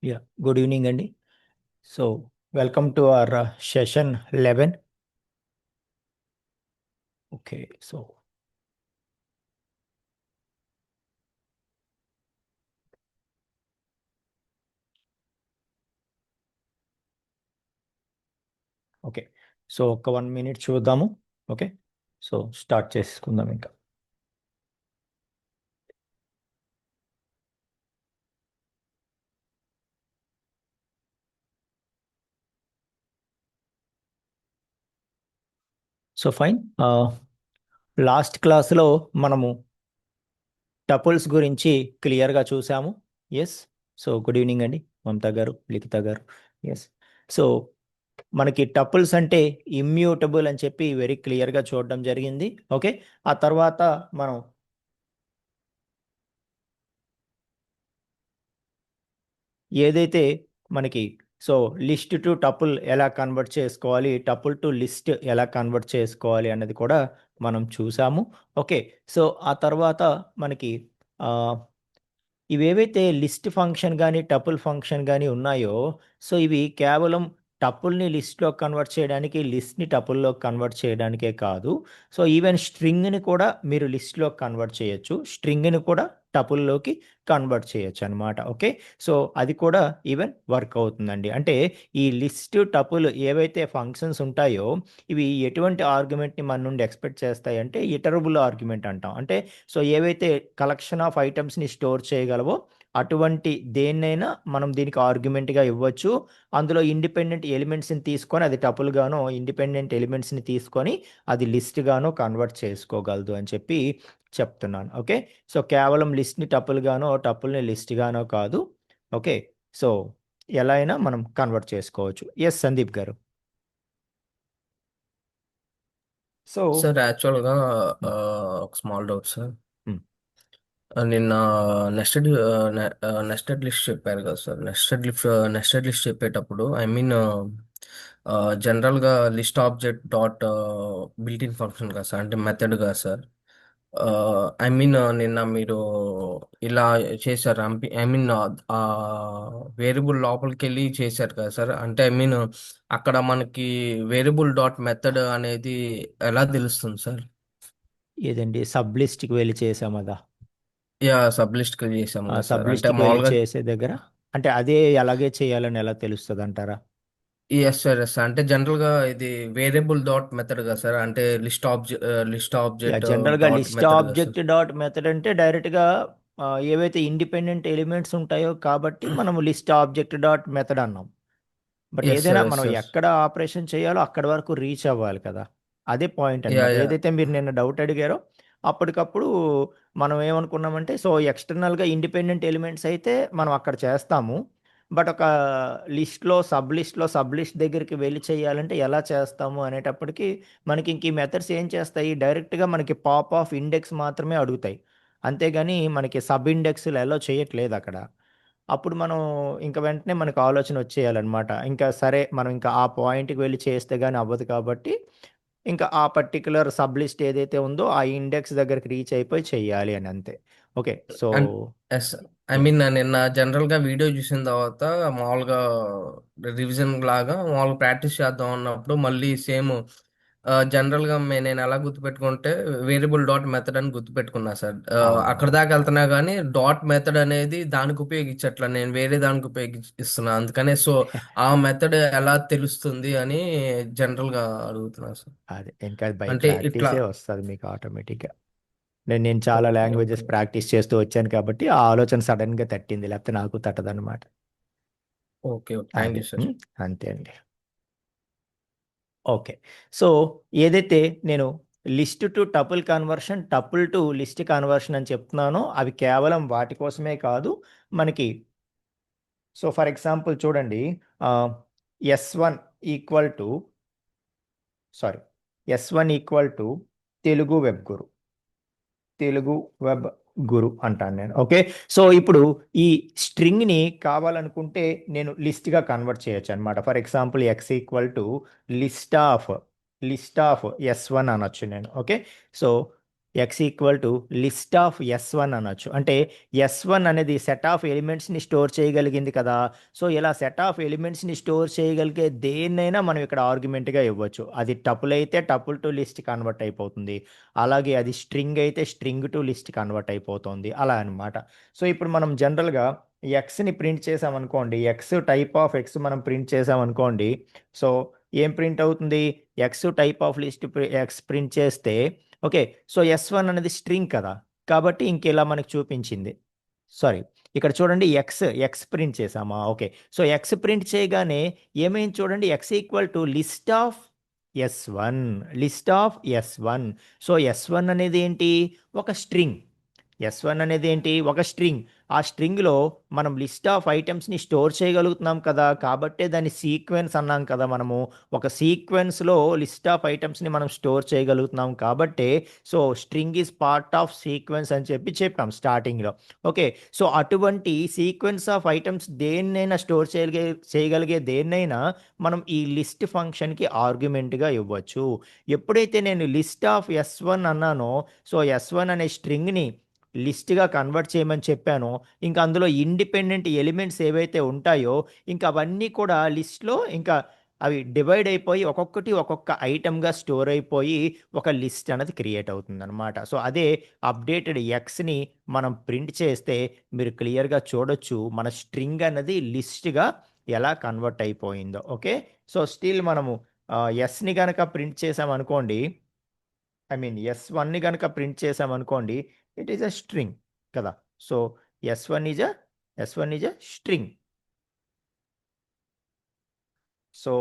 Yeah, good evening, Andy. So, welcome to our session 11. Okay, so, okay so ఒక 1 minute చూద్దాము. Okay so start చేసుకుందాం ఇంకా. So fine, last క్లాస్లో మనము tuples గురించి క్లియర్గా చూసాము. ఎస్, సో గుడ్ ఈవినింగ్ అండి మమతా గారు, లిఖిత గారు. ఎస్, సో మనకి టపుల్స్ అంటే ఇమ్యూటబుల్ అని చెప్పి వెరీ క్లియర్గా చూడడం జరిగింది. ఓకే, ఆ తర్వాత మనం ఏదైతే మనకి సో లిస్ట్ టు టపుల్ ఎలా కన్వర్ట్ చేసుకోవాలి, టపుల్ టు లిస్ట్ ఎలా కన్వర్ట్ చేసుకోవాలి అన్నది కూడా మనం చూసాము. ఓకే, సో ఆ తర్వాత మనకి ఆ, ఇవేవైతే లిస్ట్ ఫంక్షన్ కానీ టపుల్ ఫంక్షన్ కానీ ఉన్నాయో, సో ఇవి కేవలం టపుల్ని లిస్ట్లో కన్వర్ట్ చేయడానికి, లిస్ట్ని టపుల్లో కన్వర్ట్ చేయడానికే కాదు, సో ఈవెన్ స్ట్రింగ్ని కూడా మీరు లిస్ట్లో కన్వర్ట్ చేయొచ్చు, స్ట్రింగ్ని కూడా టపుల్లోకి కన్వర్ట్ చేయొచ్చు అనమాట. ఓకే, సో అది కూడా ఈవెన్ వర్క్ అవుతుందండి. అంటే ఈ లిస్ట్ టపుల్ ఏవైతే ఫంక్షన్స్ ఉంటాయో ఇవి ఎటువంటి ఆర్గ్యుమెంట్ని మన నుండి ఎక్స్పెక్ట్ చేస్తాయి అంటే ఇటరబుల్ ఆర్గ్యుమెంట్ అంటాం. అంటే సో ఏవైతే కలెక్షన్ ఆఫ్ ఐటమ్స్ని స్టోర్ చేయగలవో అటువంటి దేన్నైనా మనం దీనికి ఆర్గ్యుమెంట్గా ఇవ్వచ్చు. అందులో ఇండిపెండెంట్ ఎలిమెంట్స్ని తీసుకొని అది టపుల్ గానో, ఇండిపెండెంట్ ఎలిమెంట్స్ని తీసుకొని అది లిస్ట్ గానో కన్వర్ట్ చేసుకోగలదు అని చెప్పి చెప్తున్నాను. ఓకే, సో కేవలం లిస్ట్ని టపుల్ గానో, టపుల్ని లిస్ట్ గానో కాదు. ఓకే, సో ఎలా అయినా మనం కన్వర్ట్ చేసుకోవచ్చు. ఎస్ సందీప్ గారు. సో సార్ యాక్చువల్గా ఒక స్మాల్ డౌట్ సార్. మ్, నిన్న నెస్టెడ్ నెస్టెడ్ లిస్ట్ చెప్పారు కదా సార్. నెస్టెడ్ లిస్ట్ చెప్పేటప్పుడు ఐ మీన్ జనరల్గా list object dot built in function కదా సార్, అంటే మెథడ్ కదా సార్. ఐ మీన్ నిన్న మీరు ఇలా చేశారు. ఐ మీన్ వేరియబుల్ లోపలికి వెళ్ళి చేశారు కదా సార్. అంటే ఐ మీన్ అక్కడ మనకి వేరియబుల్ డాట్ మెథడ్ అనేది ఎలా తెలుస్తుంది సార్? ఏదండి సబ్ లిస్ట్కి వెళ్ళి చేసామదా? యా, సబ్ లిస్ట్ చేసాం కదా సబ్ సార్. అంటే లిస్ట్కి వెళ్ళి మామూలుగా చేసే దగ్గర అంటే అదే అలాగే చేయాలని ఎలా తెలుస్తుంది అంటారా? Yes sir, yes sir. అంటే జనరల్ గా ఇది వేరియబుల్ డాట్ మెథడ్ కదా సార్. అంటే లిస్ట్ ఆబ్జెక్ట్ జనరల్గా డాట్ లిస్ట్ మెథడ్ కదా సార్. ఆబ్జెక్ట్ డాట్ మెథడ్ అంటే డైరెక్ట్గా ఏవైతే ఇండిపెండెంట్ ఎలిమెంట్స్ ఉంటాయో కాబట్టి మనం లిస్ట్ ఆబ్జెక్ట్ డాట్ మెథడ్ అన్నాం. బట్ ఎస్ ఏదైనా సార్, ఎస్ మనం సార్. ఎక్కడ ఆపరేషన్ చేయాలో అక్కడ వరకు రీచ్ అవ్వాలి కదా. అదే పాయింట్ యా, అనమాట. యా. ఏదైతే మీరు నిన్న డౌట్ అడిగారో అప్పటికప్పుడు మనం ఏమనుకున్నామంటే సో ఎక్స్టర్నల్గా ఇండిపెండెంట్ ఎలిమెంట్స్ అయితే మనం అక్కడ చేస్తాము. బట్ ఒక సబ్ లిస్ట్ దగ్గరికి వెళ్ళి చేయాలంటే ఎలా చేస్తాము అనేటప్పటికి మనకి ఇంక ఈ మెథడ్స్ ఏం చేస్తాయి, డైరెక్ట్గా మనకి పాప్ ఆఫ్ ఇండెక్స్ మాత్రమే అడుగుతాయి. అంతేగాని మనకి సబ్ ఇండెక్స్లు ఎలా చేయట్లేదు అక్కడ. అప్పుడు మనం ఇంక వెంటనే మనకు ఆలోచన వచ్చేయాలన్నమాట. ఇంకా సరే మనం ఇంకా ఆ పాయింట్‌కి వెళ్లి చేస్తే గాని అవ్వదు కాబట్టి, ఇంకా ఆ పర్టిక్యులర్ సబ్ లిస్ట్ ఏదైతే ఉందో ఆ ఇండెక్స్ దగ్గరికి రీచ్ అయిపోయి చెయ్యాలి అని అంతే. Okay, so and yes. I yeah! Mean నిన్న జనరల్ గా వీడియో చూసిన తర్వాత మామూలుగా రివిజన్ లాగా మామూలుగా ప్రాక్టీస్ చేద్దాం అన్నప్పుడు మళ్ళీ సేమ్ జనరల్ గా నేను ఎలా గుర్తుపెట్టుకుంటే వేరియబుల్ డాట్ మెథడ్ అని గుర్తుపెట్టుకున్నా సార్. అక్కడ అవునవును. దాకా వెళ్తున్నా కానీ డాట్ మెథడ్ అనేది దానికి ఉపయోగించట్లా, నేను వేరే దానికి ఉపయోగిస్తున్నా. అందుకనే సో ఆ మెథడ్ ఎలా తెలుస్తుంది అని జనరల్ గా అడుగుతున్నా సార్. అదే ఇంకా బై అంటే ఇట్లా. ప్రాక్టీసే వస్తది మీకు ఆటోమేటిక్‌గా. నేను చాలా ఓకే, ఓకే. లాంగ్వేజెస్ ప్రాక్టీస్ చేస్తూ వచ్చాను కాబట్టి ఆ ఆలోచన సడెన్‌గా తట్టింది. లేకపోతే నాకు తట్టదనమాట. Okay, okay. థ్యాంక్ అదే. You sir. అంతే అండి. ఓకే, సో ఏదైతే నేను list to tuple conversion, tuple to list conversion అని చెప్తున్నానో అవి కేవలం వాటి కోసమే కాదు మనకి. సో ఫర్ ఎగ్జాంపుల్ చూడండి, S one equal to sorry S one equal to Telugu web guru, Telugu web guru అంటాను నేను. ఓకే, సో ఇప్పుడు ఈ స్ట్రింగ్ని కావాలనుకుంటే నేను లిస్ట్గా కన్వర్ట్ చేయొచ్చు అనమాట. For example X equal to list of list of S one అనొచ్చు నేను. Okay, so X equal to list of S1 అనొచ్చు. అంటే S1 అనేది సెట్ ఆఫ్ ఎలిమెంట్స్ని స్టోర్ చేయగలిగింది కదా. సో ఇలా సెట్ ఆఫ్ ఎలిమెంట్స్ని స్టోర్ చేయగలిగే దేన్నైనా మనం ఇక్కడ ఆర్గ్యుమెంట్గా ఇవ్వచ్చు. అది టపుల్ అయితే టపుల్ టు లిస్ట్ కన్వర్ట్ అయిపోతుంది. అలాగే అది స్ట్రింగ్ అయితే స్ట్రింగ్ టు లిస్ట్ కన్వర్ట్ అయిపోతుంది. అలా అనమాట. సో ఇప్పుడు మనం జనరల్గా ఎక్స్ని ప్రింట్ చేసామనుకోండి, ఎక్స్ టైప్ ఆఫ్ ఎక్స్ మనం ప్రింట్ చేసామనుకోండి. సో ఏం ప్రింట్ అవుతుంది? X type of list X print చేస్తే ఓకే. సో S1 అనేది స్ట్రింగ్ కదా. కాబట్టి ఇంకిలా మనకు చూపించింది. సారీ. ఇక్కడ చూడండి ఎక్స్ ప్రింట్ చేసామా? ఓకే. సో ఎక్స్ ప్రింట్ చేయగానే ఏమైంది చూడండి, X equal to list of S1. List of S1. So S1 అనేది ఏంటి? ఒక స్ట్రింగ్. S1 అనేది ఏంటి? ఒక స్ట్రింగ్. ఆ స్ట్రింగ్‌లో మనం లిస్ట్ ఆఫ్ ఐటెమ్స్‌ని స్టోర్ చేయగలుగుతున్నాం కదా. కాబట్టే దాన్ని సీక్వెన్స్ అన్నాం కదా మనము. ఒక సీక్వెన్స్‌లో లిస్ట్ ఆఫ్ ఐటెమ్స్‌ని మనం స్టోర్ చేయగలుగుతున్నాం కాబట్టే so string is part of sequence అని చెప్పాం స్టార్టింగ్‌లో. ఓకే. సో అటువంటి సీక్వెన్స్ ఆఫ్ ఐటెమ్స్ దేన్నైనా స్టోర్ చేయగలిగే దేన్నైనా మనం ఈ లిస్ట్ ఫంక్షన్‌కి ఆర్గ్యుమెంట్‌గా ఇవ్వచ్చు. ఎప్పుడైతే నేను list of S1 అన్నానో so S1 అనే స్ట్రింగ్‌ని లిస్ట్‌గా కన్వర్ట్ చేయమని చెప్పానో, ఇంకా అందులో ఇండిపెండెంట్ ఎలిమెంట్స్ ఏవైతే ఉంటాయో, ఇంక అవన్నీ కూడా లిస్ట్‌లో ఇంకా అవి డివైడ్ అయిపోయి ఒక్కొక్కటి ఒక్కొక్క ఐటెమ్‌గా స్టోర్ అయిపోయి ఒక లిస్ట్ అనేది క్రియేట్ అవుతుందనమాట. సో అదే అప్డేటెడ్ ఎక్స్‌ని మనం ప్రింట్ చేస్తే మీరు క్లియర్‌గా చూడొచ్చు మన స్ట్రింగ్ అన్నది లిస్ట్‌గా ఎలా కన్వర్ట్ అయిపోయిందో. ఓకే. సో స్టిల్ మనము ఎస్‌ని గనక ప్రింట్ చేసామనుకోండి, ఐ మీన్ S1ని గనక ప్రింట్ చేసామనుకోండి, ఇట్ ఈస్ ఎ స్ట్రింగ్ కదా. So S1 is a string. So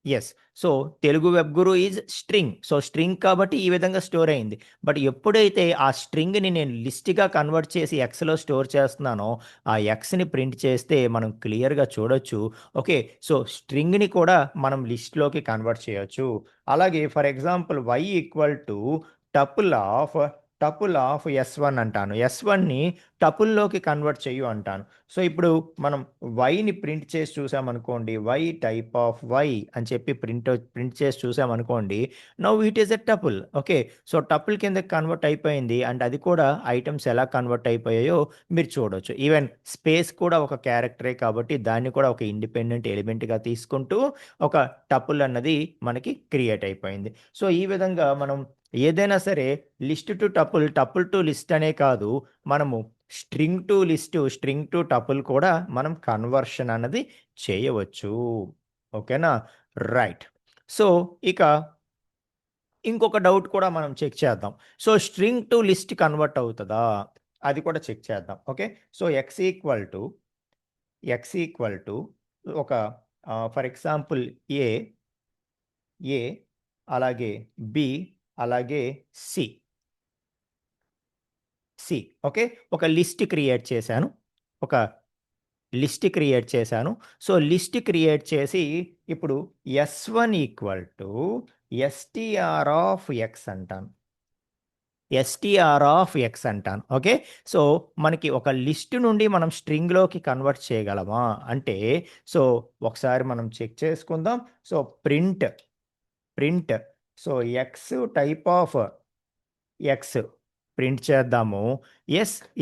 yes. So Telugu web Guru is string. So string కాబట్టి ఈ విధంగా స్టోర్ అయింది. బట్ ఎప్పుడైతే ఆ స్ట్రింగ్‌ని నేను లిస్ట్‌గా కన్వర్ట్ చేసి ఎక్స్‌లో స్టోర్ చేస్తున్నానో, ఆ ఎక్స్‌ని ప్రింట్ చేస్తే మనం క్లియర్‌గా చూడొచ్చు. ఓకే. సో స్ట్రింగ్‌ని కూడా మనం లిస్ట్‌లోకి కన్వర్ట్ చేయొచ్చు. అలాగే for example y equal to tuple of S1 అంటాను. S1ని టపుల్‌లోకి కన్వర్ట్ చెయ్యు అంటాను. సో ఇప్పుడు మనం వైని ప్రింట్ చేసి చూసామనుకోండి, వై టైప్ ఆఫ్ వై అని చెప్పి ప్రింట్ చేసి చూసామనుకోండి, now it is a tuple. Okay. So tuple కిందకి కన్వర్ట్ అయిపోయింది. అండ్ అది కూడా ఐటెమ్స్ ఎలా కన్వర్ట్ అయిపోయాయో మీరు చూడొచ్చు. ఈవెన్ స్పేస్ కూడా ఒక క్యారెక్టరే కాబట్టి దాన్ని కూడా ఒక ఇండిపెండెంట్ ఎలిమెంట్‌గా తీసుకుంటూ ఒక టపుల్ అన్నది మనకి క్రియేట్ అయిపోయింది. సో ఈ విధంగా మనం ఏదైనా సరే list to tuple, tuple to list అనే కాదు, మనము string to list, string to tuple కూడా మనం కన్వర్షన్ అన్నది చేయవచ్చు. ఓకేనా? రైట్. సో, ఇక ఇంకొక డౌట్ కూడా మనం చెక్ చేద్దాం. So, string to list convert అవుతదా? అది కూడా చెక్ చేద్దాం. Okay. So, X equal to ఒక ఫర్ ఎగ్జాంపుల్ ఏ, ఏ అలాగే బి అలాగే సి. ఓకే. ఒక లిస్ట్ క్రియేట్ చేశాను. ఒక లిస్ట్ క్రియేట్ చేశాను. సో, లిస్ట్ క్రియేట్ చేసి ఇప్పుడు S1 equal to STR of X అంటాను. ఎస్టీఆర్ ఆఫ్ ఎక్స్ అంటాను. ఓకే. సో, మనకి ఒక లిస్ట్ నుండి మనం స్ట్రింగ్‌లోకి కన్వర్ట్ చేయగలమా? అంటే సో, ఒకసారి మనం చెక్ చేసుకుందాం. So, print so, x type of x print చేద్దాము.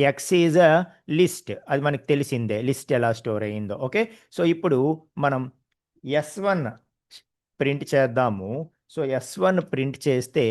X is a list. అది మనకు తెలిసిందే. లిస్ట్ ఎలా స్టోర్ అయిందో. ఓకే. సో, ఇప్పుడు మనం S1 ప్రింట్ చేద్దాము. సో, S1 ప్రింట్ చేస్తే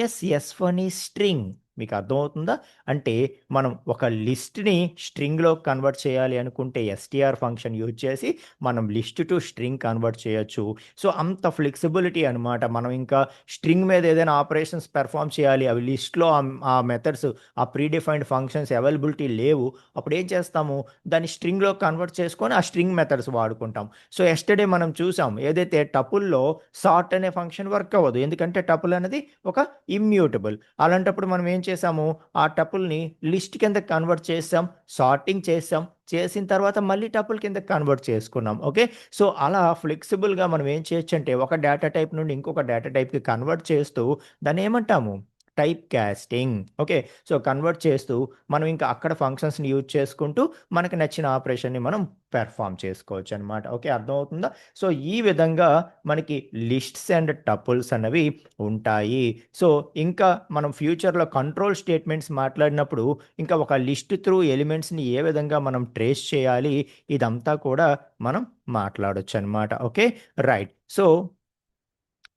S1 ఈజ్ స్ట్రింగ్. మీకు అర్థమవుతుందా? అంటే మనం ఒక లిస్ట్‌ని స్ట్రింగ్‌లోకి కన్వర్ట్ చేయాలి అనుకుంటే ఎస్టీఆర్ ఫంక్షన్ యూజ్ చేసి మనం లిస్ట్ టు స్ట్రింగ్ కన్వర్ట్ చేయొచ్చు. సో, అంత ఫ్లెక్సిబిలిటీ అనమాట. మనం ఇంకా స్ట్రింగ్ మీద ఏదైనా ఆపరేషన్స్ పెర్ఫార్మ్ చేయాలి. అవి లిస్ట్‌లో ఆ మెథడ్స్, ఆ ప్రీ డిఫైన్డ్ ఫంక్షన్స్ అవైలబిలిటీ లేవు. అప్పుడు ఏం చేస్తాము? దాన్ని స్ట్రింగ్‌లోకి కన్వర్ట్ చేసుకొని ఆ స్ట్రింగ్ మెథడ్స్ వాడుకుంటాం. సో, యెస్టర్‌డే మనం చూసాం. ఏదైతే టపుల్‌లో సార్ట్ అనే ఫంక్షన్ వర్క్ అవ్వదు. ఎందుకంటే టపుల్ అనేది ఒక ఇమ్యూటబుల్. అలాంటప్పుడు మనం ఏం చేసాము? ఆ టపుల్‌ని లిస్ట్ కిందకి కన్వర్ట్ చేసాం. సార్టింగ్ చేసాం. చేసిన తర్వాత మళ్ళీ టపుల్ కిందకి కన్వర్ట్ చేసుకున్నాం. ఓకే. సో, అలా ఫ్లెక్సిబుల్‌గా మనం ఏం చేయొచ్చంటే ఒక డేటా టైప్ నుండి ఇంకొక డేటా టైప్‌కి కన్వర్ట్ చేస్తూ దాన్నేమంటాము? Type casting. Okay. So convert చేస్తూ మనం ఇంకా అక్కడ ఫంక్షన్స్ని యూజ్ చేసుకుంటూ మనకి నచ్చిన ఆపరేషన్ని మనం పెర్ఫామ్ చేసుకోవచ్చు అనమాట. ఓకే, అర్థమవుతుందా? సో ఈ విధంగా మనకి లిస్ట్స్ అండ్ టపుల్స్ అన్నవి ఉంటాయి. సో ఇంకా మనం ఫ్యూచర్లో కంట్రోల్ స్టేట్మెంట్స్ మాట్లాడినప్పుడు ఇంకా ఒక లిస్ట్ త్రూ ఎలిమెంట్స్ని ఏ విధంగా మనం ట్రేస్ చేయాలి, ఇదంతా కూడా మనం మాట్లాడొచ్చు అనమాట. Okay, right. So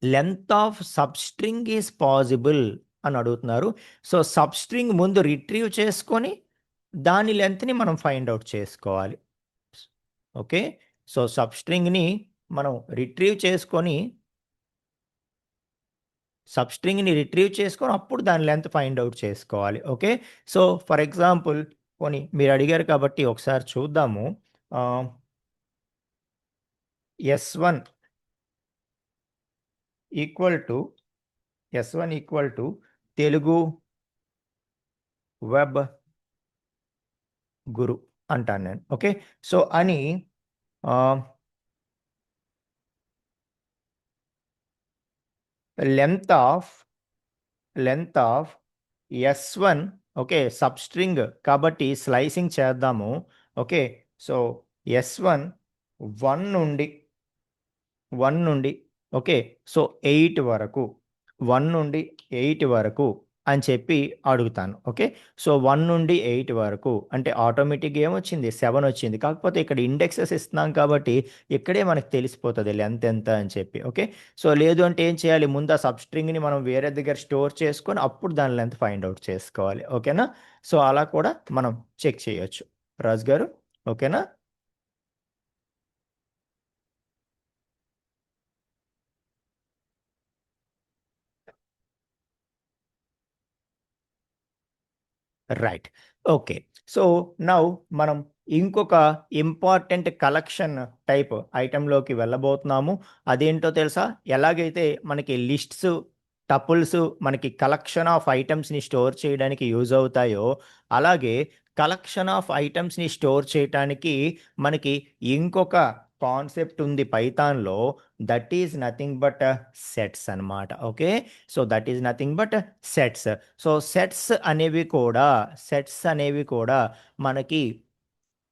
length of substring is possible అని అడుగుతున్నారు. సో, సబ్‌స్ట్రింగ్ ముందు రిట్రీవ్ చేసుకొని, దాని లెంగ్త్‌ని మనం ఫైండ్ ఔట్ చేసుకోవాలి. ఓకే. సో, సబ్‌స్ట్రింగ్‌ని మనం రిట్రీవ్ చేసుకొని, అప్పుడు దాని లెంగ్త్ ఫైండ్ ఔట్ చేసుకోవాలి. ఓకే. సో, ఫర్ ఎగ్జాంపుల్ పోనీ మీరు అడిగారు కాబట్టి ఒకసారి చూద్దాము. ఆహ్, ఎస్1 equal to Telugu web guru అంటాను నేను. ఓకే. సో, అని ఆహ్, లెంత్ ఆఫ్ ఎస్1. ఓకే. సబ్‌స్ట్రింగ్ కాబట్టి స్లైసింగ్ చేద్దాము. ఓకే. సో, ఎస్1 1 నుండి 1 నుండి ఓకే. సో, 8 వరకు 1 నుండి 8 వరకు అని చెప్పి అడుగుతాను. ఓకే. సో, 1 నుండి 8 వరకు అంటే ఆటోమేటిక్‌గా ఏమొచ్చింది? 7 వచ్చింది. కాకపోతే ఇక్కడ ఇండెక్సెస్ ఇస్తున్నాం కాబట్టి ఇక్కడే మనకు తెలిసిపోతది లెంత్ ఎంత అని చెప్పి. ఓకే. సో, లేదు అంటే ఏం చేయాలి? ముందు ఆ సబ్‌స్ట్రింగ్‌ని మనం వేరే దగ్గర స్టోర్ చేసుకొని అప్పుడు దాని లెంత్ ఫైండ్ ఔట్ చేసుకోవాలి. ఓకేనా? సో, అలా కూడా మనం చెక్ చేయొచ్చు. రాజు గారు, ఓకేనా? రైట్. ఓకే. సో, నౌ మనం ఇంకొక ఇంపార్టెంట్ కలెక్షన్ టైప్ ఐటెమ్‌లోకి వెళ్ళబోతున్నాము. అదేంటో తెలుసా? ఎలాగైతే మనకి లిస్ట్స్, టపుల్స్ మనకి కలెక్షన్ ఆఫ్ ఐటెమ్స్‌ని స్టోర్ చేయడానికి యూజ్ అవుతాయో, అలాగే కలెక్షన్ ఆఫ్ ఐటెమ్స్‌ని స్టోర్ చేయటానికి మనకి ఇంకొక కాన్సెప్ట్ ఉంది పైథాన్‌లో. That is nothing but sets అన్నమాట. Okay. So, that is nothing but sets. So, sets అనేవి కూడా మనకి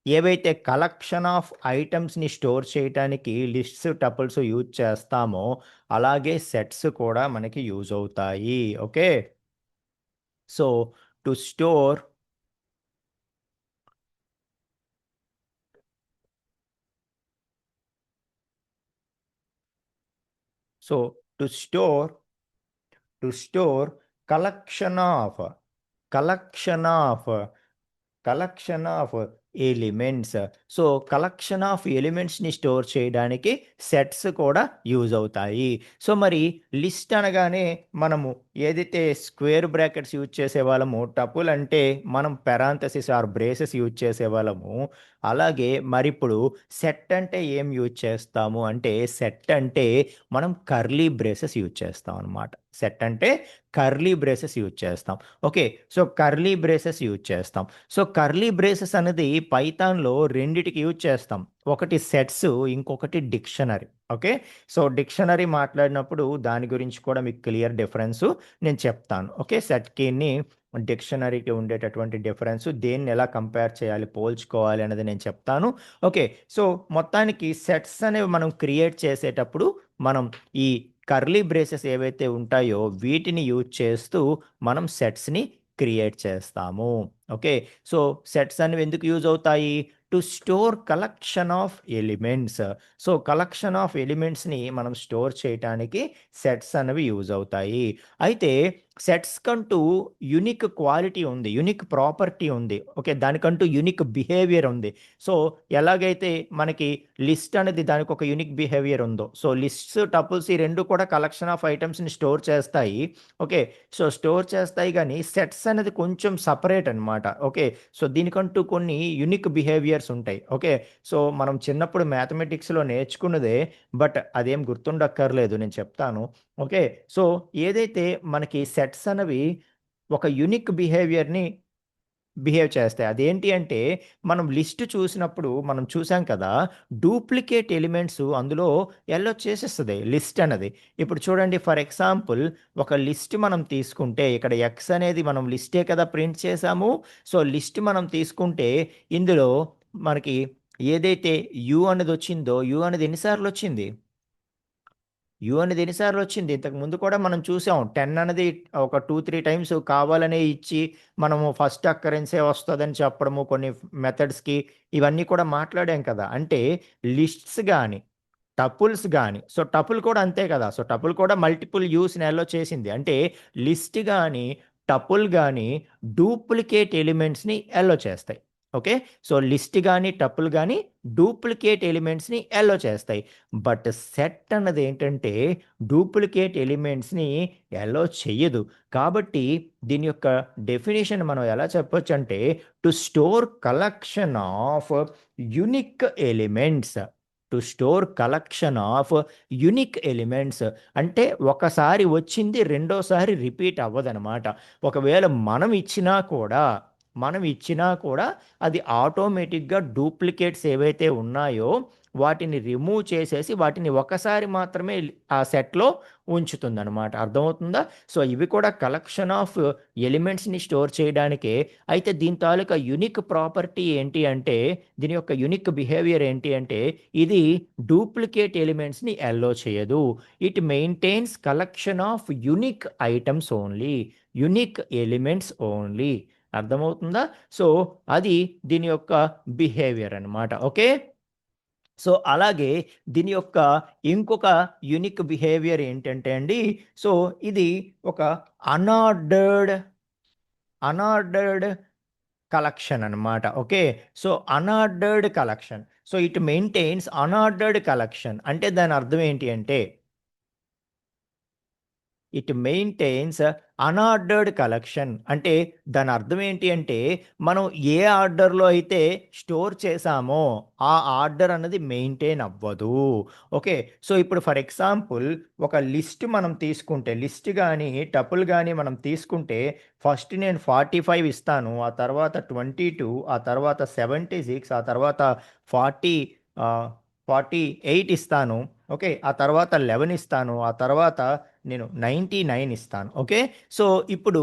ఏవైతే కలెక్షన్ ఆఫ్ ఐటెమ్స్‌ని స్టోర్ చేయటానికి లిస్ట్స్, టపుల్స్ యూజ్ చేస్తామో, అలాగే సెట్స్ కూడా మనకి యూజ్ అవుతాయి. Okay. So, to store so, to store to store collection of collection of collection of elements. So, collection of ఎలిమెంట్స్‌ని స్టోర్ చేయడానికి సెట్స్ కూడా యూజ్ అవుతాయి. సో, మరి లిస్ట్ అనగానే మనము ఏదైతే స్క్వేర్ బ్రాకెట్స్ యూజ్ చేసేవాళ్ళమో, టపుల్ అంటే మనం పెరాంథసిస్ ఆర్ బ్రేసెస్ యూజ్ చేసేవాళ్ళము. అలాగే మరిప్పుడు సెట్ అంటే ఏం యూజ్ చేస్తాము అంటే, సెట్ అంటే మనం కర్లీ బ్రేసెస్ యూజ్ చేస్తాం అనమాట. సెట్ అంటే కర్లీ బ్రేసెస్ యూజ్ చేస్తాం. Okay. So, curly braces use చేస్తాం. సో, కర్లీ బ్రేసెస్ అనేది పైథాన్‌లో రెండిటికి యూజ్ చేస్తాం. ఒకటి సెట్స్, ఇంకొకటి డిక్షనరీ. ఓకే. సో, డిక్షనరీ మాట్లాడినప్పుడు దాని గురించి కూడా మీకు క్లియర్ డిఫరెన్సు నేను చెప్తాను. ఓకే. సెట్ కీని, డిక్షనరీకి ఉండేటటువంటి డిఫరెన్సు, దేన్ని ఎలా కంపేర్ చేయాలి, పోల్చుకోవాలి అన్నది నేను చెప్తాను. ఓకే. సో, మొత్తానికి సెట్స్ అనేవి మనం క్రియేట్ చేసేటప్పుడు మనం ఈ కర్లీ బ్రేసెస్ ఏవైతే ఉంటాయో వీటిని యూజ్ చేస్తూ మనం సెట్స్‌ని క్రియేట్ చేస్తాము. ఓకే. సో, సెట్స్ అనేవి ఎందుకు యూజ్ అవుతాయి? To store collection of elements. So, collection of ఎలిమెంట్స్‌ని మనం స్టోర్ చేయటానికి సెట్స్ అనేవి యూజ్ అవుతాయి. అయితే సెట్స్ కంటూ యూనిక్ క్వాలిటీ ఉంది. యూనిక్ ప్రాపర్టీ ఉంది. ఓకే. దానికంటూ యూనిక్ బిహేవియర్ ఉంది. సో, ఎలాగైతే మనకి లిస్ట్ అనేది దానికొక యూనిక్ బిహేవియర్ ఉందో, సో, లిస్ట్స్, టపుల్స్ ఈ 2 కూడా కలెక్షన్ ఆఫ్ ఐటెమ్స్‌ని స్టోర్ చేస్తాయి. ఓకే. సో, స్టోర్ చేస్తాయి గానీ, సెట్స్ అనేది కొంచెం సెపరేట్ అనమాట. ఓకే. సో, దీనికంటూ కొన్ని యూనిక్ బిహేవియర్స్ ఉంటాయి. ఓకే. సో, మనం చిన్నప్పుడు మ్యాథమెటిక్స్‌లో నేర్చుకున్నదే, బట్ అదేం గుర్తుండక్కర్లేదు. నేను చెప్తాను. ఓకే. సో, ఏదైతే మనకి సెట్స్ అనేవి ఒక యూనిక్ బిహేవియర్‌ని బిహేవ్ చేస్తాయి. అదేంటి అంటే మనం లిస్ట్ చూసినప్పుడు మనం చూసాం కదా, డూప్లికేట్ ఎలిమెంట్స్ అందులో ఎల్లో చేసేస్తుంది లిస్ట్ అన్నది. ఇప్పుడు చూడండి, ఫర్ ఎగ్జాంపుల్ ఒక లిస్ట్ మనం తీసుకుంటే ఇక్కడ ఎక్స్ అనేది మనం లిస్టే కదా ప్రింట్ చేసాము. సో లిస్ట్ మనం తీసుకుంటే ఇందులో మనకి ఏదైతే యు అనేది వచ్చిందో యు అనేది ఎన్నిసార్లు వచ్చింది? యు అనేది ఎన్నిసార్లు వచ్చింది? ఇంతకు ముందు కూడా మనం చూసాం. 10 అనేది ఒక 2, 3 టైమ్స్ కావాలనే ఇచ్చి మనము ఫస్ట్ అక్కరెన్సే వస్తదని చెప్పడము కొన్ని మెథడ్స్‌కి ఇవన్నీ కూడా మాట్లాడాం కదా! అంటే లిస్ట్స్ గాని, టపుల్స్ గాని, సో టపుల్ కూడా అంతే కదా! సో టపుల్ కూడా మల్టిపుల్ యూస్‌ని అలో చేసింది. అంటే లిస్ట్ గాని, టపుల్ గాని డూప్లికేట్ ఎలిమెంట్స్‌ని అలో చేస్తాయి. ఓకే. సో లిస్ట్ గాని, టపుల్ గాని డూప్లికేట్ ఎలిమెంట్స్‌ని అలో చేస్తాయి. బట్ సెట్ అన్నది ఏంటంటే డూప్లికేట్ ఎలిమెంట్స్‌ని అలో చెయ్యదు. కాబట్టి దీని యొక్క డెఫినిషన్ మనం ఎలా చెప్పొచ్చంటే to store collection of unique elements. To store collection of unique elements అంటే ఒకసారి వచ్చింది రెండోసారి రిపీట్ అవ్వదనమాట. ఒకవేళ మనం ఇచ్చినా కూడా అది ఆటోమేటిక్‌గా డూప్లికేట్స్ ఏవైతే ఉన్నాయో వాటిని రిమూవ్ చేసేసి వాటిని ఒకసారి మాత్రమే ఆ సెట్‌లో ఉంచుతుందనమాట. అర్థమవుతుందా? సో ఇవి కూడా కలెక్షన్ ఆఫ్ ఎలిమెంట్స్‌ని స్టోర్ చేయడానికే. అయితే దీని తాలూకా యూనిక్ ప్రాపర్టీ ఏంటి అంటే, దీని యొక్క యూనిక్ బిహేవియర్ ఏంటి అంటే, ఇది డూప్లికేట్ ఎలిమెంట్స్‌ని అలో చేయదు. It maintains collection of unique items only. Unique elements only. అర్థమవుతుందా? సో అది దీని యొక్క బిహేవియర్ అనమాట. ఓకే. సో అలాగే దీని యొక్క ఇంకొక యూనిక్ బిహేవియర్ ఏంటంటే అండి, సో ఇది ఒక అనార్డర్డ్ అనార్డర్డ్ కలెక్షన్ అనమాట. Okay. So unordered collection. So it maintains unordered collection అంటే దాని అర్థం ఏంటి అంటే ఇట్ మెయింటైన్స్ అనార్డర్డ్ కలెక్షన్ అంటే దాని అర్థం ఏంటి అంటే మనం ఏ ఆర్డర్‌లో అయితే స్టోర్ చేశామో ఆ ఆర్డర్ అన్నది మెయింటైన్ అవ్వదు. ఓకే. సో ఇప్పుడు ఫర్ ఎగ్జాంపుల్ ఒక లిస్ట్ మనం తీసుకుంటే లిస్ట్ గాని, టపుల్ గాని మనం తీసుకుంటే ఫస్ట్ నేను 45 ఇస్తాను. ఆ తర్వాత 22, ఆ తర్వాత 76, ఆ తర్వాత 40 ఆహ్, 48 ఇస్తాను. ఓకే. ఆ తర్వాత 11 ఇస్తాను. ఆ తర్వాత నేను 99 ఇస్తాను. ఓకే. సో ఇప్పుడు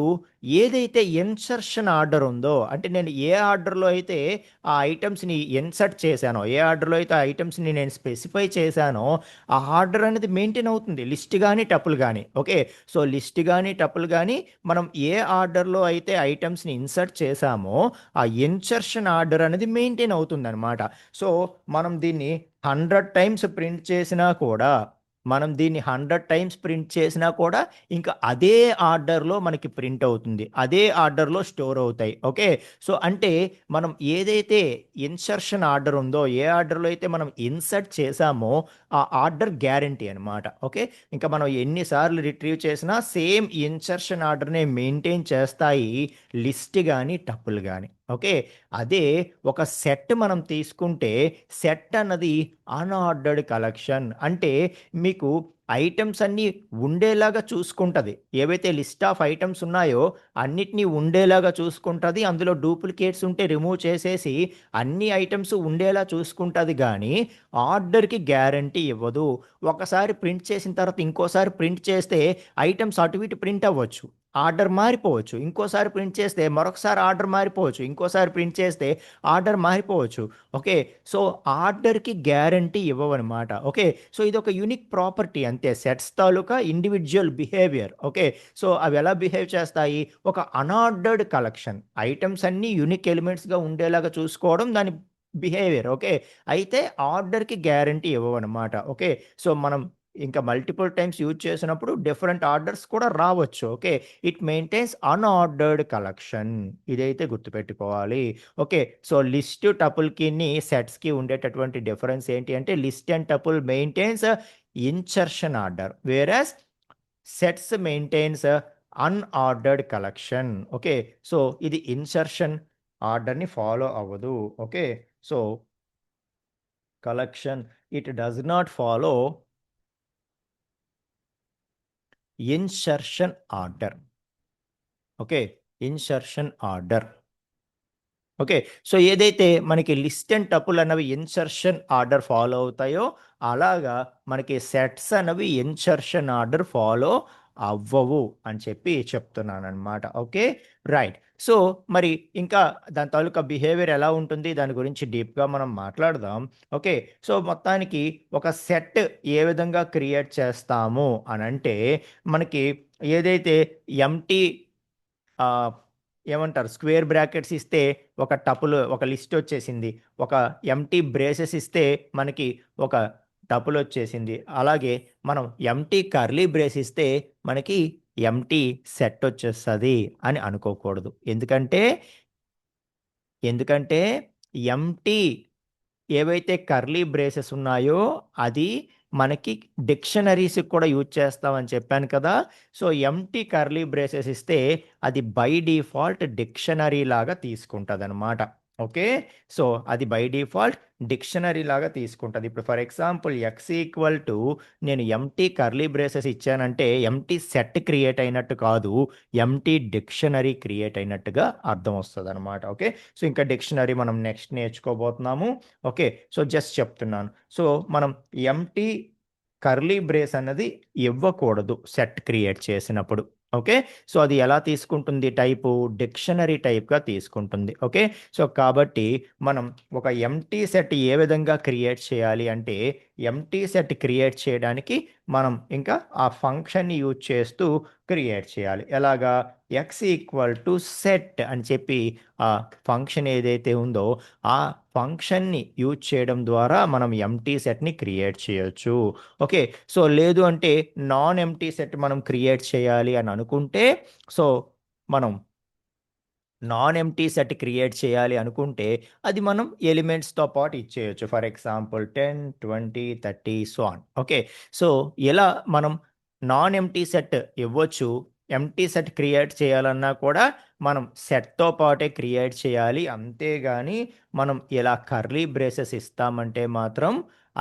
ఏదైతే ఇన్సర్షన్ ఆర్డర్ ఉందో అంటే నేను ఏ ఆర్డర్‌లో అయితే ఆ ఐటెమ్స్‌ని ఇన్సర్ట్ చేశానో, ఏ ఆర్డర్‌లో అయితే ఆ ఐటెమ్స్‌ని నేను స్పెసిఫై చేశానో ఆ ఆర్డర్ అనేది మెయింటైన్ అవుతుంది. లిస్ట్ గాని, టపుల్ గాని. ఓకే. సో లిస్ట్ గాని, టపుల్ గాని మనం ఏ ఆర్డర్‌లో అయితే ఐటెమ్స్‌ని ఇన్సర్ట్ చేశామో ఆ ఇన్సర్షన్ ఆర్డర్ అనేది మెయింటైన్ అవుతుందనమాట. సో మనం దీన్ని 100 టైమ్స్ ప్రింట్ చేసినా కూడా మనం దీన్ని 100 టైమ్స్ ప్రింట్ చేసినా కూడా ఇంకా అదే ఆర్డర్‌లో మనకి ప్రింట్ అవుతుంది. అదే ఆర్డర్‌లో స్టోర్ అవుతాయి. ఓకే. సో అంటే మనం ఏదైతే ఇన్సర్షన్ ఆర్డర్ ఉందో, ఏ ఆర్డర్‌లో అయితే మనం ఇన్సర్ట్ చేశామో ఆ ఆర్డర్ గ్యారంటీ అనమాట. ఓకే. ఇంకా మనం ఎన్ని సార్లు రిట్రీవ్ చేసినా సేమ్ ఇన్సర్షన్ ఆర్డర్‌నే మెయింటైన్ చేస్తాయి లిస్ట్ గాని, టపుల్ గాని. ఓకే. అదే ఒక సెట్ మనం తీసుకుంటే సెట్ అన్నది అన్‌ఆర్డర్డ్ కలెక్షన్. అంటే మీకు ఐటెమ్స్ అన్నీ ఉండేలాగా చూసుకుంటది. ఏవైతే లిస్ట్ ఆఫ్ ఐటెమ్స్ ఉన్నాయో అన్నిటిని ఉండేలాగా చూసుకుంటది. అందులో డూప్లికేట్స్ ఉంటే రిమూవ్ చేసేసి అన్ని ఐటెమ్స్ ఉండేలా చూసుకుంటది గానీ ఆర్డర్‌కి గ్యారంటీ ఇవ్వదు. ఒకసారి ప్రింట్ చేసిన తర్వాత ఇంకోసారి ప్రింట్ చేస్తే ఐటెమ్స్ అటు ఇటు ప్రింట్ అవ్వచ్చు. ఆర్డర్ మారిపోవచ్చు. ఇంకోసారి ప్రింట్ చేస్తే మరొకసారి ఆర్డర్ మారిపోవచ్చు. ఇంకోసారి ప్రింట్ చేస్తే ఆర్డర్ మారిపోవచ్చు. ఓకే. సో ఆర్డర్‌కి గ్యారంటీ ఇవ్వవనమాట. ఓకే. సో ఇదొక యూనిక్ ప్రాపర్టీ అంతే. సెట్స్ తాలూకా ఇండివిడ్యువల్ బిహేవియర్. ఓకే. సో అవి ఎలా బిహేవ్ చేస్తాయి? ఒక అనార్డర్డ్ కలెక్షన్. ఐటెమ్స్ అన్నీ యూనిక్ ఎలిమెంట్స్‌గా ఉండేలాగా చూసుకోవడం దాని బిహేవియర్. ఓకే. అయితే ఆర్డర్‌కి గ్యారంటీ ఇవ్వవనమాట. ఓకే. సో మనం ఇంకా మల్టిపుల్ టైమ్స్ యూజ్ చేసినప్పుడు డిఫరెంట్ ఆర్డర్స్ కూడా రావచ్చు. Okay. It maintains unordered collection. ఇదైతే గుర్తుపెట్టుకోవాలి. ఓకే. సో లిస్ట్, టపుల్‌కిని, సెట్స్‌కి ఉండేటటువంటి డిఫరెన్స్ ఏంటి అంటే list and tuple maintains insertion order. వేరాస్ sets maintains unordered collection. Okay. So ఇది ఇన్సర్షన్ ఆర్డర్‌ని ఫాలో అవ్వదు. Okay. So collection it does not follow insertion order. Okay. Insertion order. Okay. So ఏదైతే మనకి list and tuple అన్నవి insertion order follow అవుతాయో అలాగా మనకి sets అన్నవి ఇన్సర్షన్ ఆర్డర్ ఫాలో అవ్వవు అని చెప్పి చెప్తున్నాను అనమాట. Okay, right. సో మరి ఇంకా దాని తాలూకా బిహేవియర్ ఎలా ఉంటుంది దాని గురించి డీప్గా మనం మాట్లాడదాం. ఓకే, సో మొత్తానికి ఒక సెట్ ఏ విధంగా క్రియేట్ చేస్తాము అని అంటే మనకి ఏదైతే ఎంటీ ఏమంటారు స్క్వేర్ బ్రాకెట్స్ ఇస్తే ఒక టపుల్ ఒక లిస్ట్ వచ్చేసింది, ఒక ఎంటీ బ్రేసెస్ ఇస్తే మనకి ఒక టపుల్ వచ్చేసింది. అలాగే మనం ఎంటీ కర్లీ బ్రేస్ ఇస్తే మనకి ఎంటీ సెట్ వచ్చేస్తుంది అని అనుకోకూడదు. ఎందుకంటే ఎందుకంటే ఎంటీ ఏవైతే కర్లీ బ్రేసెస్ ఉన్నాయో అది మనకి డిక్షనరీస్కి కూడా యూజ్ చేస్తామని చెప్పాను కదా. సో ఎంటీ కర్లీ బ్రేసెస్ ఇస్తే అది బై డిఫాల్ట్ డిక్షనరీ లాగా తీసుకుంటుంది అనమాట. ఓకే, సో అది బై డిఫాల్ట్ డిక్షనరీ లాగా తీసుకుంటుంది. ఇప్పుడు for example X equal to నేను ఎంటీ కర్లీ బ్రేసెస్ ఇచ్చానంటే ఎంటీ సెట్ క్రియేట్ అయినట్టు కాదు, ఎంటీ డిక్షనరీ క్రియేట్ అయినట్టుగా అర్థం వస్తుంది అనమాట. ఓకే, సో ఇంకా డిక్షనరీ మనం నెక్స్ట్ నేర్చుకోబోతున్నాము. ఓకే, సో జస్ట్ చెప్తున్నాను. సో మనం ఎంటీ కర్లీ బ్రేస్ అన్నది ఇవ్వకూడదు సెట్ క్రియేట్ చేసినప్పుడు. ఓకే, సో అది ఎలా తీసుకుంటుంది టైపు డిక్షనరీ టైప్గా తీసుకుంటుంది. ఓకే, సో కాబట్టి మనం ఒక ఎంటీ సెట్ ఏ విధంగా క్రియేట్ చేయాలి అంటే ఎంటీ సెట్ క్రియేట్ చేయడానికి మనం ఇంకా ఆ ఫంక్షన్ని యూజ్ చేస్తూ క్రియేట్ చేయాలి. ఎలాగా ఎక్స్ ఈక్వల్ టు సెట్ అని చెప్పి ఆ ఫంక్షన్ ఏదైతే ఉందో ఆ ఫంక్షన్ని యూజ్ చేయడం ద్వారా మనం ఎంటీ సెట్ని క్రియేట్ చేయొచ్చు. ఓకే, సో లేదు అంటే నాన్ ఎంటీ సెట్ మనం క్రియేట్ చేయాలి అని అనుకుంటే సో మనం నాన్ ఎంటీ సెట్ క్రియేట్ చేయాలి అనుకుంటే అది మనం ఎలిమెంట్స్తో పాటు ఇచ్చేయచ్చు. For example 10, 20, 30 so on. Okay, so ఇలా మనం నాన్ ఎంటీ సెట్ ఇవ్వచ్చు. ఎంటీ సెట్ క్రియేట్ చేయాలన్నా కూడా మనం సెట్తో పాటే క్రియేట్ చేయాలి. అంతేగాని మనం ఇలా కర్లీ బ్రేసెస్ ఇస్తామంటే మాత్రం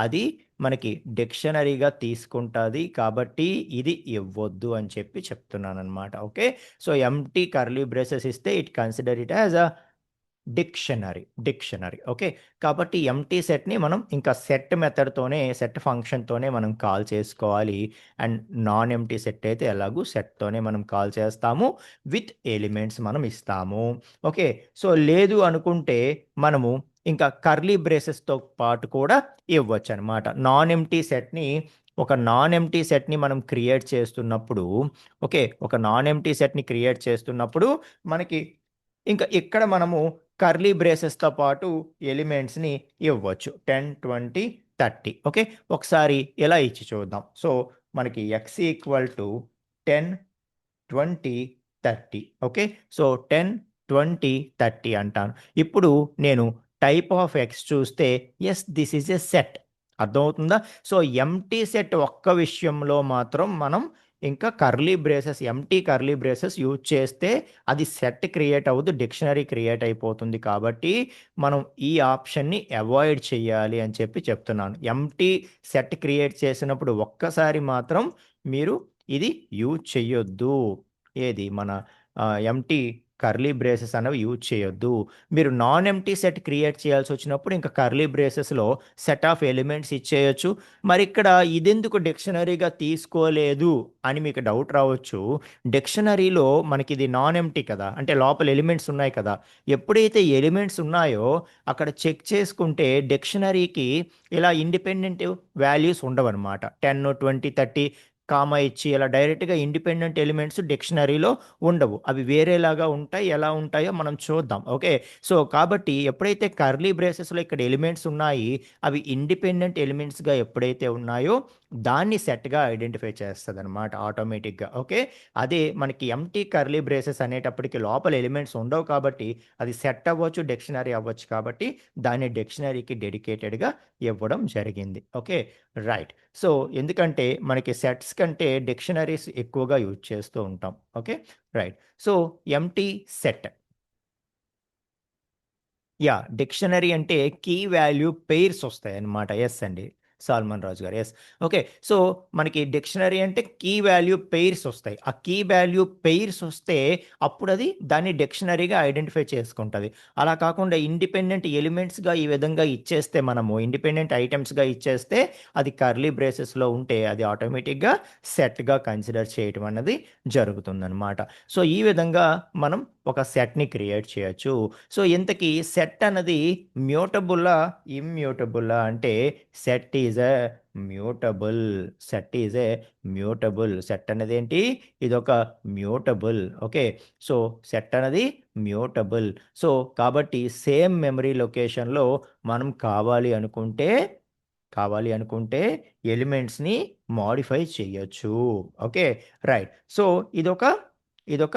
అది మనకి డిక్షనరీగా తీసుకుంటుంది. కాబట్టి ఇది ఇవ్వద్దు అని చెప్పి చెప్తున్నాను అనమాట. Okay, so empty curly braces ఇస్తే it consider it as a dictionary. Okay, కాబట్టి ఎంటీ సెట్ని మనం ఇంకా సెట్ మెథడ్తోనే సెట్ ఫంక్షన్తోనే మనం కాల్ చేసుకోవాలి. అండ్ నాన్ ఎంటీ సెట్ అయితే ఎలాగూ సెట్తోనే మనం కాల్ చేస్తాము, విత్ ఎలిమెంట్స్ మనం ఇస్తాము. ఓకే, సో లేదు అనుకుంటే మనము ఇంకా కర్లీ బ్రేసెస్తో పాటు కూడా ఇవ్వచ్చు అనమాట. ఒక నాన్ ఎంటీ సెట్ని మనం క్రియేట్ చేస్తున్నప్పుడు ఓకే, ఒక నాన్ ఎంటీ సెట్ని క్రియేట్ చేస్తున్నప్పుడు మనకి ఇంకా ఇక్కడ మనము కర్లీ బ్రేసెస్తో పాటు ఎలిమెంట్స్ని ఇవ్వచ్చు 10, 20, 30. ఓకే, ఒకసారి ఎలా ఇచ్చి చూద్దాం. సో మనకి x equal to 10, 20, 30. Okay, so 10, 20, 30 అంటాను. ఇప్పుడు నేను టైప్ ఆఫ్ ఎక్స్ చూస్తే yes this is a set. అర్థమవుతుందా? సో ఎంటీ సెట్ ఒక్క విషయంలో మాత్రం మనం ఇంకా ఎంటీ కర్లీ బ్రేసెస్ యూజ్ చేస్తే అది సెట్ క్రియేట్ అవ్వదు, డిక్షనరీ క్రియేట్ అయిపోతుంది. కాబట్టి మనం ఈ ఆప్షన్ని అవాయిడ్ చేయాలి అని చెప్పి చెప్తున్నాను. ఎంటీ సెట్ క్రియేట్ చేసినప్పుడు ఒక్కసారి మాత్రం మీరు ఇది యూజ్ చేయొద్దు. ఏది మన ఎంటీ కర్లీ బ్రేసెస్ అనేవి యూజ్ చేయొద్దు. మీరు నాన్ ఎంటీ సెట్ క్రియేట్ చేయాల్సి వచ్చినప్పుడు ఇంకా కర్లీ బ్రేసెస్లో సెట్ ఆఫ్ ఎలిమెంట్స్ ఇచ్చేయచ్చు. మరి ఇక్కడ ఇదెందుకు డిక్షనరీగా తీసుకోలేదు అని మీకు డౌట్ రావచ్చు. డిక్షనరీలో మనకి ఇది నాన్ ఎంటీ కదా, అంటే లోపల ఎలిమెంట్స్ ఉన్నాయి కదా. ఎప్పుడైతే ఎలిమెంట్స్ ఉన్నాయో అక్కడ చెక్ చేసుకుంటే డిక్షనరీకి ఇలా ఇండిపెండెంట్ వాల్యూస్ ఉండవన్నమాట. 10, 20, 30 కామా ఇచ్చి ఇలా డైరెక్ట్గా ఇండిపెండెంట్ ఎలిమెంట్స్ డిక్షనరీలో ఉండవు. అవి వేరేలాగా ఉంటాయి. ఎలా ఉంటాయో మనం చూద్దాం. ఓకే, సో కాబట్టి ఎప్పుడైతే కర్లీ బ్రేసెస్లో ఇక్కడ ఎలిమెంట్స్ ఉన్నాయి అవి ఇండిపెండెంట్ ఎలిమెంట్స్గా ఎప్పుడైతే ఉన్నాయో దాన్ని సెట్గా ఐడెంటిఫై చేస్తుంది అనమాట ఆటోమేటిక్గా. ఓకే, అదే మనకి ఎంటీ కర్లీ బ్రేసెస్ అనేటప్పటికి లోపల ఎలిమెంట్స్ ఉండవు కాబట్టి అది సెట్ అవ్వచ్చు, డిక్షనరీ అవ్వచ్చు. కాబట్టి దాన్ని డిక్షనరీకి డెడికేటెడ్గా ఇవ్వడం జరిగింది. Okay, right. సో ఎందుకంటే మనకి సెట్స్ కంటే డిక్షనరీస్ ఎక్కువగా యూజ్ చేస్తూ ఉంటాం. Okay, right. So empty set dictionary అంటే కీ వాల్యూ పెయిర్స్ వస్తాయి అన్నమాట. ఎస్ అండి. సాల్మన్ రాజు గారు. ఎస్. ఓకే. సో మనకి డిక్షనరీ అంటే కీ వాల్యూ పెయిర్స్ వస్తాయి. ఆ కీ వాల్యూ పెయిర్స్ వస్తే అప్పుడు అది దాన్ని డిక్షనరీగా ఐడెంటిఫై చేసుకుంటుంది. అలా కాకుండా ఇండిపెండెంట్ ఎలిమెంట్స్గా ఈ విధంగా ఇచ్చేస్తే, మనము ఇండిపెండెంట్ ఐటమ్స్గా ఇచ్చేస్తే అది కర్లీ బ్రేసెస్లో ఉంటే అది ఆటోమేటిక్గా సెట్గా కన్సిడర్ చేయటం అన్నది జరుగుతుందన్నమాట. సో ఈ విధంగా మనం ఒక సెట్ని క్రియేట్ చేయొచ్చు. సో ఇంతకీ సెట్ అన్నది మ్యూటబుల్లా ఇమ్యూటబుల్లా అంటే set is a mutable. Set is a mutable. Set అనేది ఏంటి? ఇదొక మ్యూటబుల్. ఓకే. సో సెట్ అనేది మ్యూటబుల్. సో కాబట్టి సేమ్ మెమరీ లొకేషన్లో మనం కావాలి అనుకుంటే ఎలిమెంట్స్ని మాడిఫై చేయొచ్చు. ఓకే. రైట్. సో ఇదొక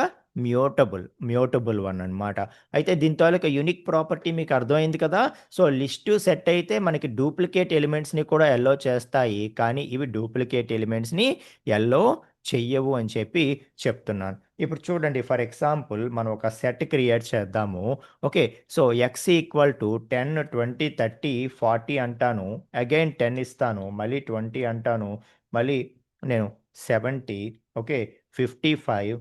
మ్యూటబుల్ వన్ అన్నమాట. అయితే దీని తాలూకా యూనిక్ ప్రాపర్టీ మీకు అర్థమైంది కదా. సో లిస్ట్ సెట్ అయితే మనకి డూప్లికేట్ ఎలిమెంట్స్ని కూడా ఎల్లో చేస్తాయి, కానీ ఇవి డూప్లికేట్ ఎలిమెంట్స్ని ఎల్లో చెయ్యవు అని చెప్పి చెప్తున్నాను. ఇప్పుడు చూడండి, ఫర్ ఎగ్జాంపుల్ మనం ఒక సెట్ క్రియేట్ చేద్దాము. Okay. So X equal to 10 20 30 40 అంటాను, అగైన్ 10 ఇస్తాను, మళ్ళీ 20 అంటాను, మళ్ళీ నేను 70, ఓకే, 55,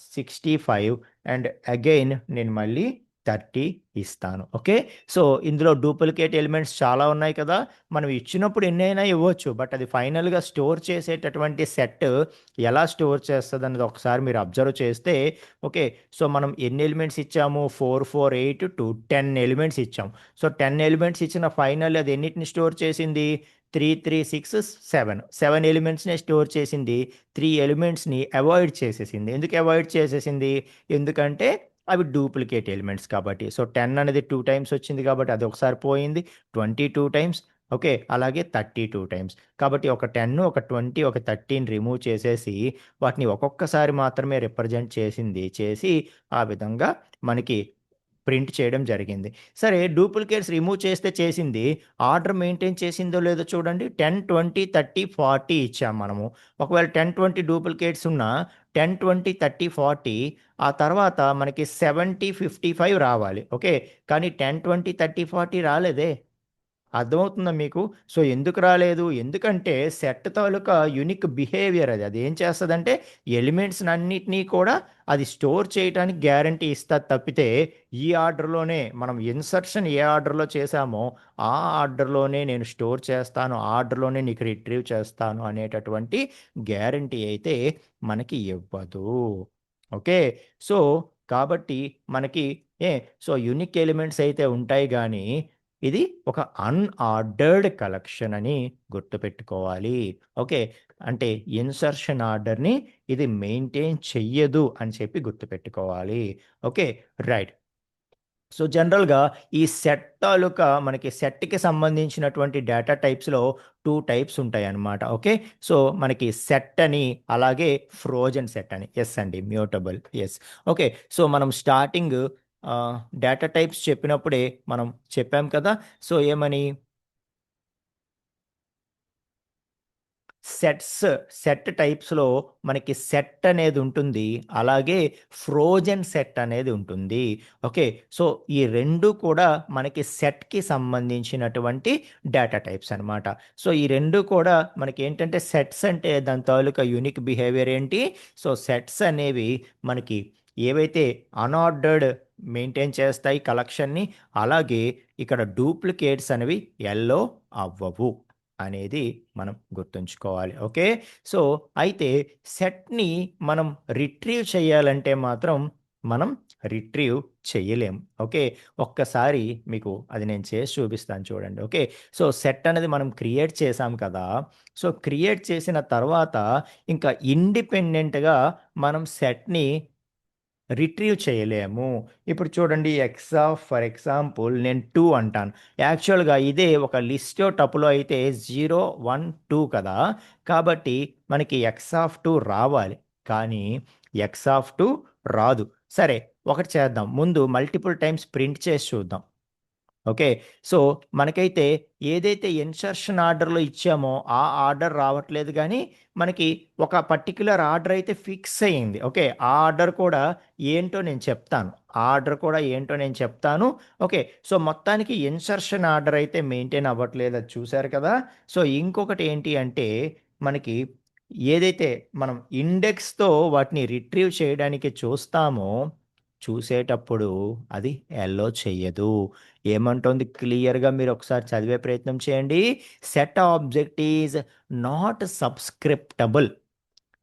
65 అండ్ అగైన్ నేను మళ్ళీ 30 ఇస్తాను. ఓకే. సో ఇందులో డూప్లికేట్ ఎలిమెంట్స్ చాలా ఉన్నాయి కదా. మనం ఇచ్చినప్పుడు ఎన్నైనా ఇవ్వచ్చు, బట్ అది ఫైనల్గా స్టోర్ చేసేటటువంటి సెట్ ఎలా స్టోర్ చేస్తుంది అన్నది ఒకసారి మీరు అబ్జర్వ్ చేస్తే, ఓకే. సో మనం ఎన్ని ఎలిమెంట్స్ ఇచ్చాము? 4 4 8 2 10 ఎలిమెంట్స్ ఇచ్చాము. సో 10 ఎలిమెంట్స్ ఇచ్చిన ఫైనల్ అది ఎన్నిటిని స్టోర్ చేసింది? 3 3 6 7 ఎలిమెంట్స్ని స్టోర్ చేసింది. 3 ఎలిమెంట్స్ని అవాయిడ్ చేసేసింది. ఎందుకు అవాయిడ్ చేసేసింది? ఎందుకంటే అవి డూప్లికేట్ ఎలిమెంట్స్ కాబట్టి. సో 10 అనేది 2 టైమ్స్ వచ్చింది కాబట్టి అది ఒకసారి పోయింది. 20 2 టైమ్స్, ఓకే, అలాగే 30 2 టైమ్స్. కాబట్టి ఒక 10 ఒక 20 ఒక 30ని రిమూవ్ చేసేసి వాటిని ఒక్కొక్కసారి మాత్రమే రిప్రజెంట్ చేసి ఆ విధంగా మనకి ప్రింట్ చేయడం జరిగింది. సరే, డూప్లికేట్స్ రిమూవ్ చేసింది, ఆర్డర్ మెయింటైన్ చేసిందో లేదో చూడండి. 10 20 30 40 ఇచ్చాం మనము. ఒకవేళ 10 20 డూప్లికేట్స్ ఉన్నా 10 20 30 40 ఆ తర్వాత మనకి 70 55 రావాలి. ఓకే. కానీ 10 20 30 40 రాలేదే. అర్థమవుతుందా మీకు? సో ఎందుకు రాలేదు? ఎందుకంటే సెట్ తాలూకా యూనిక్ బిహేవియర్ అది. అది ఏం చేస్తదంటే ఎలిమెంట్స్‌నన్నిటిని కూడా అది స్టోర్ చేయటానికి గ్యారంటీ ఇస్తది తప్పితే, ఈ ఆర్డర్‌లోనే మనం ఇన్సర్షన్ ఏ ఆర్డర్‌లో చేశామో ఆ ఆర్డర్‌లోనే నేను స్టోర్ చేస్తాను, ఆ ఆర్డర్‌లోనే నీకు రిట్రీవ్ చేస్తాను అనేటటువంటి గ్యారంటీ అయితే మనకి ఇవ్వదు. ఓకే. సో కాబట్టి మనకి ఏ సో యూనిక్ ఎలిమెంట్స్ అయితే ఉంటాయి గానీ ఇది ఒక అన్‌ఆర్డర్డ్ కలెక్షన్ అని గుర్తుపెట్టుకోవాలి. ఓకే. అంటే ఇన్సర్షన్ ఆర్డర్‌ని ఇది మెయింటైన్ చెయ్యదు అని చెప్పి గుర్తుపెట్టుకోవాలి. ఓకే. రైట్. సో జనరల్‌గా ఈ సెట్ తాలూకా మనకి సెట్‌కి సంబంధించినటువంటి డేటా టైప్స్‌లో 2 టైప్స్ ఉంటాయన్నమాట. ఓకే. సో మనకి సెట్ అని, అలాగే ఫ్రోజన్ సెట్ అని. యెస్ అండి. మ్యూటబుల్. యెస్. ఓకే. సో మనం స్టార్టింగ్ డేటా టైప్స్ చెప్పినప్పుడే మనం చెప్పాం కదా. సో ఏమని? సెట్ టైప్స్‌లో మనకి సెట్ అనేది ఉంటుంది. అలాగే ఫ్రోజన్ సెట్ అనేది ఉంటుంది. ఓకే. సో ఈ 2 కూడా మనకి సెట్‌కి సంబంధించినటువంటి డేటా టైప్స్ అనమాట. సో ఈ 2 కూడా మనకేంటంటే సెట్స్ అంటే దాని తాలూకా యూనిక్ బిహేవియర్ ఏంటి? సో సెట్స్ అనేవి మనకి ఏవైతే అన్‌ఆర్డర్డ్ మెయింటైన్ చేస్తాయి కలెక్షన్‌ని, అలాగే ఇక్కడ డూప్లికేట్స్ అనేవి ఎల్లో అవ్వవు అనేది మనం గుర్తుంచుకోవాలి. ఓకే. సో అయితే సెట్‌ని మనం రిట్రీవ్ చేయాలంటే మాత్రం మనం రిట్రీవ్ చేయలేం. ఓకే. ఒక్కసారి మీకు అది నేను చేసి చూపిస్తాను చూడండి. ఓకే. సో సెట్ అనేది మనం క్రియేట్ చేసాం కదా. సో క్రియేట్ చేసిన తర్వాత ఇంకా ఇండిపెండెంట్‌గా మనం సెట్‌ని రిట్రీవ్ చేయలేము. ఇప్పుడు చూడండి, ఫర్ ఎగ్జాంపుల్ నేను 2 అంటాను. యాక్చువల్‌గా ఇదే ఒక లిస్టో టపులో అయితే 0 1 2 కదా. కాబట్టి మనకి రావాలి. కానీ 2 రాదు. సరే, ఒకటి చేద్దాం. ముందు మల్టిపుల్ టైమ్స్ ప్రింట్ చేసి చూద్దాం. ఓకే. సో మనకైతే ఏదైతే ఇన్సర్షన్ ఆర్డర్‌లో ఇచ్చామో ఆ ఆర్డర్ రావట్లేదు గానీ, మనకి ఒక పర్టిక్యులర్ ఆర్డర్ అయితే ఫిక్స్ అయింది. ఓకే. ఆ ఆర్డర్ కూడా ఏంటో నేను చెప్తాను. ఆర్డర్ కూడా ఏంటో నేను చెప్తాను. ఓకే. సో మొత్తానికి ఇన్సర్షన్ ఆర్డర్ అయితే మెయింటైన్ అవ్వట్లేదు, అది చూశారు కదా. సో ఇంకొకటి ఏంటి అంటే మనకి ఏదైతే మనం ఇండెక్స్తో వాటిని రిట్రీవ్ చేయడానికి చూస్తామో చూసేటప్పుడు అది ఎల్లో చెయ్యదు. ఏమంటోంది క్లియర్గా మీరు ఒకసారి చదివే ప్రయత్నం చేయండి. Set object is not subscriptable.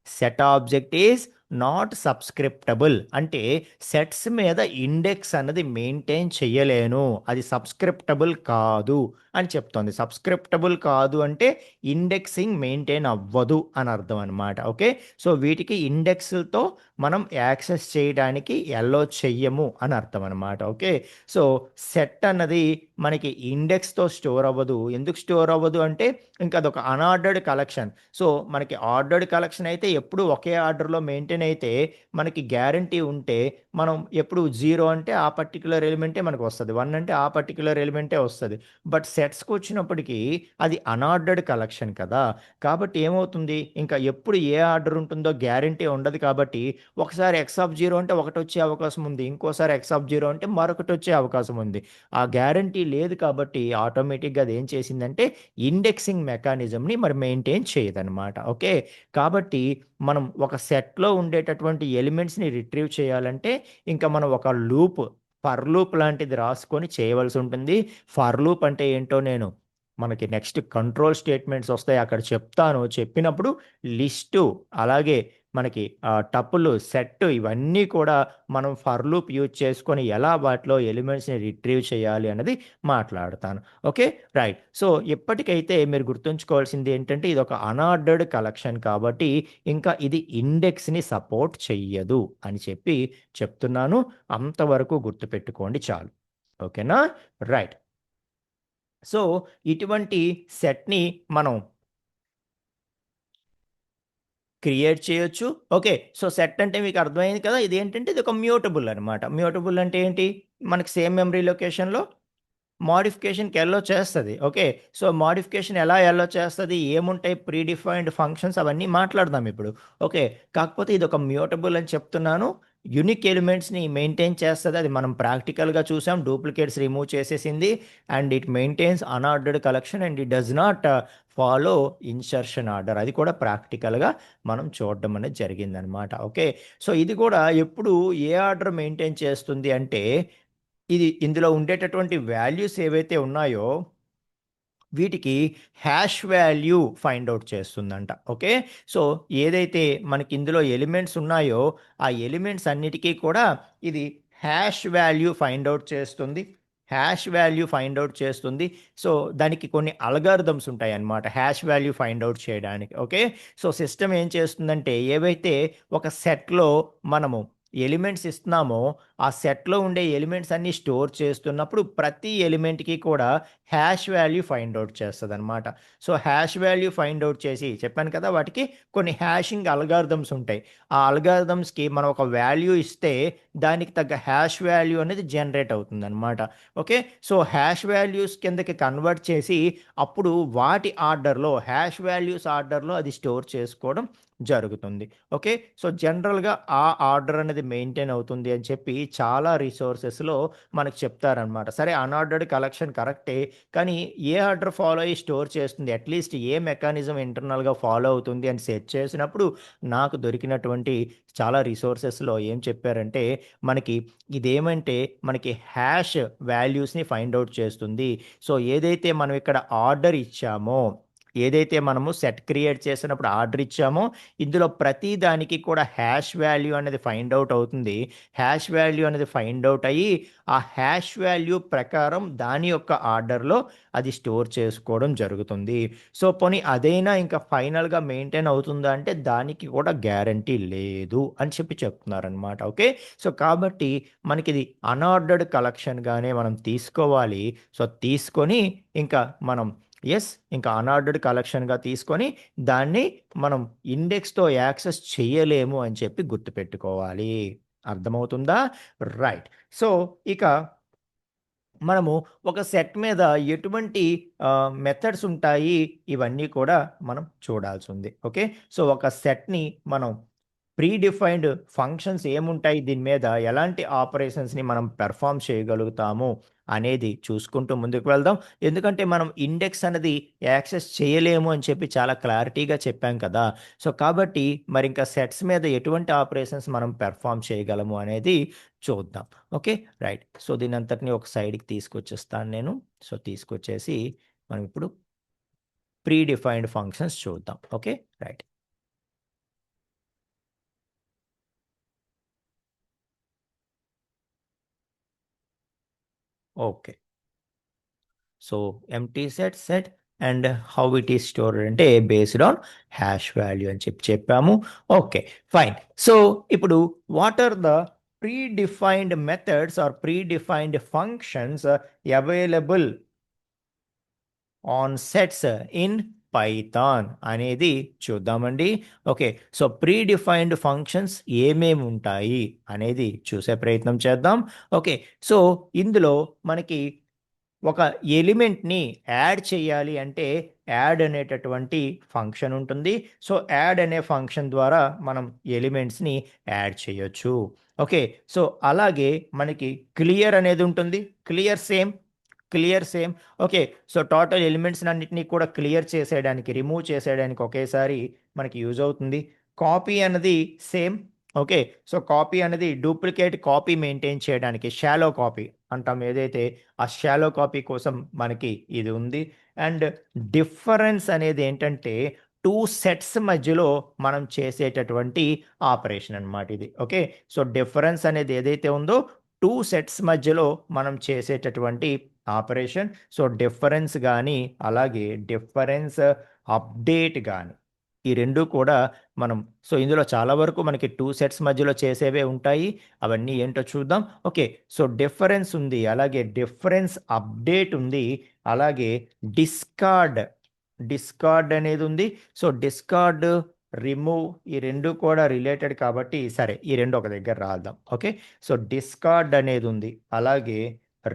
Set object is not subscriptable అంటే సెట్స్ మీద ఇండెక్స్ అన్నది మెయింటైన్ చెయ్యలేను, అది సబ్స్క్రిప్టబుల్ కాదు అని చెప్తోంది. సబ్స్క్రిప్టబుల్ కాదు అంటే ఇండెక్సింగ్ మెయింటైన్ అవ్వదు అని అర్థం అనమాట. ఓకే. సో వీటికి ఇండెక్స్తో మనం యాక్సెస్ చేయడానికి ఎల్లో చెయ్యము అని అర్థం అనమాట. ఓకే. సో సెట్ అన్నది మనకి ఇండెక్స్తో స్టోర్ అవ్వదు. ఎందుకు స్టోర్ అవ్వదు అంటే ఇంకా అదొక అన్ఆర్డర్డ్ కలెక్షన్. సో మనకి ఆర్డర్డ్ కలెక్షన్ అయితే ఎప్పుడు ఒకే ఆర్డర్లో మెయింటైన్ అయితే మనకి గ్యారంటీ ఉంటే మనం ఎప్పుడు 0 అంటే ఆ పర్టిక్యులర్ ఎలిమెంటే మనకు వస్తుంది, 1 అంటే ఆ పర్టిక్యులర్ ఎలిమెంటే వస్తుంది. బట్ సెట్స్కి వచ్చినప్పటికీ అది అన్ఆర్డర్డ్ కలెక్షన్ కదా. కాబట్టి ఏమవుతుంది, ఇంకా ఎప్పుడు ఏ ఆర్డర్ ఉంటుందో గ్యారంటీ ఉండదు. కాబట్టి ఒకసారి ఎక్స్ ఆఫ్ 0 అంటే ఒకటి వచ్చే అవకాశం ఉంది, ఇంకోసారి ఎక్స్ ఆఫ్ 0 అంటే మరొకటి వచ్చే అవకాశం ఉంది. ఆ గ్యారంటీ లేదు కాబట్టి ఆటోమేటిక్గా అది ఏం చేసిందంటే ఇండెక్సింగ్ మెకానిజంని మరి మెయింటైన్ చేయదనమాట. ఓకే. కాబట్టి మనం ఒక సెట్లో ఉండేటటువంటి ఎలిమెంట్స్ని రిట్రీవ్ చేయాలంటే ఇంకా మనం ఒక లూప్, ఫర్ లూప్ లాంటిది రాసుకొని చేయవలసి ఉంటుంది. ఫర్ లూప్ అంటే ఏంటో నేను మనకి నెక్స్ట్ కంట్రోల్ స్టేట్మెంట్స్ వస్తాయి అక్కడ చెప్తాను. చెప్పినప్పుడు లిస్టు అలాగే మనకి టపుల్ సెట్ ఇవన్నీ కూడా మనం ఫర్ లూప్ యూజ్ చేసుకొని ఎలా వాటిలో ఎలిమెంట్స్ని రిట్రీవ్ చేయాలి అన్నది మాట్లాడతాను. ఓకే. రైట్. సో ఇప్పటికైతే మీరు గుర్తుంచుకోవాల్సింది ఏంటంటే ఇది ఒక అన్ఆర్డర్డ్ కలెక్షన్ కాబట్టి ఇంకా ఇది ఇండెక్స్ని సపోర్ట్ చెయ్యదు అని చెప్పి చెప్తున్నాను. అంతవరకు గుర్తుపెట్టుకోండి చాలు. ఓకేనా. రైట్. సో ఇటువంటి సెట్ని మనం క్రియేట్ చేయొచ్చు. ఓకే. సో సెట్ అంటే మీకు అర్థమైంది కదా. ఇదేంటంటే ఇది ఒక మ్యూటబుల్ అనమాట. మ్యూటబుల్ అంటే ఏంటి, మనకి సేమ్ మెమరీ లొకేషన్లో మోడిఫికేషన్కి ఎల్లో చేస్తుంది. ఓకే. సో మోడిఫికేషన్ ఎలా ఎల్లో చేస్తుంది, ఏముంటాయి ప్రీ డిఫైన్డ్ ఫంక్షన్స్ అవన్నీ మాట్లాడదాం ఇప్పుడు. ఓకే. కాకపోతే ఇది ఒక మ్యూటబుల్ అని చెప్తున్నాను. యూనిక్ ఎలిమెంట్స్ని మెయింటైన్ చేస్తుంది, అది మనం ప్రాక్టికల్గా చూసాం. డూప్లికేట్స్ రిమూవ్ చేసేసింది and it maintains unordered collection and it does not follow insertion order. అది కూడా ప్రాక్టికల్గా మనం చూడడం అనేది జరిగిందనమాట. ఓకే. సో ఇది కూడా ఎప్పుడు ఏ ఆర్డర్ మెయింటైన్ చేస్తుంది అంటే ఇది ఇందులో ఉండేటటువంటి వాల్యూస్ ఏవైతే ఉన్నాయో వీటికి హ్యాష్ వాల్యూ ఫైండ్ అవుట్ చేస్తుందంట. ఓకే. సో ఏదైతే మనకి ఇందులో ఎలిమెంట్స్ ఉన్నాయో ఆ ఎలిమెంట్స్ అన్నిటికీ కూడా ఇది హ్యాష్ వాల్యూ ఫైండ్ అవుట్ చేస్తుంది. హ్యాష్ వాల్యూ ఫైండ్ అవుట్ చేస్తుంది. సో దానికి కొన్ని అల్గారిథమ్స్ ఉంటాయి అన్నమాట హ్యాష్ వాల్యూ ఫైండ్ అవుట్ చేయడానికి. ఓకే. సో సిస్టమ్ ఏం చేస్తుందంటే ఏవైతే ఒక సెట్లో మనము ఎలిమెంట్స్ ఇస్తున్నామో ఆ సెట్లో ఉండే ఎలిమెంట్స్ అన్ని స్టోర్ చేస్తున్నప్పుడు ప్రతి ఎలిమెంట్కి కూడా హ్యాష్ వాల్యూ ఫైండ్ అవుట్ చేస్తుంది అనమాట. So hash value find out చేసి చెప్పాను కదా వాటికి కొన్ని హ్యాషింగ్ అల్గారిథమ్స్ ఉంటాయి. ఆ అల్గారిథమ్స్కి మనం ఒక వాల్యూ ఇస్తే దానికి తగ్గ హ్యాష్ వాల్యూ అనేది జనరేట్ అవుతుంది అనమాట. ఓకే. సో హ్యాష్ వాల్యూస్ కిందకి కన్వర్ట్ చేసి అప్పుడు వాటి ఆర్డర్లో హ్యాష్ వాల్యూస్ ఆర్డర్లో అది స్టోర్ చేసుకోవడం జరుగుతుంది. ఓకే. సో జనరల్గా ఆ ఆర్డర్ అనేది మెయింటైన్ అవుతుంది అని చెప్పి చాలా రిసోర్సెస్లో మనకు చెప్తారనమాట. సరే అన్ఆర్డర్డ్ కలెక్షన్ కరెక్టే, కానీ ఏ ఆర్డర్ ఫాలో అయ్యి స్టోర్ చేస్తుంది, అట్లీస్ట్ ఏ మెకానిజం ఇంటర్నల్గా ఫాలో అవుతుంది అని సెర్చ్ చేసినప్పుడు నాకు దొరికినటువంటి చాలా రిసోర్సెస్లో ఏం చెప్పారంటే మనకి ఇదేమంటే మనకి హ్యాష్ వాల్యూస్ని ఫైండ్ అవుట్ చేస్తుంది. సో ఏదైతే మనం ఇక్కడ ఆర్డర్ ఇచ్చామో ఏదైతే మనము సెట్ క్రియేట్ చేసినప్పుడు ఆర్డర్ ఇచ్చామో ఇందులో ప్రతి దానికి కూడా హ్యాష్ వాల్యూ అనేది ఫైండ్ అవుట్ అవుతుంది. హ్యాష్ వాల్యూ అనేది ఫైండ్ అవుట్ అయ్యి ఆ హ్యాష్ వాల్యూ ప్రకారం దాని యొక్క ఆర్డర్లో అది స్టోర్ చేసుకోవడం జరుగుతుంది. సో పోనీ అదైనా ఇంకా ఫైనల్గా మెయింటైన్ అవుతుందా అంటే దానికి కూడా గ్యారంటీ లేదు అని చెప్పి చెప్తున్నారనమాట. ఓకే. సో కాబట్టి మనకి ఇది అన్ఆర్డర్డ్ కలెక్షన్గానే మనం తీసుకోవాలి. సో తీసుకొని ఇంకా మనం ఇంకా అన్ఆర్డర్డ్ కలెక్షన్గా తీసుకొని దాన్ని మనం ఇండెక్స్తో యాక్సెస్ చేయలేము అని చెప్పి గుర్తుపెట్టుకోవాలి. అర్థమవుతుందా. రైట్. సో ఇక మనము ఒక సెట్ మీద ఎటువంటి మెథడ్స్ ఉంటాయి ఇవన్నీ కూడా మనం చూడాల్సి ఉంది. ఓకే. సో ఒక సెట్ని మనం ప్రీ డిఫైన్డ్ ఫంక్షన్స్ ఏముంటాయి, దీని మీద ఎలాంటి ఆపరేషన్స్ని మనం పెర్ఫామ్ చేయగలుగుతాము అనేది చూసుకుంటూ ముందుకు వెళ్దాం. ఎందుకంటే మనం ఇండెక్స్ అనేది యాక్సెస్ చేయలేము అని చెప్పి చాలా క్లారిటీగా చెప్పాం కదా. సో కాబట్టి మరి ఇంకా సెట్స్ మీద ఎటువంటి ఆపరేషన్స్ మనం పెర్ఫామ్ చేయగలము అనేది చూద్దాం. Okay, right. సో దీని అంతటిని ఒక సైడ్కి తీసుకొచ్చేస్తాను నేను. సో తీసుకొచ్చేసి మనం ఇప్పుడు ప్రీ డిఫైన్డ్ ఫంక్షన్స్ చూద్దాం. Okay, right. Okay, so empty set and how it is stored అంటే బేస్డ్ ఆన్ హ్యాష్ వాల్యూ అని చెప్పాము. Okay, fine. సో ఇప్పుడు what are the predefined methods are predefined functions available on sets in Python అనేది చూద్దామండి. Okay, so predefined functions ఏమేమి ఉంటాయి అనేది చూసే ప్రయత్నం చేద్దాం. ఓకే, సో ఇందులో మనకి ఒక ఎలిమెంట్ని యాడ్ చేయాలి అంటే యాడ్ అనేటటువంటి ఫంక్షన్ ఉంటుంది. సో యాడ్ అనే ఫంక్షన్ ద్వారా మనం ఎలిమెంట్స్ని యాడ్ చేయొచ్చు. ఓకే, సో అలాగే మనకి క్లియర్ అనేది ఉంటుంది. Clear same. Okay, so total elements అన్నిటినీ కూడా క్లియర్ చేసేయడానికి, రిమూవ్ చేసేయడానికి ఒకేసారి మనకి యూజ్ అవుతుంది. కాపీ అన్నది సేమ్. ఓకే, సో కాపీ అనేది డూప్లికేట్ కాపీ మెయింటైన్ చేయడానికి షాలో కాపీ అంటాం ఏదైతే, ఆ షాలో కాపీ కోసం మనకి ఇది ఉంది. అండ్ డిఫరెన్స్ అనేది ఏంటంటే టూ సెట్స్ మధ్యలో మనం చేసేటటువంటి ఆపరేషన్ అన్నమాట ఇది. ఓకే, సో డిఫరెన్స్ అనేది ఏదైతే ఉందో టూ సెట్స్ మధ్యలో మనం చేసేటటువంటి ఆపరేషన్. సో డిఫరెన్స్ కానీ అలాగే డిఫరెన్స్ అప్డేట్ కానీ ఈ రెండు కూడా మనం, సో ఇందులో చాలా వరకు మనకి టూ సెట్స్ మధ్యలో చేసేవే ఉంటాయి. అవన్నీ ఏంటో చూద్దాం. ఓకే, సో డిఫరెన్స్ ఉంది, అలాగే డిఫరెన్స్ అప్డేట్ ఉంది, అలాగే డిస్కార్డ్ అనేది ఉంది. సో డిస్కార్డ్, రిమూవ్ ఈ రెండు కూడా రిలేటెడ్ కాబట్టి సరే ఈ రెండు ఒక దగ్గర రాద్దాం. ఓకే, సో డిస్కార్డ్ అనేది ఉంది, అలాగే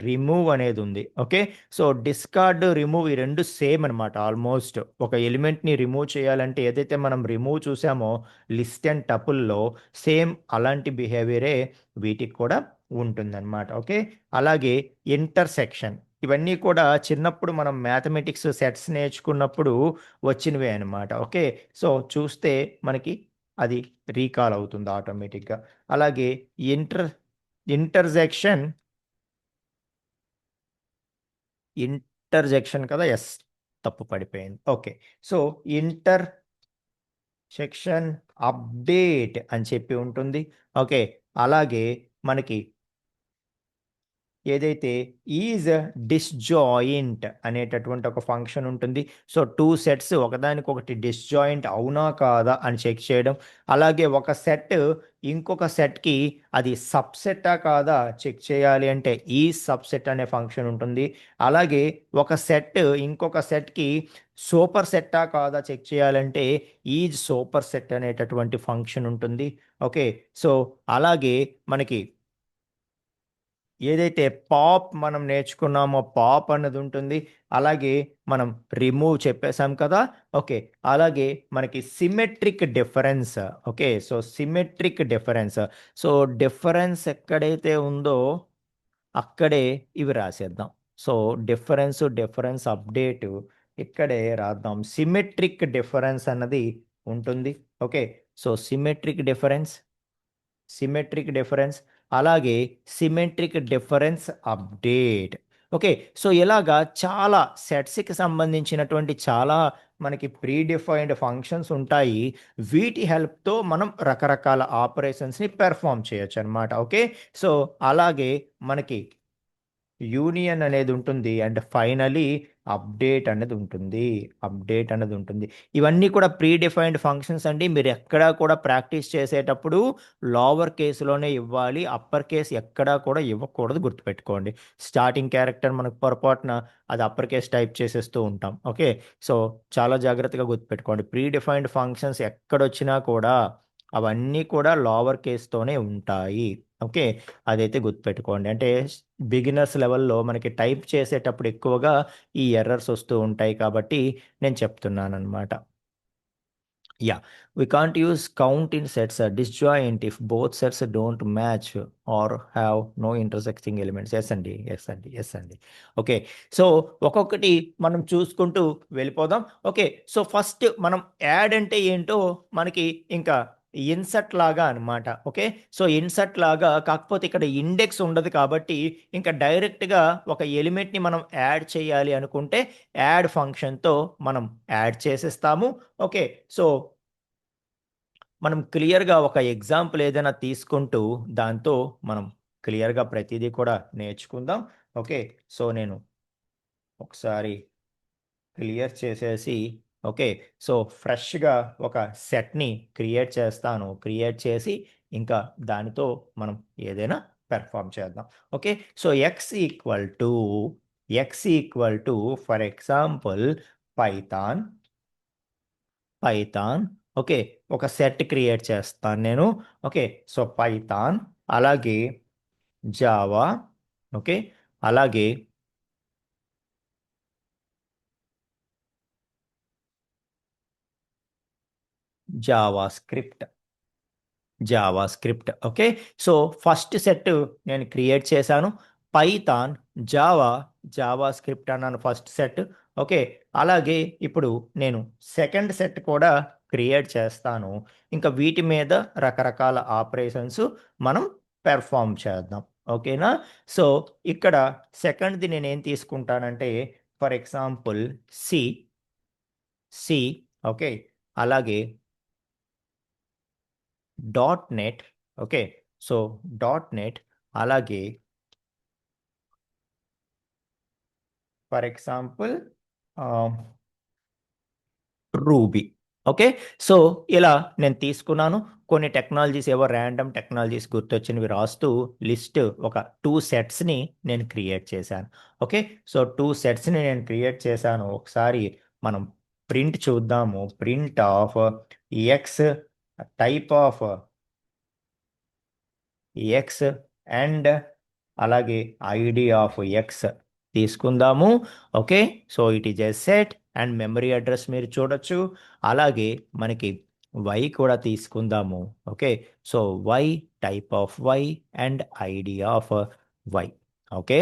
రిమూవ్ అనేది ఉంది. ఓకే, సో డిస్కార్డ్, రిమూవ్ ఈ రెండు సేమ్ అనమాట. ఆల్మోస్ట్ ఒక ఎలిమెంట్ని రిమూవ్ చేయాలంటే ఏదైతే మనం రిమూవ్ చూసామో లిస్ట్ అండ్ టపుల్లో సేమ్ అలాంటి బిహేవియరే వీటికి కూడా ఉంటుందన్నమాట. ఓకే, అలాగే ఇంటర్సెక్షన్ ఇవన్నీ కూడా చిన్నప్పుడు మనం మ్యాథమెటిక్స్ సెట్స్ నేర్చుకున్నప్పుడు వచ్చినవే అనమాట. ఓకే, సో చూస్తే మనకి అది రీకాల్ అవుతుంది ఆటోమేటిక్గా. అలాగే ఇంటర్జెక్షన్ ఇంటర్జెక్షన్ కదా, ఎస్ తప్పు పడిపోయింది. ఓకే, సో ఇంటర్సెక్షన్ అప్డేట్ అని చెప్పి ఉంటుంది. ఓకే, అలాగే మనకి ఏదైతే ఈజ్ డిస్జాయింట్ అనేటటువంటి ఒక ఫంక్షన్ ఉంటుంది. సో టూ సెట్స్ ఒకదానికొకటి డిస్జాయింట్ అవునా కాదా అని చెక్ చేయడం, అలాగే ఒక సెట్ ఇంకొక సెట్కి అది సబ్సెట్టా కాదా చెక్ చేయాలి అంటే ఈ సబ్సెట్ అనే ఫంక్షన్ ఉంటుంది. అలాగే ఒక సెట్ ఇంకొక సెట్కి సూపర్ సెట్టా కాదా చెక్ చేయాలంటే ఈజ్ సూపర్ సెట్ అనేటటువంటి ఫంక్షన్ ఉంటుంది. ఓకే, సో అలాగే మనకి ఏదైతే పాప్ మనం నేర్చుకున్నామో పాప్ అన్నది ఉంటుంది. అలాగే మనం రిమూవ్ చెప్పేసాం కదా. ఓకే, అలాగే మనకి symmetric difference. Okay, so symmetric difference, so difference ఎక్కడైతే ఉందో అక్కడే ఇవి రాసేద్దాం. సో డిఫరెన్స్ అప్డేట్ ఇక్కడే రాద్దాం. సిమెట్రిక్ డిఫరెన్స్ అన్నది ఉంటుంది. ఓకే, సో సిమెట్రిక్ డిఫరెన్స్ అలాగే symmetric difference update. Okay, so ఇలాగా చాలా సెట్స్కి సంబంధించినటువంటి చాలా మనకి ప్రీ డిఫైన్డ్ ఫంక్షన్స్ ఉంటాయి. వీటి హెల్ప్తో మనం రకరకాల ఆపరేషన్స్ని పెర్ఫామ్ చేయొచ్చు అనమాట. ఓకే, సో అలాగే మనకి యూనియన్ అనేది ఉంటుంది అండ్ ఫైనలీ అప్డేట్ అనేది ఉంటుంది. ఇవన్నీ కూడా ప్రీ డిఫైన్డ్ ఫంక్షన్స్ అండి. మీరు ఎక్కడా కూడా ప్రాక్టీస్ చేసేటప్పుడు లోవర్ కేసులోనే ఇవ్వాలి, అప్పర్ కేస్ ఎక్కడా కూడా ఇవ్వకూడదు, గుర్తుపెట్టుకోండి. స్టార్టింగ్ క్యారెక్టర్ మనకు పొరపాటున అది అప్పర్ కేస్ టైప్ చేసేస్తూ ఉంటాం. ఓకే, సో చాలా జాగ్రత్తగా గుర్తుపెట్టుకోండి. ప్రీ డిఫైన్డ్ ఫంక్షన్స్ ఎక్కడొచ్చినా కూడా అవన్నీ కూడా లోవర్ కేస్తోనే ఉంటాయి. ఓకే, అదైతే గుర్తుపెట్టుకోండి. అంటే బిగినర్స్ లెవెల్లో మనకి టైప్ చేసేటప్పుడు ఎక్కువగా ఈ ఎర్రర్స్ వస్తూ ఉంటాయి కాబట్టి నేను చెప్తున్నాను అనమాట. Yeah, we can't use count in sets disjoint if both sets don't match or have no intersecting elements. Yes అండి, ఎస్ అండి, ఎస్ అండి. ఓకే, సో ఒక్కొక్కటి మనం చూసుకుంటూ వెళ్ళిపోదాం. ఓకే, సో ఫస్ట్ మనం యాడ్ అంటే ఏంటో మనకి ఇంకా ఇన్సర్ట్ లాగా అన్నమాట. ఓకే, సో ఇన్సర్ట్ లాగా, కాకపోతే ఇక్కడ ఇండెక్స్ ఉండదు కాబట్టి ఇంకా డైరెక్ట్గా ఒక ఎలిమెంట్ని మనం యాడ్ చేయాలి అనుకుంటే యాడ్ ఫంక్షన్తో మనం యాడ్ చేసేస్తాము. ఓకే, సో మనం క్లియర్గా ఒక ఎగ్జాంపుల్ ఏదైనా తీసుకుంటూ దాంతో మనం క్లియర్గా ప్రతిదీ కూడా నేర్చుకుందాం. ఓకే, సో నేను ఒకసారి క్లియర్ చేసేసి, ఓకే, సో ఫ్రెష్గా ఒక సెట్ని క్రియేట్ చేస్తాను. క్రియేట్ చేసి ఇంకా దానితో మనం ఏదైనా పెర్ఫామ్ చేద్దాం. Okay, so X equal to for example Python Python okay, ఒక సెట్ క్రియేట్ చేస్తాను నేను. ఓకే, సో పైథాన్, అలాగే జావా, ఓకే, అలాగే Java script. Okay, so first set నేను క్రియేట్ చేశాను. పైథాన్, జావా స్క్రిప్ట్ అన్నాను ఫస్ట్ సెట్. ఓకే, అలాగే ఇప్పుడు నేను సెకండ్ సెట్ కూడా క్రియేట్ చేస్తాను. ఇంకా వీటి మీద రకరకాల ఆపరేషన్స్ మనం పెర్ఫామ్ చేద్దాం. ఓకేనా, సో ఇక్కడ సెకండ్ది నేను ఏం తీసుకుంటానంటే for example C C okay, అలాగే .NET. ఓకే, సో .NET, అలాగే for example Ruby. Okay, so ఇలా నేను తీసుకున్నాను. కొన్ని టెక్నాలజీస్, ఏవో ర్యాండమ్ టెక్నాలజీస్ గుర్తొచ్చినవి రాస్తూ లిస్ట్ ఒక 2 సెట్స్ని నేను క్రియేట్ చేశాను. ఓకే, సో 2 సెట్స్ని నేను క్రియేట్ చేశాను. ఒకసారి మనం ప్రింట్ చూద్దాము. Print of x type of x and అలాగే ఐడి ఆఫ్ ఎక్స్ తీసుకుందాము. Okay, so it is a set and memory address మీరు చూడొచ్చు. అలాగే మనకి వై కూడా తీసుకుందాము. Okay, so y, type of y and ID of y. Okay,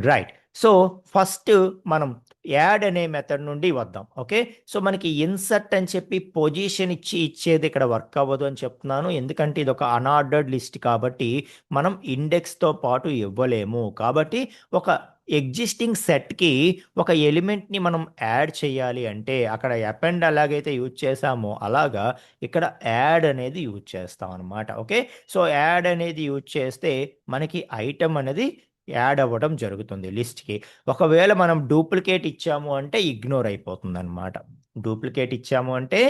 right. So first మనం add అనే మెథడ్ నుండి వద్దాం. ఓకే, సో మనకి ఇన్సర్ట్ అని చెప్పి పొజిషన్ ఇచ్చేది ఇక్కడ వర్క్ అవ్వదు అని చెప్తున్నాను. ఎందుకంటే ఇది ఒక అన్ఆర్డర్డ్ లిస్ట్ కాబట్టి మనం ఇండెక్స్తో పాటు ఇవ్వలేము. కాబట్టి ఒక ఎగ్జిస్టింగ్ సెట్కి ఒక ఎలిమెంట్ని మనం యాడ్ చేయాలి అంటే అక్కడ అపెండ్ ఎలాగైతే యూజ్ చేసామో అలాగా ఇక్కడ యాడ్ అనేది యూజ్ చేస్తాం అనమాట. ఓకే, సో యాడ్ అనేది యూజ్ చేస్తే మనకి ఐటమ్ అనేది యాడ్ అవ్వడం జరుగుతుంది లిస్ట్కి. ఒకవేళ మనం డూప్లికేట్ ఇచ్చాము అంటే ఇగ్నోర్ అయిపోతుంది అనమాట. డూప్లికేట్ ఇచ్చాము అంటే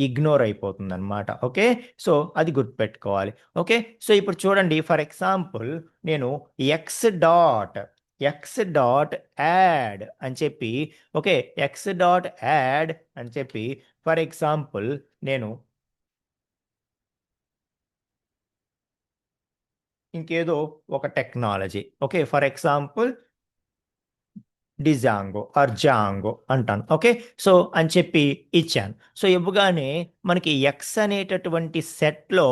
ఇగ్నోర్ అయిపోతుంది అనమాట. ఓకే, సో అది గుర్తుపెట్టుకోవాలి. ఓకే, సో ఇప్పుడు చూడండి ఫర్ ఎగ్జాంపుల్ నేను ఎక్స్ డాట్ యాడ్ అని చెప్పి, ఓకే, ఎక్స్ డాట్ యాడ్ అని చెప్పి ఫర్ ఎగ్జాంపుల్ నేను ఇంకేదో ఒక technology, okay, for example Django అంటాను. ఓకే, సో అని చెప్పి ఇచ్చాను. సో ఇవ్వగానే మనకి ఎక్స్ అనేటటువంటి సెట్లో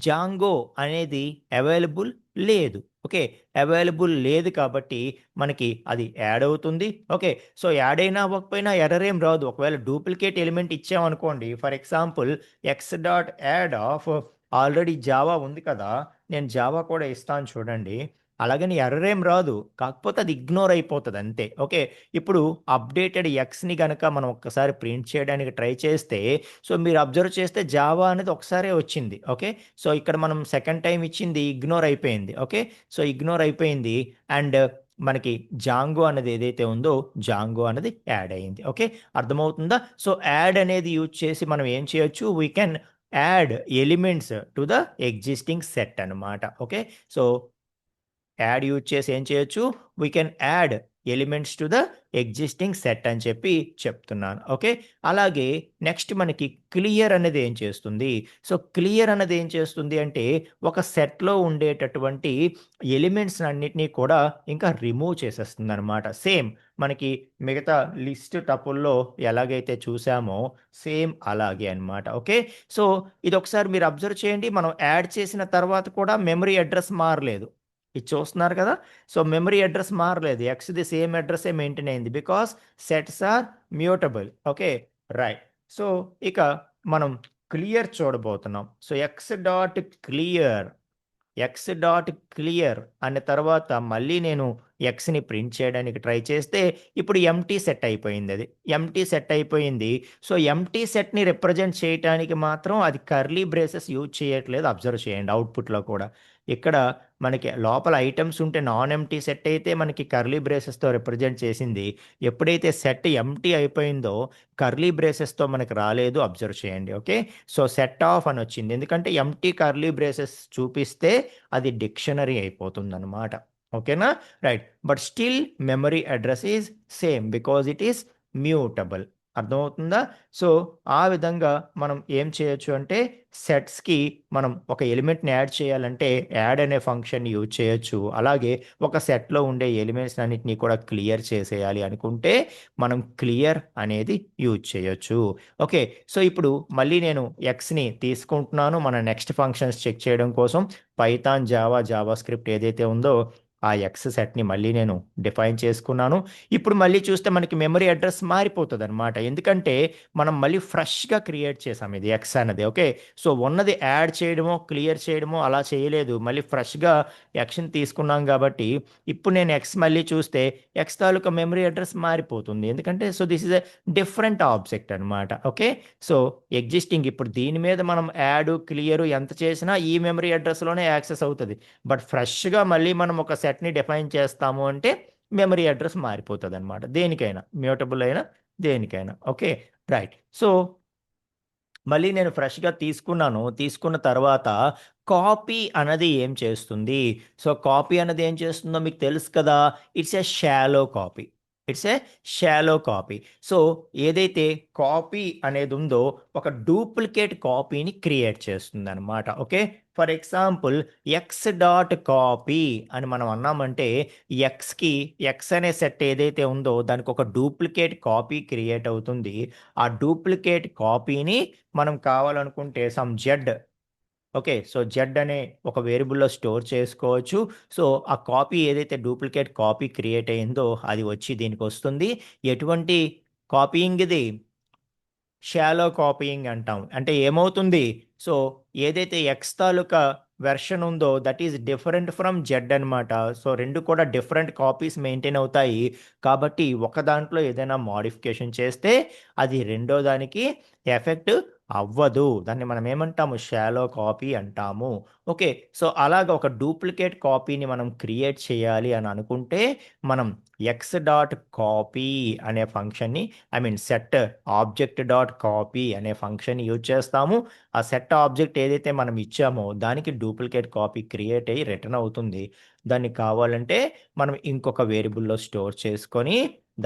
జాంగో అనేది అవైలబుల్ లేదు. ఓకే, అవైలబుల్ లేదు కాబట్టి మనకి అది యాడ్ అవుతుంది. ఓకే, సో యాడ్ అయినా అవ్వకపోయినా ఎర్రర్ ఏం రాదు. ఒకవేళ డూప్లికేట్ ఎలిమెంట్ ఇచ్చామనుకోండి, for example x dot add of, already Java ఉంది కదా, నేను జావా కూడా ఇస్తాను చూడండి. అలాగని ఎర్రర్ ఏం రాదు, కాకపోతే అది ఇగ్నోర్ అయిపోతుంది అంతే. ఓకే, ఇప్పుడు అప్డేటెడ్ ఎక్స్ని కనుక మనం ఒక్కసారి ప్రింట్ చేయడానికి ట్రై చేస్తే, సో మీరు అబ్జర్వ్ చేస్తే జావా అనేది ఒకసారే వచ్చింది. ఓకే, సో ఇక్కడ మనం సెకండ్ టైం ఇచ్చింది ఇగ్నోర్ అయిపోయింది. ఓకే, సో ఇగ్నోర్ అయిపోయింది అండ్ మనకి జాంగో అనేది ఏదైతే ఉందో జాంగో అనేది యాడ్ అయింది. ఓకే, అర్థమవుతుందా? సో యాడ్ అనేది యూజ్ చేసి మనం ఏం చేయొచ్చు, we can add elements to the existing set అనమాట. ఓకే, సో యాడ్ యూజ్ చేసి ఏం చేయొచ్చు, we can add elements to the existing set అని చెప్పి చెప్తున్నాను. ఓకే, అలాగే నెక్స్ట్ మనకి క్లియర్ అనేది ఏం చేస్తుంది? సో క్లియర్ అనేది ఏం చేస్తుంది అంటే ఒక సెట్లో ఉండేటటువంటి ఎలిమెంట్స్ అన్నిటినీ కూడా ఇంకా రిమూవ్ చేసేస్తుంది అనమాట. సేమ్ మనకి మిగతా లిస్ట్ టపుల్లో ఎలాగైతే చూసామో సేమ్ అలాగే అన్నమాట. ఓకే, సో ఇది ఒకసారి మీరు అబ్జర్వ్ చేయండి. మనం యాడ్ చేసిన తర్వాత కూడా మెమరీ అడ్రస్ మారలేదు. ఇది చూస్తున్నారు కదా. సో మెమరీ అడ్రస్ మారలేదు, ఎక్స్ది సేమ్ అడ్రస్ మెయింటైన్ అయింది because sets are mutable. Okay, right. So ఇక మనం క్లియర్ చూడబోతున్నాం. సో ఎక్స్ డాట్ క్లియర్ అనే తర్వాత మళ్ళీ నేను ఎక్స్ని ప్రింట్ చేయడానికి ట్రై చేస్తే ఇప్పుడు ఎంటీ సెట్ అయిపోయింది. అది ఎంటీ సెట్ అయిపోయింది. సో ఎంటీ సెట్ని రిప్రజెంట్ చేయడానికి మాత్రం అది కర్లీ బ్రేసెస్ యూజ్ చేయట్లేదు. అబ్జర్వ్ చేయండి అవుట్పుట్లో కూడా. ఇక్కడ మనకి లోపల ఐటమ్స్ ఉంటే నాన్ ఎంటీ సెట్ అయితే మనకి కర్లీ బ్రేసెస్తో రిప్రజెంట్ చేసింది. ఎప్పుడైతే సెట్ ఎంటీ అయిపోయిందో కర్లీ బ్రేసెస్తో మనకి రాలేదు. అబ్జర్వ్ చేయండి. ఓకే, సో సెట్ ఆఫ్ అని వచ్చింది ఎందుకంటే ఎంటీ కర్లీ బ్రేసెస్ చూపిస్తే అది డిక్షనరీ అయిపోతుంది అనమాట. ఓకేనా, right. But still memory address is same because it is mutable. అర్థమవుతుందా? సో ఆ విధంగా మనం ఏం చేయొచ్చు అంటే సెట్స్కి మనం ఒక ఎలిమెంట్ని యాడ్ చేయాలంటే యాడ్ అనే ఫంక్షన్ యూజ్ చేయొచ్చు. అలాగే ఒక సెట్లో ఉండే ఎలిమెంట్స్ అన్నిటినీ కూడా క్లియర్ చేసేయాలి అనుకుంటే మనం క్లియర్ అనేది యూజ్ చేయొచ్చు. ఓకే, సో ఇప్పుడు మళ్ళీ నేను ఎక్స్ని తీసుకుంటున్నాను మన నెక్స్ట్ ఫంక్షన్స్ చెక్ చేయడం కోసం. పైథాన్, జావా స్క్రిప్ట్ ఏదైతే ఉందో ఆ ఎక్స్ సెట్ని మళ్ళీ నేను డిఫైన్ చేసుకున్నాను. ఇప్పుడు మళ్ళీ చూస్తే మనకి మెమరీ అడ్రస్ మారిపోతుంది అనమాట. ఎందుకంటే మనం మళ్ళీ ఫ్రెష్గా క్రియేట్ చేసాం ఇది ఎక్స్ అనేది. ఓకే, సో ఉన్నది యాడ్ చేయడమో క్లియర్ చేయడమో అలా చేయలేదు, మళ్ళీ ఫ్రెష్గా ఎక్స్ని తీసుకున్నాం కాబట్టి ఇప్పుడు నేను ఎక్స్ మళ్ళీ చూస్తే ఎక్స్ తాలూకా మెమరీ అడ్రస్ మారిపోతుంది. ఎందుకంటే so this is a different object అనమాట. ఓకే, సో ఎగ్జిస్టింగ్ ఇప్పుడు దీని మీద మనం యాడ్ క్లియర్ ఎంత చేసినా ఈ మెమరీ అడ్రస్లోనే యాక్సెస్ అవుతుంది. బట్ ఫ్రెష్గా మళ్ళీ మనం ఒక సెట్ని డిఫైన్ చేస్తాము అంటే మెమరీ అడ్రస్ మారిపోతుంది అనమాట. దేనికైనా, మ్యూటబుల్ అయినా దేనికైనా. Okay, right. సో మళ్ళీ నేను ఫ్రెష్గా తీసుకున్న తర్వాత కాపీ అన్నది ఏం చేస్తుంది? సో కాపీ అన్నది ఏం చేస్తుందో మీకు తెలుసు కదా. It's a shallow copy. So ఏదైతే కాపీ అనేది ఉందో ఒక డూప్లికేట్ కాపీని క్రియేట్ చేస్తుంది అనమాట. Okay, for example x dot copy అని మనం అన్నామంటే ఎక్స్ అనే సెట్ ఏదైతే ఉందో దానికి ఒక డూప్లికేట్ కాపీ క్రియేట్ అవుతుంది. ఆ డూప్లికేట్ కాపీని మనం కావాలనుకుంటే some Z, okay, so Z అనే ఒక వేరియబుల్లో స్టోర్ చేసుకోవచ్చు. సో ఆ కాపీ ఏదైతే డూప్లికేట్ కాపీ క్రియేట్ అయిందో అది వచ్చి దీనికి వస్తుంది. ఎటువంటి కాపీయింగ్ ఇది? షాలో కాపీయింగ్ అంటాం. అంటే ఏమవుతుంది? సో ఏదైతే ఎక్స్ తాలూకా వెర్షన్ ఉందో that is different from Z అనమాట. సో రెండు కూడా డిఫరెంట్ కాపీస్ మెయింటైన్ అవుతాయి. కాబట్టి ఒక దాంట్లో ఏదైనా మోడిఫికేషన్ చేస్తే అది రెండో దానికి ఎఫెక్ట్ అవ్వదు. దాన్ని మనం ఏమంటాము? షాలో కాపీ అంటాము. ఓకే, సో అలాగ ఒక డూప్లికేట్ కాపీని మనం క్రియేట్ చేయాలి అని అనుకుంటే మనం ఎక్స్ డాట్ కాపీ అనే ఫంక్షన్ని, I mean set object dot copy అనే ఫంక్షన్ యూజ్ చేస్తాము. ఆ సెట్ ఆబ్జెక్ట్ ఏదైతే మనం ఇచ్చామో దానికి డూప్లికేట్ కాపీ క్రియేట్ అయ్యి రిటర్న్ అవుతుంది. దాన్ని కావాలంటే మనం ఇంకొక వేరియబుల్లో స్టోర్ చేసుకొని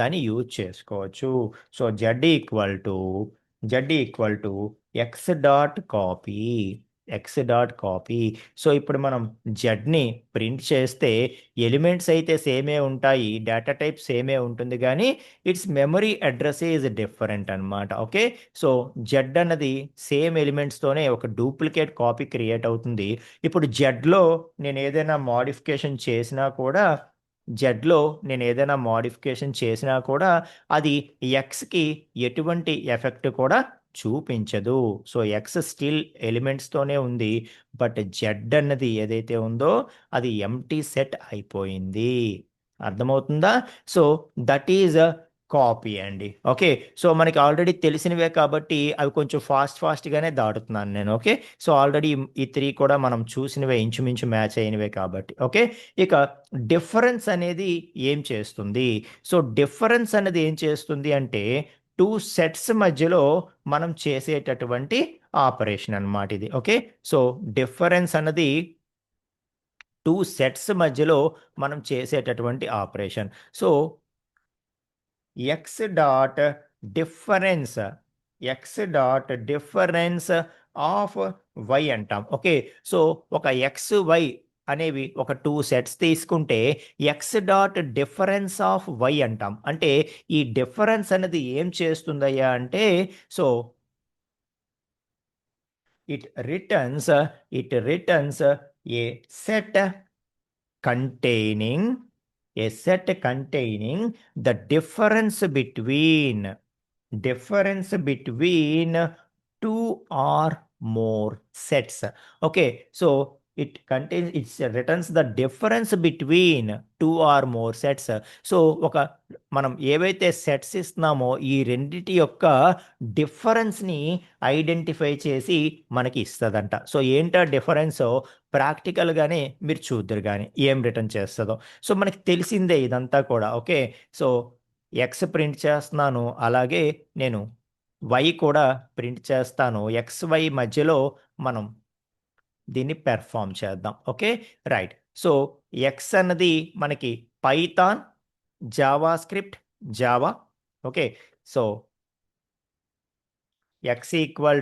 దాన్ని యూజ్ చేసుకోవచ్చు. So Z equal to X dot copy. So ఇప్పుడు మనం జెడ్ని ప్రింట్ చేస్తే ఎలిమెంట్స్ అయితే సేమే ఉంటాయి, డేటా టైప్ సేమే ఉంటుంది, కానీ it's memory address is different అనమాట. ఓకే, సో జెడ్ అన్నది సేమ్ ఎలిమెంట్స్తోనే ఒక డూప్లికేట్ కాపీ క్రియేట్ అవుతుంది. ఇప్పుడు జెడ్లో నేను ఏదైనా మోడిఫికేషన్ చేసినా కూడా అది ఎక్స్కి ఎటువంటి ఎఫెక్ట్ కూడా చూపించదు. సో ఎక్స్ స్టిల్ ఎలిమెంట్స్తోనే ఉంది. బట్ జెడ్ అన్నది ఏదైతే ఉందో అది ఎంటీ సెట్ అయిపోయింది. అర్థమవుతుందా? సో దట్ ఈజ్ కాపీ అండి. ఓకే, సో మనకి ఆల్రెడీ తెలిసినవే కాబట్టి అవి కొంచెం ఫాస్ట్గానే దాటుతున్నాను నేను. ఓకే, సో ఆల్రెడీ ఈ 3 కూడా మనం చూసినవే, ఇంచుమించు మ్యాచ్ అయినవే కాబట్టి. ఓకే, ఇక డిఫరెన్స్ అనేది ఏం చేస్తుంది? సో డిఫరెన్స్ అనేది ఏం చేస్తుంది అంటే 2 సెట్స్ మధ్యలో మనం చేసేటటువంటి ఆపరేషన్ అన్నమాట ఇది. ఓకే, సో డిఫరెన్స్ అన్నది 2 సెట్స్ మధ్యలో మనం చేసేటటువంటి operation. So x dot difference of y అంటాం. ఓకే, సో ఒక ఎక్స్ వై అనేవి ఒక 2 సెట్స్ తీసుకుంటే x dot difference of y అంటాం. అంటే ఈ డిఫరెన్స్ అనేది ఏం చేస్తుందయ్యా అంటే so it returns a set containing the difference between two or more sets. Okay, so it returns the difference between two or more sets. So ఒక మనం ఏవైతే సెట్స్ ఇస్తున్నామో ఈ రెండిటి యొక్క డిఫరెన్స్ని ఐడెంటిఫై చేసి మనకి ఇస్తుందంట. సో ఏంటో డిఫరెన్స్ ప్రాక్టికల్గానే మీరు చూద్దరు కానీ ఏం రిటర్న్ చేస్తుందో. సో మనకి తెలిసిందే ఇదంతా కూడా. ఓకే, సో ఎక్స్ ప్రింట్ చేస్తున్నాను, అలాగే నేను వై కూడా ప్రింట్ చేస్తాను. ఎక్స్ వై మధ్యలో మనం దీన్ని పెర్ఫామ్ చేద్దాం. Okay, right. సో ఎక్స్ అన్నది మనకి Python, JavaScript, Java. Okay, so X equal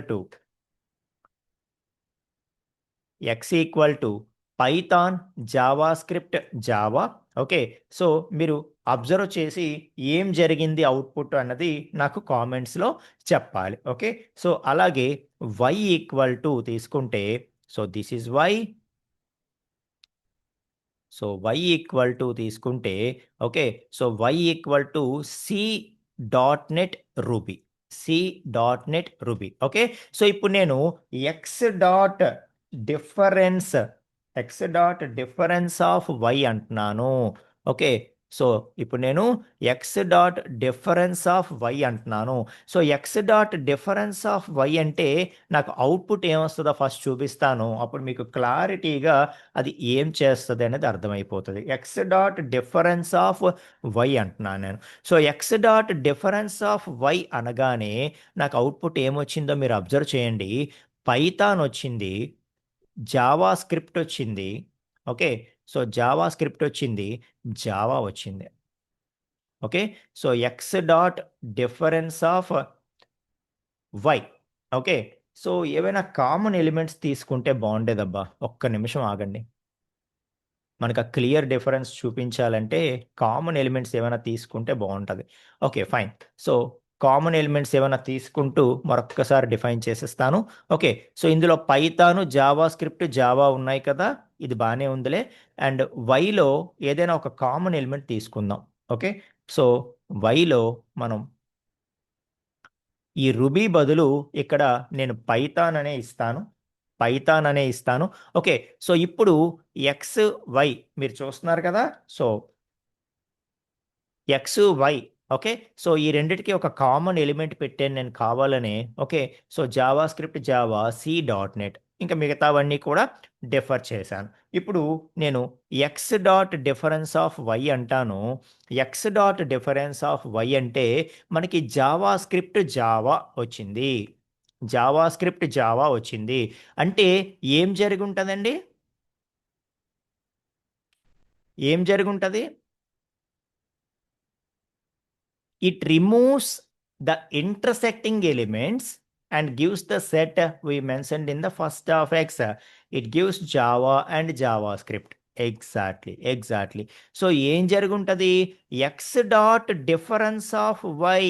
to Python, JavaScript, Java. Okay, so మీరు అబ్జర్వ్ చేసి ఏం జరిగింది అవుట్పుట్ అన్నది నాకు కామెంట్స్లో చెప్పాలి. ఓకే, సో అలాగే వై ఈక్వల్ టు తీసుకుంటే so this is y. So y equal to తీసుకుంటే okay, so y equal to C.NET Ruby. C.NET Ruby. Okay, so ఇప్పుడు నేను x dot difference of y అంటున్నాను. ఓకే, సో ఇప్పుడు నేను x dot difference of y అంటున్నాను. So x dot difference of y అంటే నాకు output ఏమొస్తుందో first చూపిస్తాను, అప్పుడు మీకు క్లారిటీగా అది ఏం చేస్తుంది అనేది అర్థమైపోతుంది. X dot difference of y అంటున్నాను నేను. So x dot difference of y అనగానే నాకు అవుట్పుట్ ఏమొచ్చిందో మీరు అబ్జర్వ్ చేయండి. పైథాన్ వచ్చింది, జావా స్క్రిప్ట్ వచ్చింది. ఓకే, సో జావా స్క్రిప్ట్ వచ్చింది, జావా వచ్చింది. Okay, so x dot difference of y. Okay, so ఏవైనా కామన్ ఎలిమెంట్స్ తీసుకుంటే బాగుండేదబ్బా. ఒక్క నిమిషం ఆగండి. మనకు ఆ క్లియర్ డిఫరెన్స్ చూపించాలంటే కామన్ ఎలిమెంట్స్ ఏమైనా తీసుకుంటే బాగుంటుంది. Okay, fine. So common elements ఏమైనా తీసుకుంటూ మరొక్కసారి డిఫైన్ చేసేస్తాను. ఓకే, సో ఇందులో పైథాను, జావా స్క్రిప్ట్, జావా ఉన్నాయి కదా, ఇది బాగానే ఉందిలే. అండ్ వైలో ఏదైనా ఒక కామన్ ఎలిమెంట్ తీసుకుందాం. ఓకే, సో వైలో మనం ఈ రుబీ బదులు ఇక్కడ నేను పైథాన్ అనే ఇస్తాను. ఓకే, సో ఇప్పుడు ఎక్స్ వై మీరు చూస్తున్నారు కదా. So x y. Okay, so ఈ రెండిటికి ఒక కామన్ ఎలిమెంట్ పెట్టాను నేను కావాలనే. Okay, so JavaScript, Java, C.NET, ఇంకా మిగతావన్నీ కూడా డిఫర్ చేశాను. ఇప్పుడు నేను x dot difference of y అంటాను. X dot difference of y అంటే మనకి జావా స్క్రిప్ట్ జావా వచ్చింది. అంటే ఏం జరిగి ఉంటుందండి? ఏం జరిగి ఉంటుంది? It removes the intersecting elements and gives the set we mentioned in the first of X. It gives Java and JavaScript. Exactly. So ఏం జరుగుంటది? X dot difference of Y.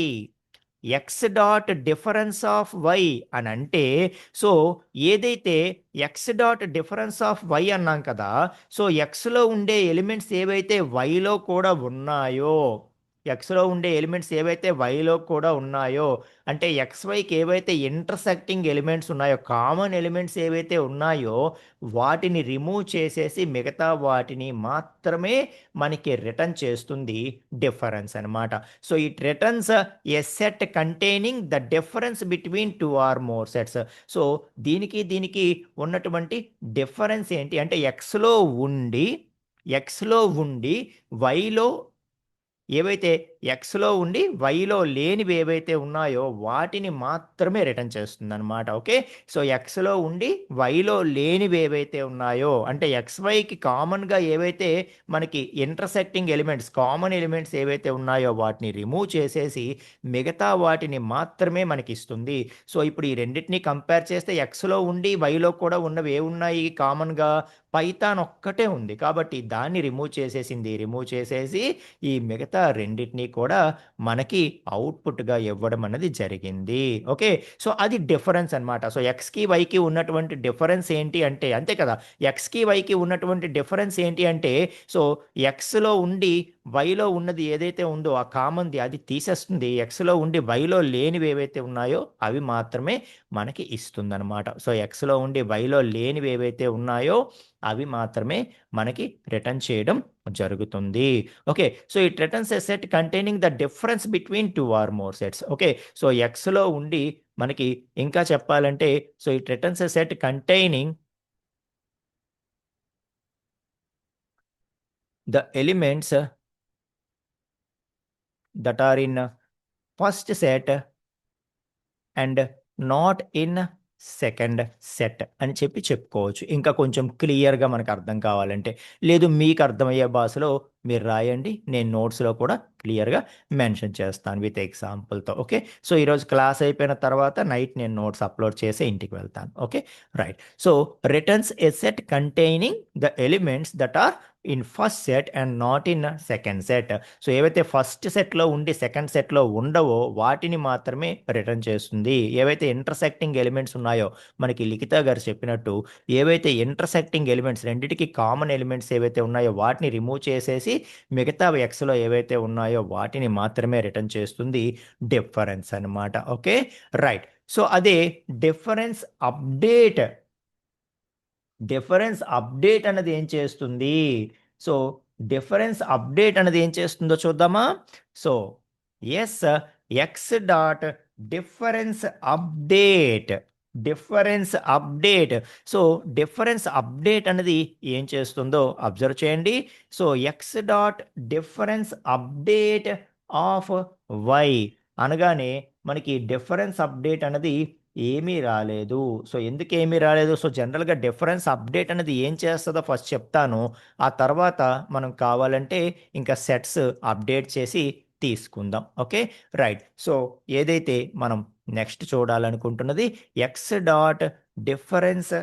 X dot difference of why అని అంటే so ఏదైతే x dot difference of y అన్నాం కదా, so ఎక్స్లో ఉండే elements ఏవైతే వైలో కూడా ఉన్నాయో, అంటే ఎక్స్ వైకి ఏవైతే ఇంటర్సెక్టింగ్ ఎలిమెంట్స్ ఉన్నాయో, కామన్ ఎలిమెంట్స్ ఏవైతే ఉన్నాయో వాటిని రిమూవ్ చేసేసి మిగతా వాటిని మాత్రమే మనకి రిటర్న్ చేస్తుంది డిఫరెన్స్ అనమాట. So it returns a set containing the difference between two or more sets. So దీనికి ఉన్నటువంటి డిఫరెన్స్ ఏంటి అంటే ఎక్స్లో ఉండి వైలో ఏవైతే ఎక్స్లో ఉండి వైలో లేనివి ఏవైతే ఉన్నాయో వాటిని మాత్రమే రిటర్న్ చేస్తుంది అనమాట. ఓకే, సో ఎక్స్లో ఉండి వైలో లేనివి ఏవైతే ఉన్నాయో అంటే ఎక్స్వైకి కామన్గా ఏవైతే మనకి ఇంటర్సెక్టింగ్ ఎలిమెంట్స్ కామన్ ఎలిమెంట్స్ ఏవైతే ఉన్నాయో వాటిని రిమూవ్ చేసేసి మిగతా వాటిని మాత్రమే మనకి ఇస్తుంది. సో ఇప్పుడు ఈ రెండింటిని కంపేర్ చేస్తే ఎక్స్లో ఉండి వైలో కూడా ఉన్నవి ఏ ఉన్నాయి కామన్గా, పైథాన్ ఒక్కటే ఉంది కాబట్టి దాన్ని రిమూవ్ చేసేసి ఈ మిగతా రెండింటినీ కూడా మనకి అవుట్పుట్గా ఇవ్వడం అనేది జరిగింది. ఓకే, సో అది డిఫరెన్స్ అన్నమాట. సో ఎక్స్కి వైకి ఉన్నటువంటి డిఫరెన్స్ ఏంటి అంటే అంతే కదా, ఎక్స్కి వైకి ఉన్నటువంటి డిఫరెన్స్ ఏంటి అంటే సో ఎక్స్లో ఉండి వైలో ఉన్నది ఏదైతే ఉందో ఆ కామన్ది అది తీసేస్తుంది, ఎక్స్లో ఉండి వైలో లేనివి ఏవైతే ఉన్నాయో అవి మాత్రమే మనకి ఇస్తుందన్నమాట. సో ఎక్స్లో ఉండి వైలో లేనివి ఏవైతే ఉన్నాయో అవి మాత్రమే మనకి రిటర్న్ చేయడం జరుగుతుంది. Okay, so it returns a set containing the difference between two or more sets. Okay, so ఎక్స్లో ఉండి మనకి ఇంకా చెప్పాలంటే so it returns a set containing the elements that are in first set and not in second set అని చెప్పుకోవచ్చు. ఇంకా కొంచెం క్లియర్గా మనకు అర్థం కావాలంటే, లేదు మీకు అర్థమయ్యే భాషలో మీరు రాయండి, నేను నోట్స్లో కూడా క్లియర్గా మెన్షన్ చేస్తాను విత్ ఎగ్జాంపుల్తో. ఓకే, సో ఈరోజు క్లాస్ అయిపోయిన తర్వాత నైట్ నేను నోట్స్ అప్లోడ్ చేసి ఇంటికి వెళ్తాను. Okay, right. So returns a set containing the elements that are in first set and not in second set. So ఏవైతే ఫస్ట్ సెట్లో ఉండి సెకండ్ సెట్లో ఉండవో వాటిని మాత్రమే రిటర్న్ చేస్తుంది. ఏవైతే ఇంటర్సెక్టింగ్ ఎలిమెంట్స్ ఉన్నాయో మనకి లిఖిత గారు చెప్పినట్టు ఏవైతే ఇంటర్సెక్టింగ్ ఎలిమెంట్స్ రెండిటికి కామన్ ఎలిమెంట్స్ ఏవైతే ఉన్నాయో వాటిని రిమూవ్ చేసేసి మిగతా ఎక్స్లో ఏవైతే ఉన్నాయో వాటిని మాత్రమే రిటర్న్ చేస్తుంది డిఫరెన్స్ అన్నమాట. Okay, right. సో అదే డిఫరెన్స్ అప్డేట్ డిఫరెన్స్ అప్డేట్ అన్నది ఏం చేస్తుంది? సో, డిఫరెన్స్ అప్డేట్ అన్నది ఏం చేస్తుందో చూద్దామా? So, yes, x dot difference update, difference update. So, difference update అనేది ఏం చేస్తుందో అబ్జర్వ్ చేయండి. So, x dot difference update of y అనగానే మనకి డిఫరెన్స్ అప్డేట్ అన్నది ఏమీ రాలేదు. సో, ఎందుకేమీ రాలేదు? సో, జనరల్‌గా డిఫరెన్స్ అప్డేట్ అనేది ఏం చేస్తదో ఫస్ట్ చెప్తాను. ఆ తర్వాత మనం కావాలంటే ఇంకా సెట్స్ అప్డేట్ చేసి తీసుకుందాం. Okay, right. సో, ఏదైతే మనం నెక్స్ట్ చూడాలనుకుంటున్నది x dot difference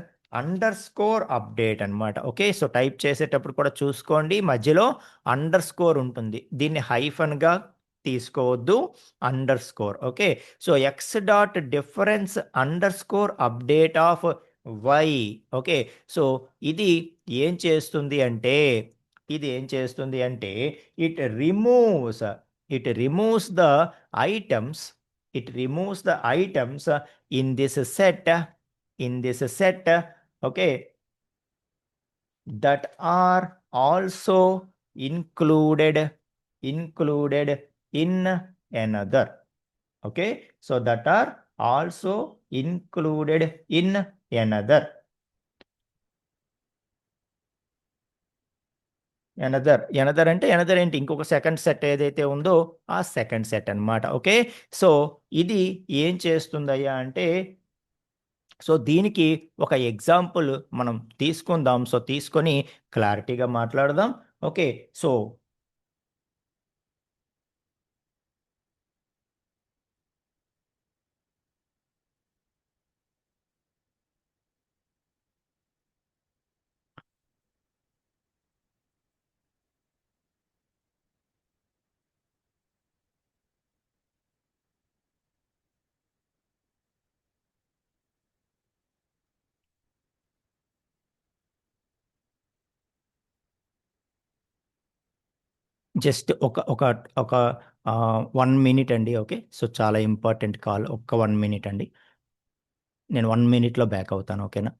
underscore update అన్నమాట. ఓకే, సో, టైప్ చేసేటప్పుడు కూడా చూసుకోండి మధ్యలో అండర్‌స్కోర్ ఉంటుంది. దీన్ని హైఫన్‌గా తీసుకోవద్దు, underscore. Okay, so x dot difference underscore update of y. Okay, so ఇది ఏం చేస్తుంది అంటే ఇది ఏం చేస్తుంది అంటే it removes it removes the items it removes the items in this set in this set okay that are also included in another. Okay, so that are also included in another. Another అంటే another ఏంటి, ఇంకొక second set ఏదైతే ఉందో ఆ second set అన్నమాట. Okay, so ఇది ఏం చేస్తుందయ్యా అంటే సో దీనికి ఒక ఎగ్జాంపుల్ మనం తీసుకుందాం. సో తీసుకొని క్లారిటీగా మాట్లాడదాం. ఓకే, సో జస్ట్ ఒక ఒక ఒక 1 మినిట్ అండి. ఓకే, సో చాలా ఇంపార్టెంట్ కాల్. ఒక్క 1 మినిట్ అండి. నేను 1 మినిట్‌లో బ్యాక్ అవుతాను. ఓకేనా?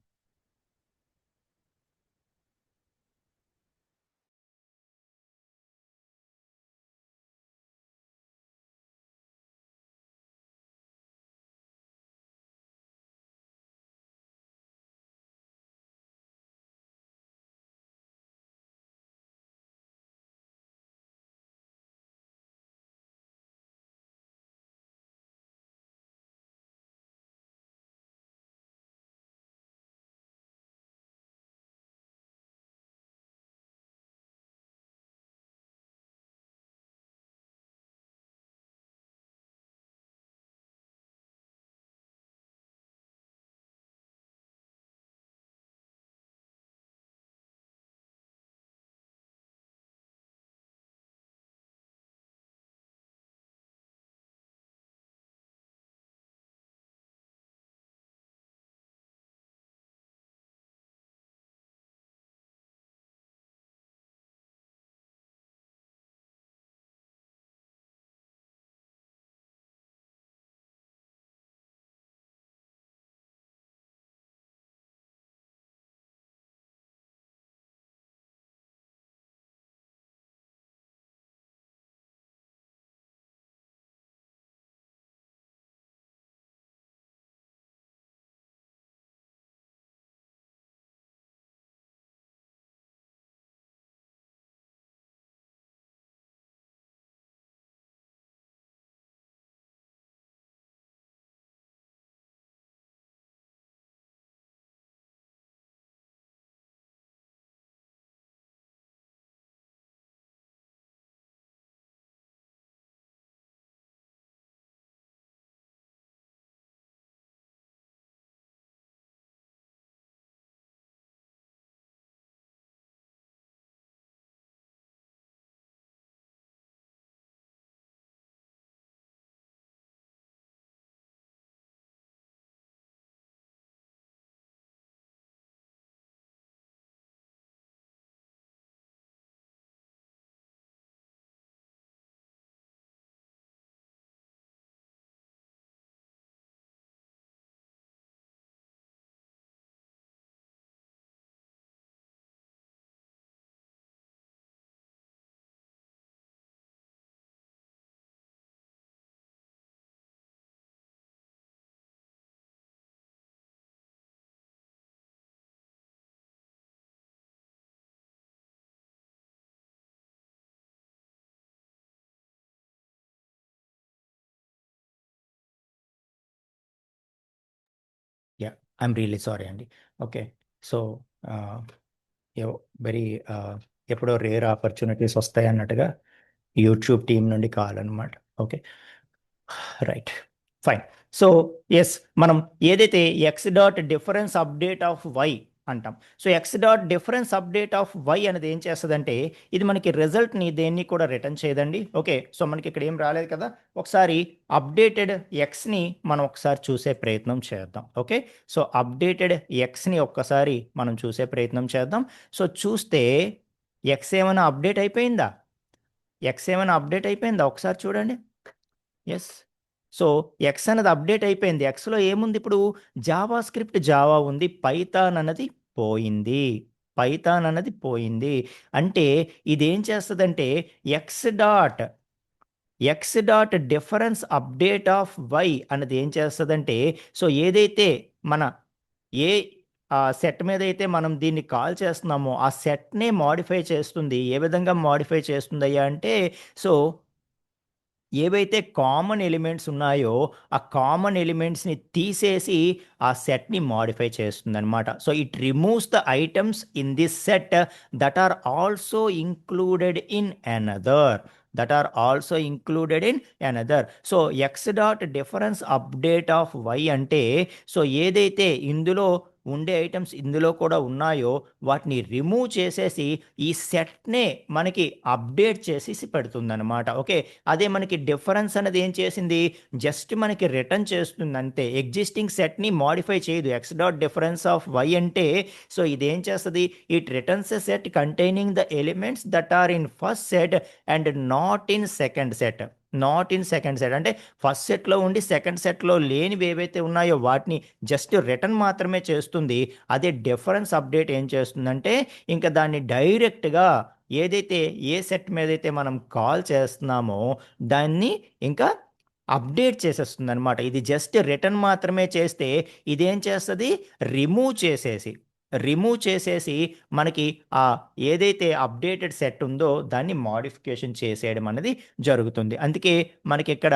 ఐఎమ్ రియలీ సారీ అండి. ఓకే. సో వెరీ ఎప్పుడో రేర్ ఆపర్చునిటీస్ వస్తాయి అన్నట్టుగా యూట్యూబ్ టీం నుండి కాల్ అనమాట. Okay, right, fine. So yes, మనం ఏదైతే x dot difference update of y అంటాం. So x dot difference update of y అనేది ఏం చేస్తుందంటే ఇది మనకి రిజల్ట్ని దేన్ని కూడా రిటర్న్ చేయదండి. ఓకే, సో మనకి ఇక్కడ ఏం రాలేదు కదా, ఒకసారి అప్డేటెడ్ ఎక్స్ని మనం ఒకసారి చూసే ప్రయత్నం చేద్దాం. ఓకే, సో అప్డేటెడ్ ఎక్స్ని ఒక్కసారి మనం చూసే ప్రయత్నం చేద్దాం. సో చూస్తే ఎక్స్ ఏమైనా అప్డేట్ అయిపోయిందా? ఎక్స్ ఏమైనా అప్డేట్ అయిపోయిందా ఒకసారి చూడండి. ఎస్, సో ఎక్స్ అనేది అప్డేట్ అయిపోయింది. ఎక్స్లో ఏముంది ఇప్పుడు? జావా స్క్రిప్ట్ జావా ఉంది, పైథాన్ అన్నది పోయింది. పైథాన్ అన్నది పోయింది. అంటే ఇదేం చేస్తుందంటే x dot difference update of y అన్నది ఏం చేస్తుందంటే, సో ఏదైతే మన ఏ సెట్ మీద అయితే మనం దీన్ని కాల్ చేస్తున్నామో ఆ సెట్నే మాడిఫై చేస్తుంది. ఏ విధంగా మాడిఫై చేస్తుందయ్యా అంటే, సో ఏవైతే కామన్ ఎలిమెంట్స్ ఉన్నాయో ఆ కామన్ ఎలిమెంట్స్ని తీసేసి ఆ సెట్ని మాడిఫై చేస్తుందన్నమాట. So it removes the items in this set that are also included in another. So x dot difference update of y అంటే, సో ఏదైతే ఇందులో ఉండే ఐటమ్స్ ఇందులో కూడా ఉన్నాయో వాటిని రిమూవ్ చేసేసి ఈ సెట్నే మనకి అప్డేట్ చేసేసి పెడుతుందన్నమాట. ఓకే, అదే మనకి డిఫరెన్స్ అనేది ఏం చేసింది, జస్ట్ మనకి రిటర్న్ చేస్తుంది అంతే, ఎగ్జిస్టింగ్ సెట్ని మాడిఫై చేయదు. X dot difference of y అంటే, సో ఇదేం చేస్తుంది, it returns a set containing the elements that are in first set and not in second set. అంటే ఫస్ట్ సెట్లో ఉండి సెకండ్ సెట్లో లేనివి ఏవైతే ఉన్నాయో వాటిని జస్ట్ రిటర్న్ మాత్రమే చేస్తుంది. అదే డిఫరెన్స్ అప్డేట్ ఏం చేస్తుందంటే ఇంకా దాన్ని డైరెక్ట్గా ఏదైతే ఏ సెట్ మీద అయితే మనం కాల్ చేస్తున్నామో దాన్ని ఇంకా అప్డేట్ చేసేస్తుంది అనమాట. ఇది జస్ట్ రిటర్న్ మాత్రమే చేస్తే ఇదేం చేస్తుంది, రిమూవ్ చేసేసి మనకి ఆ ఏదైతే అప్డేటెడ్ సెట్ ఉందో దాన్ని మాడిఫికేషన్ చేసేయడం అనేది జరుగుతుంది. అందుకే మనకి ఇక్కడ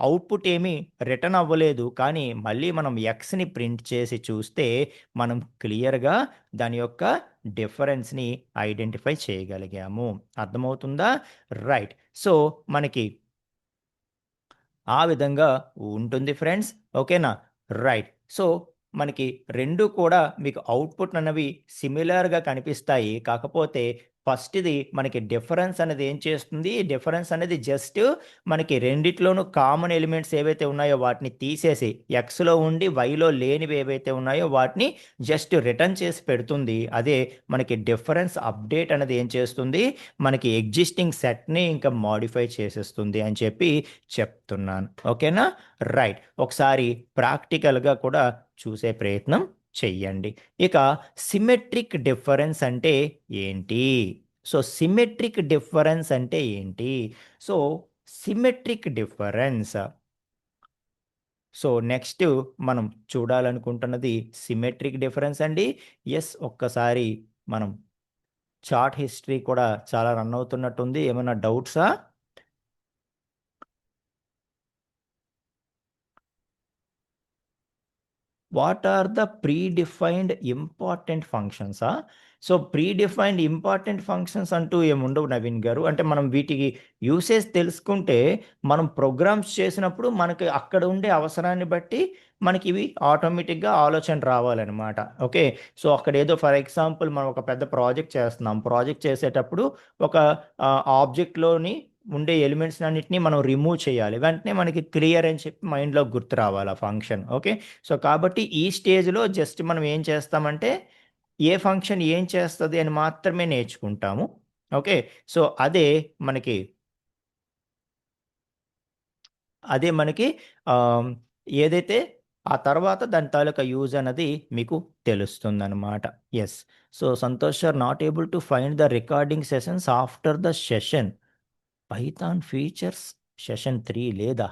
అవుట్పుట్ ఏమీ రిటర్న్ అవ్వలేదు, కానీ మళ్ళీ మనం ఎక్స్ని ప్రింట్ చేసి చూస్తే మనం క్లియర్గా దాని యొక్క డిఫరెన్స్ని ఐడెంటిఫై చేయగలిగాము. అర్థమవుతుందా? రైట్. సో మనకి ఆ విధంగా ఉంటుంది ఫ్రెండ్స్. ఓకేనా? రైట్. సో మనకి రెండు కూడా మీకు అవుట్పుట్ అన్నవి సిమిలర్గా కనిపిస్తాయి. కాకపోతే ఫస్ట్ది మనకి డిఫరెన్స్ అనేది ఏం చేస్తుంది, డిఫరెన్స్ అనేది జస్ట్ మనకి రెండిట్లోనూ కామన్ ఎలిమెంట్స్ ఏవైతే ఉన్నాయో వాటిని తీసేసి ఎక్స్లో ఉండి వైలో లేనివి ఏవైతే ఉన్నాయో వాటిని జస్ట్ రిటర్న్ చేసి పెడుతుంది. అదే మనకి డిఫరెన్స్ అప్డేట్ అనేది ఏం చేస్తుంది, మనకి ఎగ్జిస్టింగ్ సెట్ని ఇంకా మాడిఫై చేసేస్తుంది అని చెప్పి చెప్తున్నాను. ఓకేనా? రైట్. ఒకసారి ప్రాక్టికల్గా కూడా చూసే ప్రయత్నం చెయ్యండి. ఇక సిమెట్రిక్ డిఫరెన్స్ అంటే ఏంటి? సో సిమెట్రిక్ డిఫరెన్స్ అంటే ఏంటి? So symmetric difference, so next మనం చూడాలనుకుంటున్నది సిమెట్రిక్ డిఫరెన్స్ అండి. ఎస్, ఒక్కసారి మనం చార్ట్ హిస్టరీ కూడా చాలా రన్ అవుతున్నట్టుంది. ఏమైనా డౌట్సా? What are the predefined important ఫంక్షన్సా? సో ప్రీడిఫైన్డ్ ఇంపార్టెంట్ ఫంక్షన్స్ అంటూ ఏముండవు నవీన్ గారు. అంటే మనం వీటికి యూసేజ్ తెలుసుకుంటే మనం ప్రోగ్రామ్స్ చేసినప్పుడు మనకి అక్కడ ఉండే అవసరాన్ని బట్టి మనకి ఇవి ఆటోమేటిక్గా ఆలోచన రావాలన్నమాట. ఓకే, సో అక్కడ ఏదో ఫర్ ఎగ్జాంపుల్ మనం ఒక పెద్ద ప్రాజెక్ట్ చేస్తున్నాం. ప్రాజెక్ట్ చేసేటప్పుడు ఒక ఆబ్జెక్ట్లోని ఉండే ఎలిమెంట్స్ అన్నిటిని మనం రిమూవ్ చేయాలి. వెంటనే మనకి క్లియర్ అని చెప్పి మైండ్లో గుర్తు రావాలి ఆ ఫంక్షన్. ఓకే, సో కాబట్టి ఈ స్టేజ్లో జస్ట్ మనం ఏం చేస్తామంటే ఏ ఫంక్షన్ ఏం చేస్తుంది అని మాత్రమే నేర్చుకుంటాము. ఓకే, సో మనకి అదే మనకి ఆమ్, ఏదైతే ఆ తర్వాత దాని తాలూకా యూజ్ అన్నది మీకు తెలుస్తుందన్నమాట. Yes, so Santosh sir not able to find the recording sessions after the session. Python features session 3 లేదా?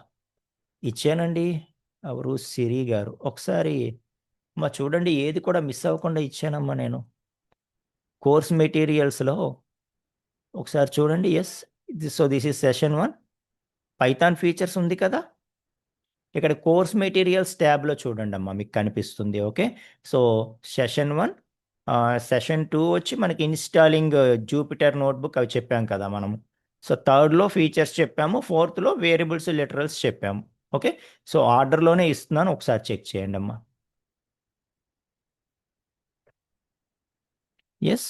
ఇచ్చానండి. ఎవరు? సిరి గారు. ఒకసారి చూడండి, ఏది కూడా మిస్ అవ్వకుండా ఇచ్చానమ్మా నేను. కోర్స్ మెటీరియల్స్‌లో ఒకసారి చూడండి. Yes. This is session 1. Python features ఉంది కదా! ఇక్కడ కోర్స్ మెటీరియల్స్ ట్యాబ్లో చూడండి అమ్మా, మీకు కనిపిస్తుంది. ఓకే, సో సెషన్ 1, సెషన్ 2 వచ్చి మనకి ఇన్స్టాలింగ్ జూపిటర్ నోట్బుక్ అవి చెప్పాం కదా మనము. సో థర్డ్లో ఫీచర్స్ చెప్పాము, ఫోర్త్లో వేరియబుల్స్ లిటరల్స్ చెప్పాము. ఓకే, సో ఆర్డర్లోనే ఇస్తున్నాను, ఒకసారి చెక్ చేయండి అమ్మా. ఎస్.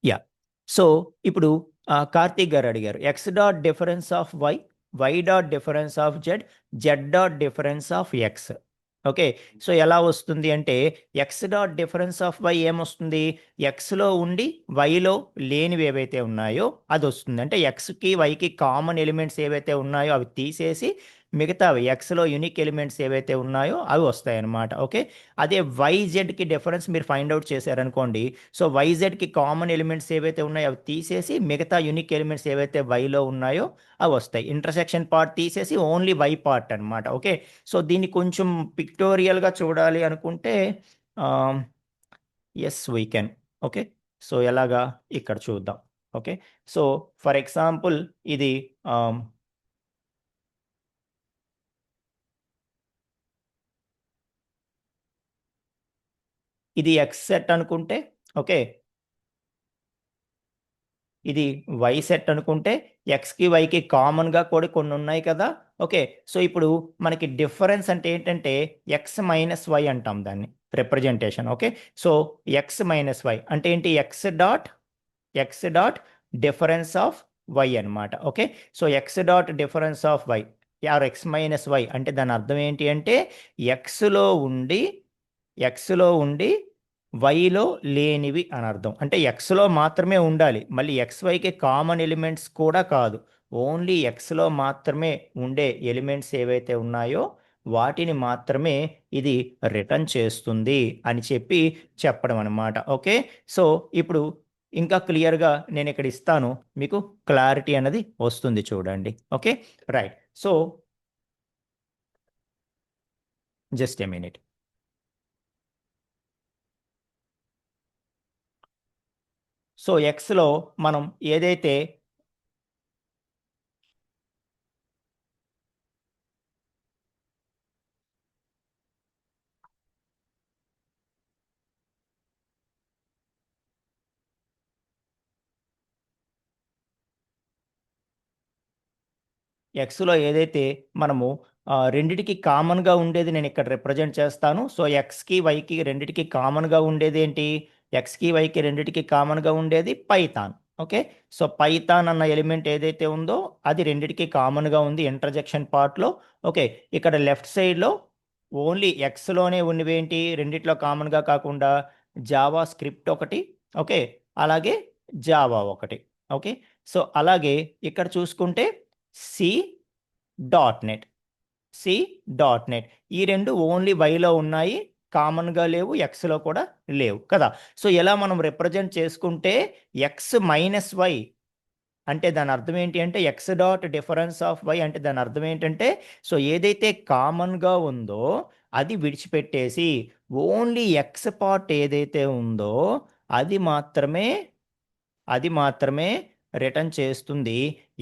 యా, సో ఇప్పుడు కార్తీక్ గారు అడిగారు x dot difference of y, y dot difference of z, z dot difference of x. Okay, so ఎలా వస్తుంది అంటే x dot difference of y ఏమొస్తుంది, ఎక్స్లో ఉండి వైలో లేనివి ఏవైతే ఉన్నాయో అది వస్తుంది. అంటే ఎక్స్కి వైకి కామన్ ఎలిమెంట్స్ ఏవైతే ఉన్నాయో అవి తీసేసి మిగతావి ఎక్స్లో యూనిక్ ఎలిమెంట్స్ ఏవైతే ఉన్నాయో అవి వస్తాయి అన్నమాట. ఓకే, అదే వైజెడ్కి డిఫరెన్స్ మీరు ఫైండ్ అవుట్ చేశారనుకోండి, సో వైజెడ్కి కామన్ ఎలిమెంట్స్ ఏవైతే ఉన్నాయో అవి తీసేసి మిగతా యూనిక్ ఎలిమెంట్స్ ఏవైతే వైలో ఉన్నాయో అవి వస్తాయి. ఇంటర్సెక్షన్ పార్ట్ తీసేసి ఓన్లీ వై పార్ట్ అనమాట. ఓకే, సో దీన్ని కొంచెం పిక్టోరియల్గా చూడాలి అనుకుంటే yes we can. Okay, so ఎలాగా ఇక్కడ చూద్దాం. ఓకే, సో ఫర్ ఎగ్జాంపుల్ ఇది ఇది ఎక్స్ సెట్ అనుకుంటే, ఓకే, ఇది వై సెట్ అనుకుంటే ఎక్స్కి వైకి కామన్గా కూడా కొన్ని ఉన్నాయి కదా. ఓకే, సో ఇప్పుడు మనకి డిఫరెన్స్ అంటే ఏంటంటే ఎక్స్ మైనస్ వై అంటాం దాన్ని representation. Okay, so x minus y అంటే ఏంటి, x dot difference of y అనమాట. Okay, so x dot difference of y or x minus y అంటే దాని అర్థం ఏంటి అంటే ఎక్స్లో ఉండి ఎక్స్లో ఉండి వైలో లేనివి అని అర్థం. అంటే ఎక్స్లో మాత్రమే ఉండాలి, మళ్ళీ ఎక్స్ వైకి కామన్ ఎలిమెంట్స్ కూడా కాదు, ఓన్లీ ఎక్స్లో మాత్రమే ఉండే ఎలిమెంట్స్ ఏవైతే ఉన్నాయో వాటిని మాత్రమే ఇది రిటర్న్ చేస్తుంది అని చెప్పి చెప్పడం అనమాట. ఓకే, సో ఇప్పుడు ఇంకా క్లియర్గా నేను ఇక్కడ ఇస్తాను, మీకు క్లారిటీ అనేది వస్తుంది చూడండి. Okay, right, so just a minute. So ఎక్స్లో మనం ఏదైతే ఎక్స్లో ఏదైతే మనము రెండిటికి కామన్గా ఉండేది నేను ఇక్కడ రిప్రజెంట్ చేస్తాను. సో ఎక్స్కి వైకి రెండిటికి కామన్గా ఉండేది ఏంటి, ఎక్స్కి వైకి రెండిటికి కామన్గా ఉండేది పైథాన్. ఓకే, సో పైథాన్ అన్న ఎలిమెంట్ ఏదైతే ఉందో అది రెండిటికి కామన్గా ఉంది ఇంటర్జెక్షన్ పార్ట్లో. ఓకే, ఇక్కడ లెఫ్ట్ సైడ్లో ఓన్లీ ఎక్స్లోనే ఉన్నవి ఏంటి, రెండిట్లో కామన్గా కాకుండా జావా స్క్రిప్ట్ ఒకటి, ఓకే, అలాగే జావా ఒకటి. ఓకే, సో అలాగే ఇక్కడ చూసుకుంటే C dot net, C dot net ఈ రెండు ఓన్లీ వైలో ఉన్నాయి, కామన్గా లేవు, ఎక్స్లో కూడా లేవు కదా. సో ఎలా మనం రిప్రజెంట్ చేసుకుంటే ఎక్స్ మైనస్ వై అంటే దాని అర్థం ఏంటి అంటే x dot difference of y అంటే దాని అర్థం ఏంటంటే సో ఏదైతే కామన్గా ఉందో అది విడిచిపెట్టేసి ఓన్లీ ఎక్స్ పార్ట్ ఏదైతే ఉందో అది మాత్రమే అది మాత్రమే రిటర్న్ చేస్తుంది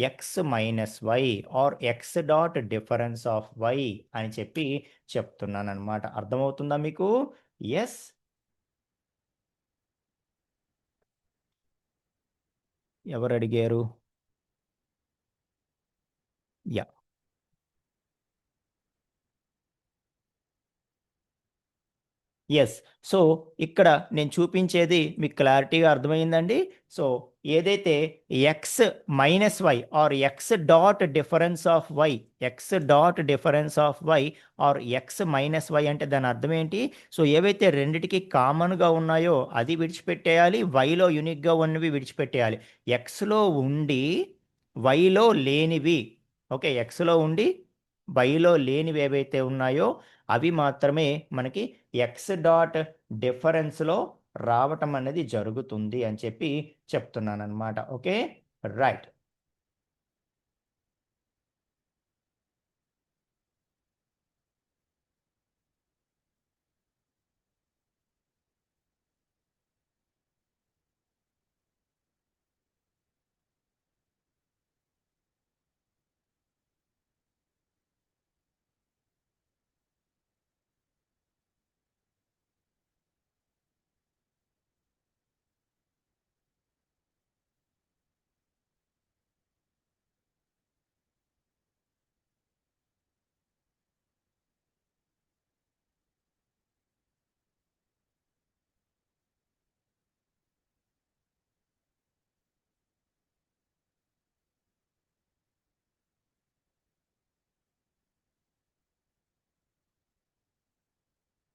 x minus y or x dot difference of why అని చెప్పి చెప్తున్నాను అనమాట. అర్థమవుతుందా మీకు? ఎస్. ఎవరు అడిగారు? Yeah, yes. సో ఇక్కడ నేను చూపించేది మీకు క్లారిటీగా అర్థమైందండి. సో ఏదైతే x minus y or x dot difference of y, x dot difference of y or x minus y అంటే దాని అర్థం ఏంటి, సో ఏవైతే రెండిటికి కామన్గా ఉన్నాయో అది విడిచిపెట్టేయాలి, వైలో యూనిక్గా ఉన్నవి విడిచిపెట్టేయాలి. ఎక్స్లో ఉండి వైలో లేనివి, ఓకే, ఎక్స్లో ఉండి వైలో లేనివి ఏవైతే ఉన్నాయో అవి మాత్రమే మనకి ఎక్స్ డాట్ డిఫరెన్స్లో రావటం అనేది జరుగుతుంది అని చెప్పి చెప్తున్నాను అనమాట. Okay, right.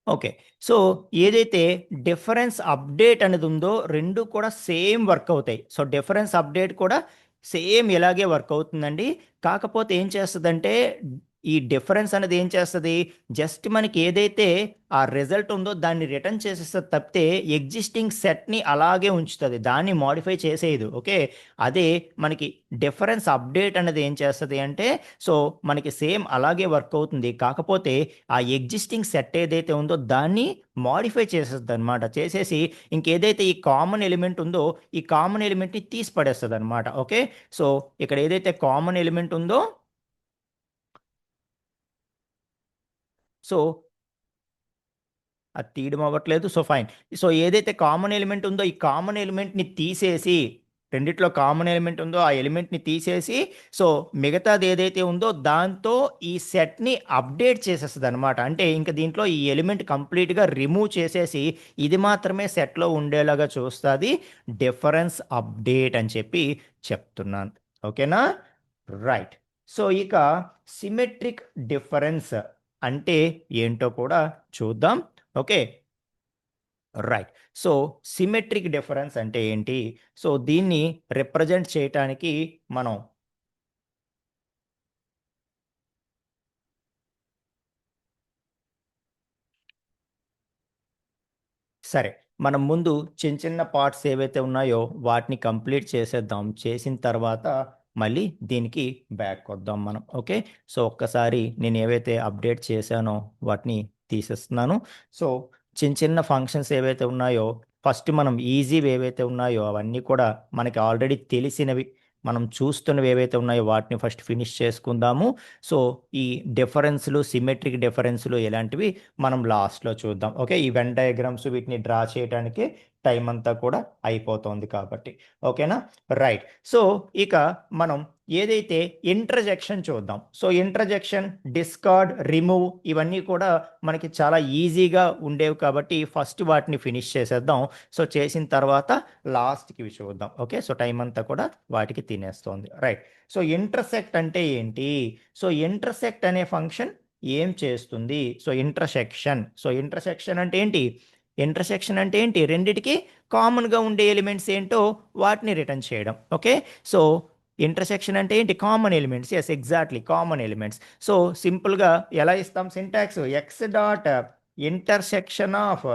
ఓకే. సో, ఏదైతే డిఫరెన్స్ అప్డేట్ అనేది ఉందో, 2 కూడా సేమ్ వర్క్ అవుతాయి. సో, డిఫరెన్స్ అప్డేట్ కూడా సేమ్ ఇలాగే వర్క్ అవుతుందండి. కాకపోతే ఏం చేస్తదంటే, ఈ డిఫరెన్స్ అనేది ఏం చేస్తది, జస్ట్ మనకి ఏదైతే ఆ రిజల్ట్ ఉందో దాన్ని రిటర్న్ చేసేస్తది తప్పితే, ఎగ్జిస్టింగ్ సెట్‌ని అలాగే ఉంచుతది. దాన్ని మోడిఫై చేసేయదు. ఓకే. అదే మనకి డిఫరెన్స్ అప్డేట్ అనేది ఏం చేస్తది అంటే, సో, మనకి సేమ్ అలాగే వర్క్ అవుతుంది. కాకపోతే ఆ ఎగ్జిస్టింగ్ సెట్ ఏదైతే ఉందో దాన్ని మోడిఫై చేసేస్తదనమాట. చేసేసి ఇంకేదైతే ఈ కామన్ ఎలిమెంట్ ఉందో, ఈ కామన్ ఎలిమెంట్‌ని తీసి పడేస్తదనమాట. ఓకే. సో, ఇక్కడ ఏదైతే కామన్ ఎలిమెంట్ ఉందో, సో, అది తీయడం అవ్వట్లేదు. So, fine. సో, ఏదైతే కామన్ ఎలిమెంట్ ఉందో, ఈ కామన్ ఎలిమెంట్‌ని తీసేసి, రెండిట్లో కామన్ ఎలిమెంట్ ఉందో, ఆ ఎలిమెంట్‌ని తీసేసి, సో, మిగతాది ఏదైతే ఉందో దాంతో ఈ సెట్‌ని అప్డేట్ చేసేస్తదనమాట. అంటే ఇంక దీంట్లో ఈ ఎలిమెంట్ కంప్లీట్‌గా రిమూవ్ చేసేసి, ఇది మాత్రమే సెట్‌లో ఉండేలాగా చూస్తది. డిఫరెన్స్ అప్డేట్ అని చెప్పి చెప్తున్నాను. ఓకేనా? రైట్. సో, ఇక సిమెట్రిక్ డిఫరెన్స్ అంటే ఏంటో కూడా చూద్దాం. Okay. Right. So, symmetric difference అంటే ఏంటి? సో, దీన్ని రిప్రజెంట్ చేయటానికి మనం సరే. మనం ముందు చిన్న చిన్న పార్ట్స్ ఏవైతే ఉన్నాయో వాటిని కంప్లీట్ చేసేద్దాం. చేసిన తర్వాత మళ్ళీ దీనికి బ్యాక్‌కొద్దాం మనం. ఓకే. సో, ఒక్కసారి నేను ఏవైతే అప్డేట్ చేశానో వాటిని తీసేస్తున్నాను. సో, చిన్న చిన్న ఫంక్షన్స్ ఏవైతే ఉన్నాయో ఫస్ట్ మనం ఈజీవి ఏవైతే ఉన్నాయో అవన్నీ కూడా మనకి ఆల్రెడీ తెలిసినవి. మనం చూస్తున్నవి ఏవైతే ఉన్నాయో వాటిని ఫస్ట్ ఫినిష్ చేసుకుందాము. సో, ఈ డిఫరెన్స్‌లు, సిమెట్రిక్ డిఫరెన్స్‌లు ఇలాంటివి మనం లాస్ట్‌లో చూద్దాం. ఓకే. ఈ వెన్ డయాగ్రామ్స్ వీటిని డ్రా చేయటానికే టైం అంతా కూడా అయిపోతోంది కాబట్టి. ఓకేనా? రైట్. సో, ఇక మనం ఏదైతే ఇంటర్జెక్షన్ చూద్దాం. సో, ఇంటర్జెక్షన్, డిస్కార్డ్, రిమూవ్ ఇవన్నీ కూడా మనకి చాలా ఈజీగా ఉండేవి కాబట్టి ఫస్ట్ వాటిని ఫినిష్ చేసేద్దాం. సో, చేసిన తర్వాత లాస్ట్‌కి ఇవి చూద్దాం. ఓకే. సో, టైం అంతా కూడా వాటికి తినేస్తోంది. రైట్. సో, ఇంటర్సెక్ట్ అంటే ఏంటి? సో, ఇంటర్సెక్ట్ అనే ఫంక్షన్ ఏం చేస్తుంది? So, intersection. సో, ఇంటర్సెక్షన్ అంటే ఏంటి? ఇంటర్సెక్షన్ అంటే ఏంటి? రెండిటికి కామన్‌గా ఉండే ఎలిమెంట్స్ ఏంటో వాటిని రిటర్న్ చేయడం. ఓకే. సో, ఇంటర్సెక్షన్ అంటే ఏంటి? Common elements. Yes, exactly common elements. So, సింపుల్‌గా ఎలా ఇస్తాం syntax? X dot intersection of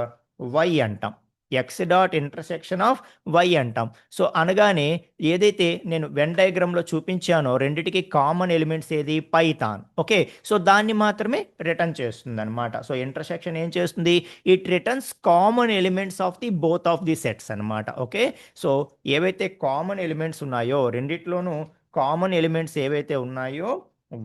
y అంటాం. X dot intersection of y అంటాం. సో, అనగానే ఏదైతే నేను వెన్ డయాగ్రామ్‌లో చూపించానో రెండిటికి కామన్ ఎలిమెంట్స్ ఏది? పైథాన్. ఓకే. సో, దాన్ని మాత్రమే రిటర్న్ చేస్తుందనమాట. సో, ఇంటర్సెక్షన్ ఏం చేస్తుంది? It returns common elements of the both of the sets అనమాట. ఓకే. సో, ఏవైతే కామన్ ఎలిమెంట్స్ ఉన్నాయో రెండిట్లోనూ కామన్ ఎలిమెంట్స్ ఏవైతే ఉన్నాయో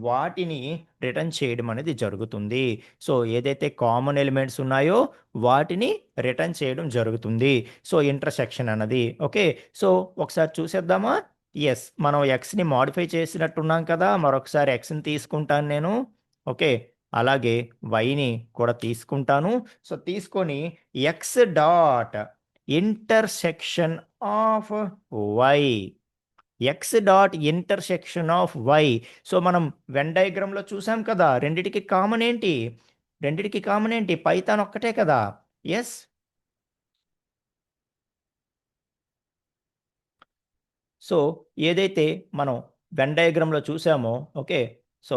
వాటిని రిటర్న్ చేయడం అనేది జరుగుతుంది. సో, ఏదైతే కామన్ ఎలిమెంట్స్ ఉన్నాయో వాటిని రిటర్న్ చేయడం జరుగుతుంది. సో, ఇంటర్సెక్షన్ అన్నది. ఓకే. సో, ఒకసారి చూసేద్దామా? యెస్. మనం ఎక్స్‌ని మోడిఫై చేసినట్టున్నాం కదా! మరొకసారి ఎక్స్‌ని తీసుకుంటాను నేను. ఓకే. అలాగే వైని కూడా తీసుకుంటాను. సో, తీసుకొని x dot intersection of y. X dot intersection of y. So, మనం వెన్ డయాగ్రామ్‌లో చూసాం కదా! రెండిటికి కామన్ ఏంటి? రెండిటికి కామన్ ఏంటి? పైథాన్ ఒక్కటే కదా! యెస్. సో, ఏదైతే మనం వెన్ డయాగ్రామ్‌లో చూసామో ఓకే. సో,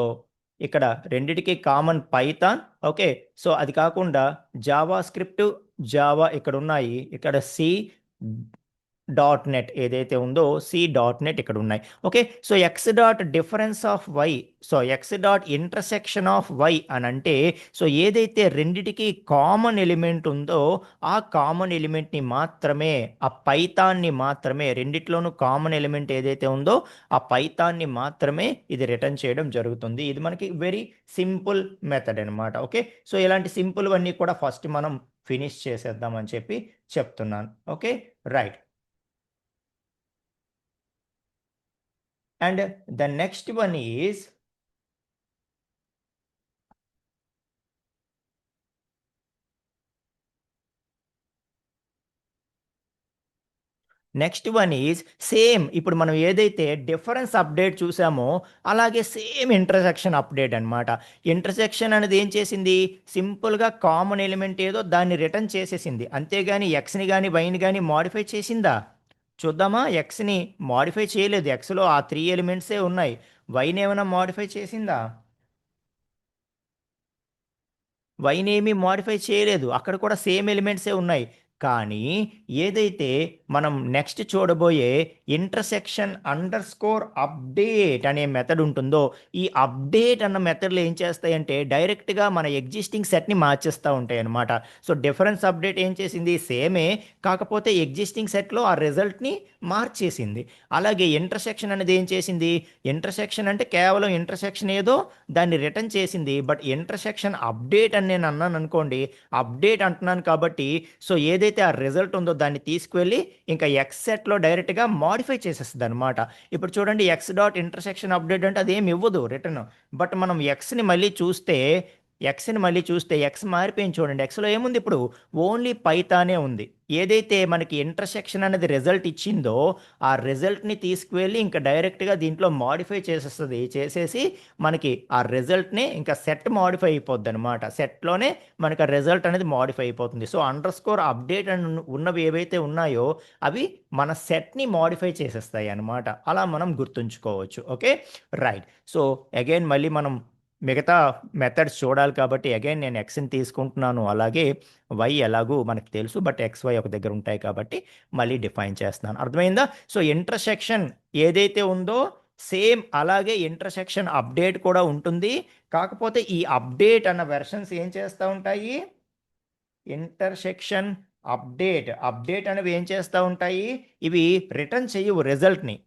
ఇక్కడ రెండిటికి కామన్ పైథాన్. ఓకే. సో, అది కాకుండా జావా స్క్రిప్ట్, జావా ఇక్కడున్నాయి. ఇక్కడ సి డాట్ నెట్ ఏదైతే ఉందో సి డాట్ నెట్ ఇక్కడ ఉన్నాయి. Okay. So, x dot difference of y. So, x dot intersection of y అనంటే సో, ఏదైతే రెండిటికి కామన్ ఎలిమెంట్ ఉందో ఆ కామన్ ఎలిమెంట్‌ని మాత్రమే, ఆ పైథాన్‌ని మాత్రమే రెండిట్లోనూ కామన్ ఎలిమెంట్ ఏదైతే ఉందో ఆ పైథాన్‌ని మాత్రమే ఇది రిటర్న్ చేయడం జరుగుతుంది. ఇది మనకి వెరీ సింపుల్ మెథడ్ అనమాట. ఓకే. సో, ఇలాంటి సింపుల్‌వన్నీ కూడా ఫస్ట్ మనం ఫినిష్ చేసేద్దాం అని చెప్పి చెప్తున్నాను. Okay. Right. And the next one is next one is same. ఇప్పుడు మనం ఏదైతే డిఫరెన్స్ అప్డేట్ చూసామో అలాగే సేమ్ ఇంటర్సెక్షన్ అప్డేట్ అనమాట. ఇంటర్సెక్షన్ అనేది ఏం చేసింది, సింపుల్గా కామన్ ఎలిమెంట్ ఏదో దాన్ని రిటర్న్ చేసేసింది, అంతేగాని ఎక్స్ని కానీ వైని కానీ మాడిఫై చేసిందా? చూద్దామా. ఎక్స్ని మాడిఫై చేయలేదు, ఎక్స్లో ఆ 3 ఎలిమెంట్సే ఉన్నాయి. వైని ఏమైనా మాడిఫై చేసిందా? వైనేమి మాడిఫై చేయలేదు, అక్కడ కూడా సేమ్ ఎలిమెంట్సే ఉన్నాయి. కానీ ఏదైతే మనం నెక్స్ట్ చూడబోయే ఇంటర్సెక్షన్ అండర్ స్కోర్ అప్డేట్ అనే మెథడ్ ఉంటుందో, ఈ అప్డేట్ అన్న మెథడ్లో ఏం చేస్తాయంటే డైరెక్ట్గా మన ఎగ్జిస్టింగ్ సెట్ని మార్చేస్తూ ఉంటాయి అన్నమాట. సో డిఫరెన్స్ అప్డేట్ ఏం చేసింది, సేమే, కాకపోతే ఎగ్జిస్టింగ్ సెట్లో ఆ రిజల్ట్ని మార్చేసింది. అలాగే ఇంటర్సెక్షన్ అనేది ఏం చేసింది, ఇంటర్సెక్షన్ అంటే కేవలం ఇంటర్సెక్షన్ ఏదో దాన్ని రిటర్న్ చేసింది. బట్ ఇంటర్సెక్షన్ అప్డేట్ అని నేను అన్నాను అనుకోండి, అప్డేట్ అంటున్నాను కాబట్టి సో ఏదైతే ఆ రిజల్ట్ ఉందో దాన్ని తీసుకువెళ్ళి ఇంకా ఎక్స్ సెట్లో డైరెక్ట్గా మాడిఫై చేసేస్తుంది అనమాట. ఇప్పుడు చూడండి, ఎక్స్ డాట్ ఇంటర్సెక్షన్ అప్డేట్ అంటే అదేమి ఇవ్వదు రిటర్న్. బట్ మనం ఎక్స్ని మళ్ళీ చూస్తే ఎక్స్ మారిపోయింది చూడండి. ఎక్స్లో ఏముంది ఇప్పుడు, ఓన్లీ పైథానే ఉంది. ఏదైతే మనకి ఇంటర్సెక్షన్ అనేది రిజల్ట్ ఇచ్చిందో ఆ రిజల్ట్ని తీసుకువెళ్ళి ఇంకా డైరెక్ట్గా దీంట్లో మాడిఫై చేసేసి మనకి ఆ రిజల్ట్ని ఇంకా సెట్ మాడిఫై అయిపోద్ది అనమాట. సెట్లోనే మనకి ఆ రిజల్ట్ అనేది మాడిఫై అయిపోతుంది. సో అండర్ స్కోర్ అప్డేట్ అని ఉన్నవి ఏవైతే ఉన్నాయో అవి మన సెట్ని మాడిఫై చేసేస్తాయి అనమాట. అలా మనం గుర్తుంచుకోవచ్చు. Okay, right. సో అగైన్ మళ్ళీ మనం మిగతా మెథడ్స్ చూడాలి కాబట్టి అగైన్ నేను ఎక్స్ని తీసుకుంటున్నాను, అలాగే వై ఎలాగూ మనకు తెలుసు, బట్ ఎక్స్ వై ఒక దగ్గర ఉంటాయి కాబట్టి మళ్ళీ డిఫైన్ చేస్తున్నాను. అర్థమైందా? సో ఇంటర్సెక్షన్ ఏదైతే ఉందో సేమ్ అలాగే ఇంటర్సెక్షన్ అప్డేట్ కూడా ఉంటుంది. కాకపోతే ఈ అప్డేట్ అన్న వెర్షన్స్ ఏం చేస్తూ ఉంటాయి, ఇంటర్సెక్షన్ అప్డేట్ అనేవి ఏం చేస్తూ ఉంటాయి, ఇవి రిటర్న్ చేయవు రిజల్ట్ని.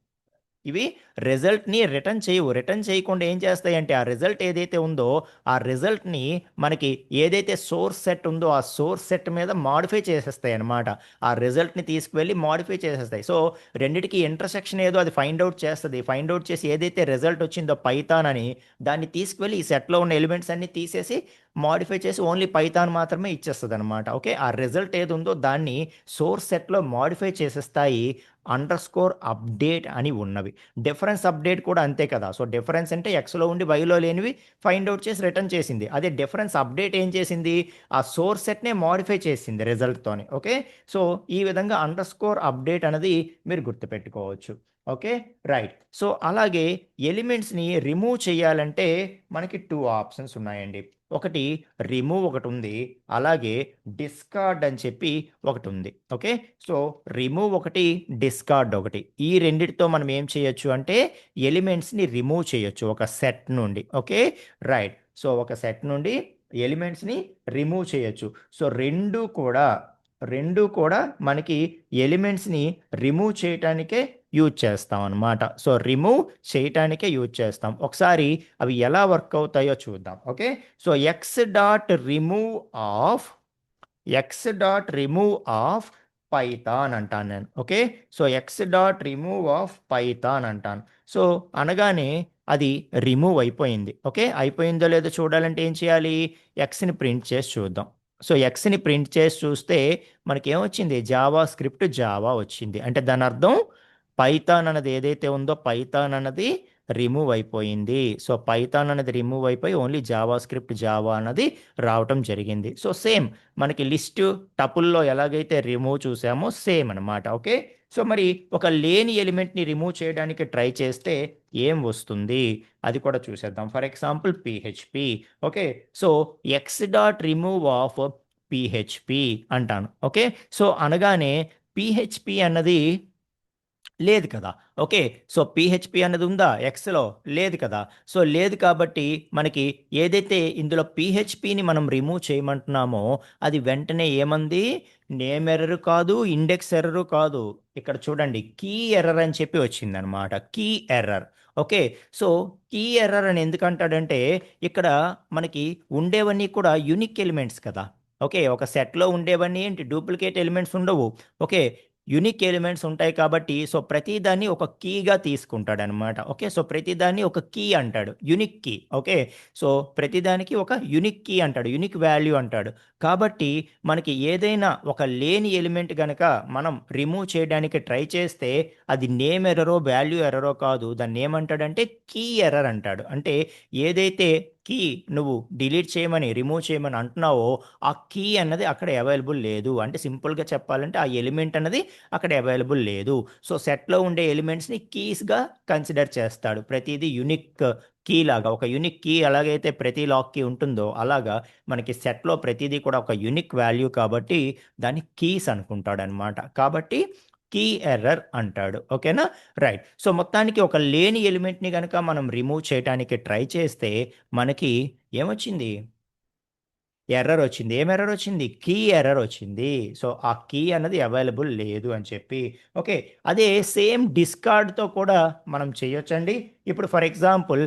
ఇవి రిజల్ట్ని రిటర్న్ చేయవు. రిటర్న్ చేయకుండా ఏం చేస్తాయంటే ఆ రిజల్ట్ ఏదైతే ఉందో ఆ రిజల్ట్ని మనకి ఏదైతే సోర్స్ సెట్ ఉందో ఆ సోర్స్ సెట్ మీద మాడిఫై చేసేస్తాయి అనమాట. ఆ రిజల్ట్ని తీసుకువెళ్ళి మాడిఫై చేసేస్తాయి. సో రెండిటికి ఇంటర్సెక్షన్ ఏదో అది ఫైండ్ అవుట్ చేస్తుంది. ఫైండ్ అవుట్ చేసి ఏదైతే రిజల్ట్ వచ్చిందో పైథాన్ అని దాన్ని తీసుకువెళ్ళి ఈ సెట్లో ఉన్న ఎలిమెంట్స్ అన్ని తీసేసి మాడిఫై చేసి ఓన్లీ పైథాన్ మాత్రమే ఇచ్చేస్తుంది అనమాట. ఓకే, ఆ రిజల్ట్ ఏది ఉందో దాన్ని సోర్స్ సెట్లో మాడిఫై చేసేస్తాయి అండర్ స్కోర్ అప్డేట్ అని ఉన్నవి. డిఫరెన్స్ అప్డేట్ కూడా అంతే కదా. సో డిఫరెన్స్ అంటే ఎక్స్లో ఉండి వైలో లేనివి ఫైండ్ అవుట్ చేసి రిటర్న్ చేసింది. అదే డిఫరెన్స్ అప్డేట్ ఏం చేసింది, ఆ సోర్స్ సెట్నే మాడిఫై చేసింది రిజల్ట్తోని. ఓకే, సో ఈ విధంగా అండర్ స్కోర్ అప్డేట్ అనేది మీరు గుర్తుపెట్టుకోవచ్చు. Okay, right. సో అలాగే ఎలిమెంట్స్ని రిమూవ్ చేయాలంటే మనకి 2 ఆప్షన్స్ ఉన్నాయండి. ఒకటి రిమూవ్ ఒకటి ఉంది, అలాగే డిస్కార్డ్ అని చెప్పి ఒకటి ఉంది. ఓకే, సో రిమూవ్ ఒకటి, డిస్కార్డ్ ఒకటి, ఈ రెండిటితో మనం ఏం చేయొచ్చు అంటే ఎలిమెంట్స్ని రిమూవ్ చేయొచ్చు ఒక సెట్ నుండి. Okay, right. సో ఒక సెట్ నుండి ఎలిమెంట్స్ని రిమూవ్ చేయొచ్చు. సో రెండు కూడా మనకి ఎలిమెంట్స్ని రిమూవ్ చేయటానికే యూజ్ చేస్తాం అనమాట. సో రిమూవ్ చేయటానికే యూజ్ చేస్తాం. ఒకసారి అవి ఎలా వర్క్ అవుతాయో చూద్దాం. Okay, so x dot remove of Python అంటాను నేను. Okay, so x dot remove of Python అంటాను. సో అనగానే అది రిమూవ్ అయిపోయింది. ఓకే, అయిపోయిందో లేదో చూడాలంటే ఏం చేయాలి, ఎక్స్ని ప్రింట్ చేసి చూద్దాం. సో ఎక్స్ని ప్రింట్ చేసి చూస్తే మనకి ఏమొచ్చింది, జావా వచ్చింది. అంటే దాని అర్థం పైథాన్ అన్నది ఏదైతే ఉందో పైథాన్ అన్నది రిమూవ్ అయిపోయింది. సో పైథాన్ అనేది రిమూవ్ అయిపోయి ఓన్లీ జావా అన్నది రావటం జరిగింది. సో సేమ్ మనకి లిస్ట్ టపుల్లో ఎలాగైతే రిమూవ్ చూసామో సేమ్ అనమాట. ఓకే, సో మరి ఒక లేని ఎలిమెంట్ని రిమూవ్ చేయడానికి ట్రై చేస్తే ఏం వస్తుంది అది కూడా చూసేద్దాం. For example PHP. Okay, so x dot remove of PHP అంటాను. ఓకే, సో అనగానే పిహెచ్పి అన్నది లేదు కదా. ఓకే, సో పిహెచ్పి అన్నది ఉందా ఎక్స్లో, లేదు కదా. సో లేదు కాబట్టి మనకి ఏదైతే ఇందులో పిహెచ్పిని మనం రిమూవ్ చేయమంటున్నామో అది వెంటనే ఏమంది, నేమ్ ఎర్రర్ కాదు, ఇండెక్స్ ఎర్రర్ కాదు, ఇక్కడ చూడండి కీ ఎర్రర్ అని చెప్పి వచ్చిందనమాట. Key error. Okay, so key error అని ఎందుకంటాడంటే ఇక్కడ మనకి ఉండేవన్నీ కూడా యూనిక్ ఎలిమెంట్స్ కదా. ఓకే, ఒక సెట్లో ఉండేవన్నీ ఏంటి, డూప్లికేట్ ఎలిమెంట్స్ ఉండవు. ఓకే, యునిక్ ఎలిమెంట్స్ ఉంటాయి కాబట్టి సో ప్రతిదాన్ని ఒక కీగా తీసుకుంటాడు అనమాట. ఓకే, సో ప్రతిదాన్ని ఒక కీ అంటాడు, యునిక్ కీ. ఓకే, సో ప్రతిదానికి ఒక యునిక్ కీ అంటాడు, యునిక్ వాల్యూ అంటాడు. కాబట్టి మనకి ఏదైనా ఒక లేని ఎలిమెంట్ కనుక మనం రిమూవ్ చేయడానికి ట్రై చేస్తే అది నేమ్ ఎర్రరో వాల్యూ ఎర్రరో కాదు, దాన్ని ఏమంటాడంటే కీ ఎర్రర్ అంటాడు. అంటే ఏదైతే కీ నువ్వు డిలీట్ చేయమని రిమూవ్ చేయమని అంటున్నావో ఆ కీ అన్నది అక్కడ అవైలబుల్ లేదు. అంటే సింపుల్గా చెప్పాలంటే ఆ ఎలిమెంట్ అన్నది అక్కడ అవైలబుల్ లేదు. సో సెట్లో ఉండే ఎలిమెంట్స్ని కీస్గా కన్సిడర్ చేస్తాడు. ప్రతిదీ యునిక్ కీ లాగా, ఒక యునిక్ కీ ఎలాగైతే ప్రతి లాక్కి ఉంటుందో అలాగా మనకి సెట్లో ప్రతిదీ కూడా ఒక యునిక్ వాల్యూ కాబట్టి దాన్ని కీస్ అనుకుంటాడు అనమాట. కాబట్టి కీ ఎర్రర్ అంటాడు. ఓకేనా, రైట్. సో మొత్తానికి ఒక లేని ఎలిమెంట్ని కనుక మనం రిమూవ్ చేయడానికి ట్రై చేస్తే మనకి ఏమొచ్చింది, ఎర్రర్ వచ్చింది. ఏం ఎర్రర్ వచ్చింది? కీ ఎర్రర్ వచ్చింది. సో ఆ కీ అన్నది అవైలబుల్ లేదు అని చెప్పి. ఓకే, అదే సేమ్ డిస్కార్డ్తో కూడా మనం చేయొచ్చండి. ఇప్పుడు ఫర్ ఎగ్జాంపుల్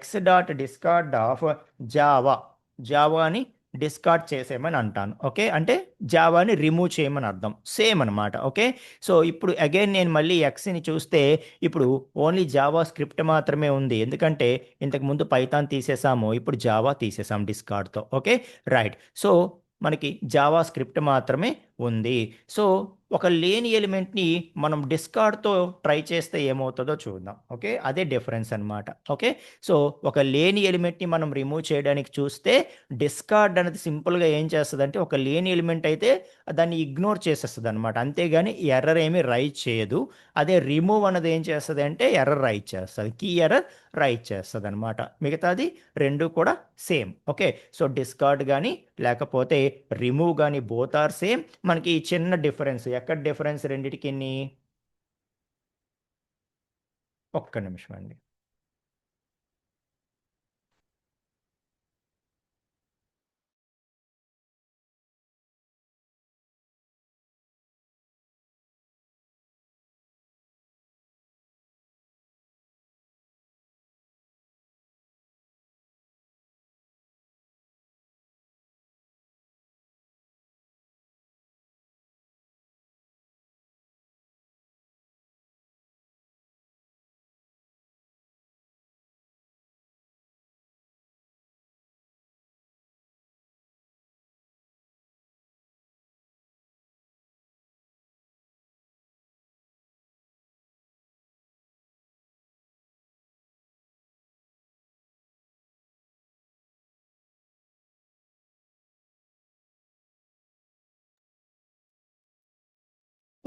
x.discard of జావాని డిస్కార్డ్ చేసేయమని అంటాను. ఓకే, అంటే జావాని రిమూవ్ చేయమని అర్థం, సేమ్ అనమాట. ఓకే, సో ఇప్పుడు అగైన్ నేను మళ్ళీ ఎక్స్ని చూస్తే ఇప్పుడు ఓన్లీ జావా స్క్రిప్ట్ మాత్రమే ఉంది. ఎందుకంటే ఇంతకుముందు పైథాన్ తీసేసాము, ఇప్పుడు జావా తీసేసాం డిస్కార్డ్తో. Okay, right. సో మనకి జావా స్క్రిప్ట్ మాత్రమే ఉంది. సో ఒక లేని ఎలిమెంట్ని మనం డిస్కార్డ్తో ట్రై చేస్తే ఏమవుతుందో చూద్దాం. ఓకే, అదే డిఫరెన్స్ అనమాట. ఓకే, సో ఒక లేని ఎలిమెంట్ని మనం రిమూవ్ చేయడానికి చూస్తే డిస్కార్డ్ అనేది సింపుల్గా ఏం చేస్తుంది అంటే ఒక లేని ఎలిమెంట్ అయితే దాన్ని ఇగ్నోర్ చేసేస్తుంది అనమాట, అంతేగాని ఎర్రర్ ఏమీ రైట్ చేయదు. అదే రిమూవ్ అన్నది ఏం చేస్తుంది అంటే ఎర్రర్ రైట్ చేస్తుంది, కీ ఎర్రర్ రైట్ చేస్తుంది అనమాట. మిగతాది రెండు కూడా సేమ్. ఓకే, సో డిస్కార్డ్ కానీ లేకపోతే రిమూవ్ కానీ బోత్ ఆర్ సేమ్. మనకి చిన్న డిఫరెన్స్, ఎక్కడ డిఫరెన్స్ రెండిటికి? ఒక్క నిమిషం అండి.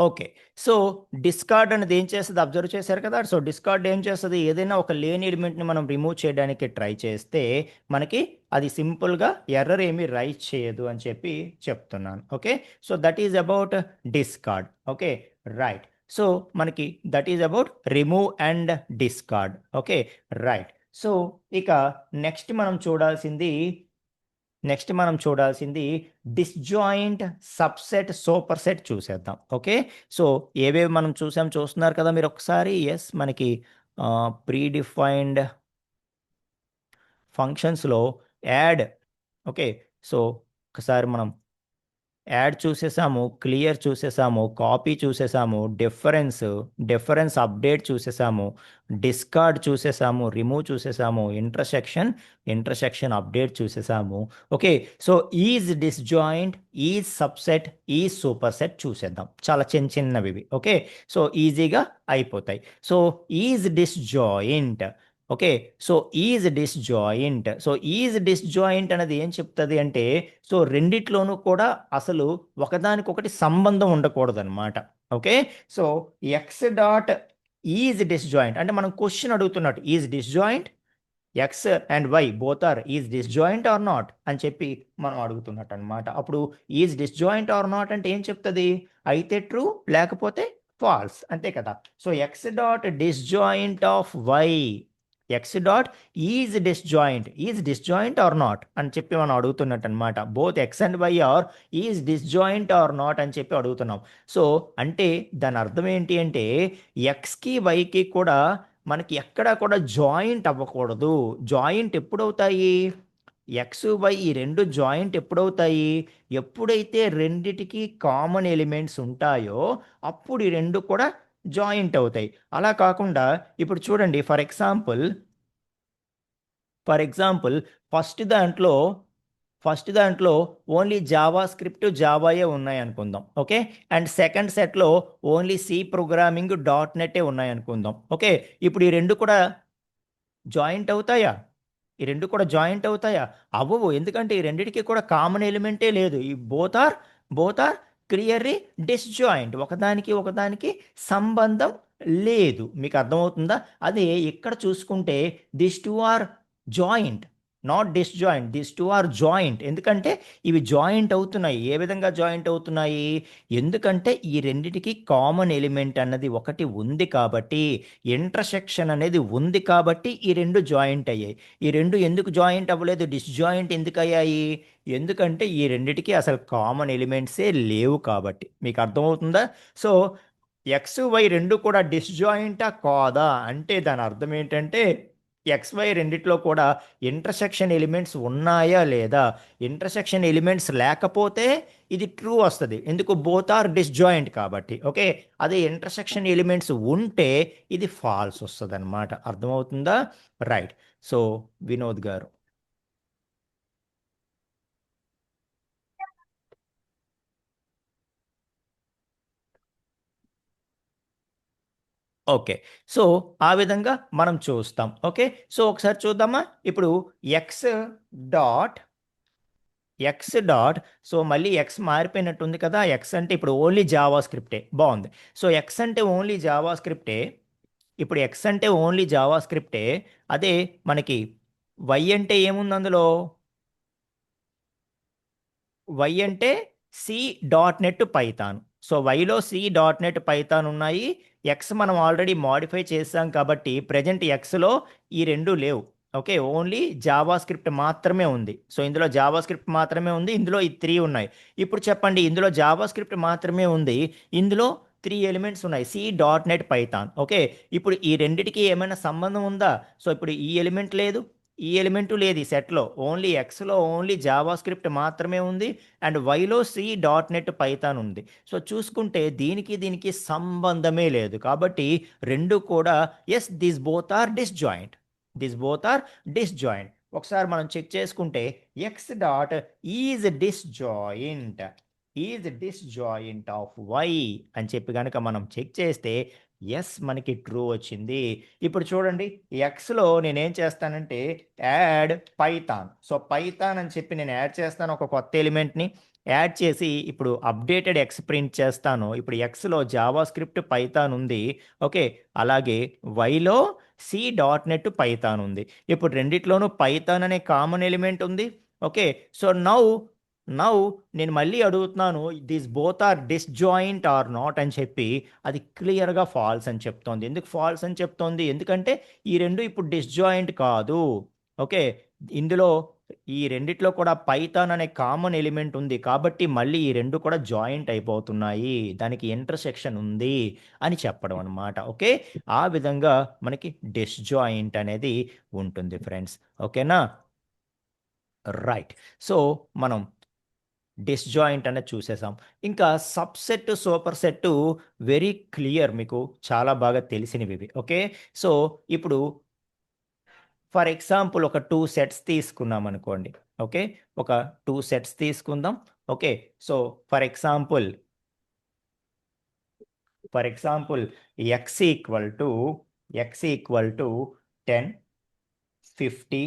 ఓకే, సో డిస్కార్డ్ అనేది ఏం చేస్తుంది అబ్జర్వ్ చేశారు కదా. సో డిస్కార్డ్ ఏం చేస్తుంది, ఏదైనా ఒక లేని ఎలిమెంట్ని మనం రిమూవ్ చేయడానికి ట్రై చేస్తే మనకి అది సింపుల్గా ఎర్రర్ ఏమీ రైట్ చేయదు అని చెప్పి చెప్తున్నాను. Okay, so that is about discard. Okay, right. So మనకి that is about remove and discard. Okay, right. So ఇక నెక్స్ట్ మనం చూడాల్సింది డిస్జాయింట్, సబ్సెట్, సూపర్ సెట్ చూసేద్దాం. ఓకే, సో ఏవేవి మనం చూస్తున్నారు కదా మీరు ఒకసారి. ఎస్, మనకి ప్రీడిఫైన్డ్ ఫంక్షన్స్లో యాడ్. ఓకే, సో ఒకసారి మనం యాడ్ చూసేసాము, క్లియర్ చూసేసాము, కాపీ చూసేసాము, డిఫరెన్స్ అప్డేట్ చూసేసాము, డిస్కార్డ్ చూసేసాము, రిమూవ్ చూసేసాము, ఇంటర్సెక్షన్ అప్డేట్ చూసేసాము. Okay, so is disjoint, is subset, is superset చూసేద్దాం. చాలా చిన్నవి ఇవి. ఓకే, సో ఈజీగా అయిపోతాయి. So is disjoint. Okay, so is disjoint అనేది ఏం చెప్తుంది అంటే సో రెండిట్లోనూ కూడా అసలు ఒకదానికొకటి సంబంధం ఉండకూడదు అనమాట. Okay, so x dot is disjoint అంటే మనం క్వశ్చన్ అడుగుతున్నట్టు, is disjoint x and y both or is disjoint or not అని చెప్పి మనం అడుగుతున్నట్టు అనమాట. అప్పుడు ఈజ్ డిస్జాయింట్ ఆర్ నాట్ అంటే ఏం చెప్తుంది, అయితే ట్రూ లేకపోతే ఫాల్స్, అంతే కదా. So x dot disjoint of y, x dot is disjoint or not అని చెప్పి మనం అడుగుతున్నట్టు అనమాట. Both x and y are is disjoint or not అని చెప్పి అడుగుతున్నాం. సో అంటే దాని అర్థం ఏంటి అంటే ఎక్స్కి వైకి కూడా మనకి ఎక్కడా కూడా జాయింట్ అవ్వకూడదు. జాయింట్ ఎప్పుడు అవుతాయి, ఎక్స్ వై ఈ రెండు జాయింట్ ఎప్పుడవుతాయి? ఎప్పుడైతే రెండిటికి కామన్ ఎలిమెంట్స్ ఉంటాయో అప్పుడు ఈ రెండు కూడా జాయింట్ అవుతాయి. అలా కాకుండా ఇప్పుడు చూడండి, ఫర్ ఎగ్జాంపుల్ ఫస్ట్ దాంట్లో ఫస్ట్ దాంట్లో ఓన్లీ జావా స్క్రిప్ట్ జావాయే ఉన్నాయి అనుకుందాం. ఓకే, అండ్ సెకండ్ సెట్లో ఓన్లీ సి ప్రోగ్రామింగ్ .NET ఉన్నాయి అనుకుందాం. ఓకే, ఇప్పుడు ఈ రెండు కూడా జాయింట్ అవుతాయా? ఈ రెండు కూడా జాయింట్ అవుతాయా? అవ్వవు. ఎందుకంటే ఈ రెండిటికి కూడా కామన్ ఎలిమెంటే లేదు. ఈ బోత్ ఆర్ క్లియర్లీ డిస్జాయింట్. ఒకదానికి ఒకదానికి సంబంధం లేదు. మీకు అర్థమవుతుందా? అదే ఇక్కడ చూసుకుంటే this two are joint, not disjoint. This two are joint. ఎందుకంటే ఇవి జాయింట్ అవుతున్నాయి. ఏ విధంగా జాయింట్ అవుతున్నాయి? ఎందుకంటే ఈ రెండిటికి కామన్ ఎలిమెంట్ అన్నది ఒకటి ఉంది కాబట్టి, ఇంటర్సెక్షన్ అనేది ఉంది కాబట్టి ఈ రెండు జాయింట్ అయ్యాయి. ఈ రెండు ఎందుకు జాయింట్ అవ్వలేదు, డిస్జాయింట్ ఎందుకు అయ్యాయి? ఎందుకంటే ఈ రెండిటికి అసలు కామన్ ఎలిమెంట్సే లేవు కాబట్టి. మీకు అర్థమవుతుందా? సో ఎక్స్ వై రెండు కూడా డిస్జాయింటా కాదా అంటే దాని అర్థం ఏంటంటే ఎక్స్ వై రెండిట్లో కూడా ఇంటర్సెక్షన్ ఎలిమెంట్స్ ఉన్నాయా లేదా? ఇంటర్సెక్షన్ ఎలిమెంట్స్ లేకపోతే ఇది ట్రూ వస్తుంది. ఎందుకు? బోత్ ఆర్ డిస్జాయింట్ కాబట్టి. ఓకే, అదే ఇంటర్సెక్షన్ ఎలిమెంట్స్ ఉంటే ఇది ఫాల్స్ వస్తుంది అనమాట. అర్థమవుతుందా? రైట్. సో వినోద్ గారు, ఓకే, సో ఆ విధంగా మనం చూస్తాం. ఓకే, సో ఒకసారి చూద్దామా? ఇప్పుడు ఎక్స్ డాట్ సో మళ్ళీ ఎక్స్ మారిపోయినట్టుంది కదా. ఎక్స్ అంటే ఇప్పుడు ఓన్లీ జావా స్క్రిప్టే. బాగుంది. సో ఎక్స్ అంటే ఓన్లీ జావా స్క్రిప్టే. ఇప్పుడు ఎక్స్ అంటే ఓన్లీ జావా స్క్రిప్టే. అదే మనకి వై అంటే ఏముంది అందులో? వై అంటే C.NET పైథాన్. సో వైలో C.NET పైథాన్ ఉన్నాయి. ఎక్స్ మనం ఆల్రెడీ మాడిఫై చేసాం కాబట్టి ప్రజెంట్ ఎక్స్లో ఈ రెండు లేవు. ఓకే, ఓన్లీ జావా స్క్రిప్ట్ మాత్రమే ఉంది. సో ఇందులో జావా స్క్రిప్ట్ మాత్రమే ఉంది. ఇందులో ఈ 3 ఉన్నాయి. ఇప్పుడు చెప్పండి, ఇందులో జావా స్క్రిప్ట్ మాత్రమే ఉంది, ఇందులో 3 ఎలిమెంట్స్ ఉన్నాయి, C.NET పైథాన్. ఓకే, ఇప్పుడు ఈ రెండిటికి ఏమైనా సంబంధం ఉందా? సో ఇప్పుడు ఈ ఎలిమెంట్ లేదు, ఈ ఎలిమెంట్ లేదు ఈ సెట్లో. ఓన్లీ ఎక్స్లో ఓన్లీ జావా స్క్రిప్ట్ మాత్రమే ఉంది అండ్ వైలో C.NET పైథాన్ ఉంది. సో చూసుకుంటే దీనికి దీనికి సంబంధమే లేదు కాబట్టి రెండు కూడా yes, this both are disjoint. ఒకసారి మనం చెక్ చేసుకుంటే x dot is disjoint of why అని చెప్పి కనుక మనం చెక్ చేస్తే ఎస్, మనకి ట్రూ వచ్చింది. ఇప్పుడు చూడండి, ఎక్స్లో నేనేం చేస్తానంటే యాడ్ పైథాన్. సో పైథాన్ అని చెప్పి నేను యాడ్ చేస్తాను ఒక కొత్త ఎలిమెంట్ని. యాడ్ చేసి ఇప్పుడు అప్డేటెడ్ ఎక్స్ ప్రింట్ చేస్తాను. ఇప్పుడు ఎక్స్లో జావా స్క్రిప్ట్ పైథాన్ ఉంది. ఓకే, అలాగే వైలో C.NET పైథాన్ ఉంది. ఇప్పుడు రెండిట్లోనూ పైథాన్ అనే కామన్ ఎలిమెంట్ ఉంది. ఓకే, సో నౌ నేను మళ్ళీ అడుగుతున్నాను, these both are disjoint or not అని చెప్పి. అది క్లియర్గా ఫాల్స్ అని చెప్తోంది. ఎందుకు ఫాల్స్ అని చెప్తోంది? ఎందుకంటే ఈ రెండు ఇప్పుడు డిస్జాయింట్ కాదు. ఓకే, ఇందులో ఈ రెండిట్లో కూడా పైథాన్ అనే కామన్ ఎలిమెంట్ ఉంది కాబట్టి మళ్ళీ ఈ రెండు కూడా జాయింట్ అయిపోతున్నాయి, దానికి ఇంటర్సెక్షన్ ఉంది అని చెప్పడం అనమాట. ఓకే, ఆ విధంగా మనకి డిస్జాయింట్ అనేది ఉంటుంది ఫ్రెండ్స్. ఓకేనా? రైట్. సో మనం డిస్జాయింట్ అనేది చూసేసాం. ఇంకా subset, super set very clear, మీకు చాలా బాగా తెలిసినవి ఇవి. ఓకే, సో ఇప్పుడు ఫర్ ఎగ్జాంపుల్ ఒక 2 సెట్స్ తీసుకున్నాం అనుకోండి. ఓకే, ఒక 2 సెట్స్ తీసుకుందాం. Okay, so for example X equal to 10, 50,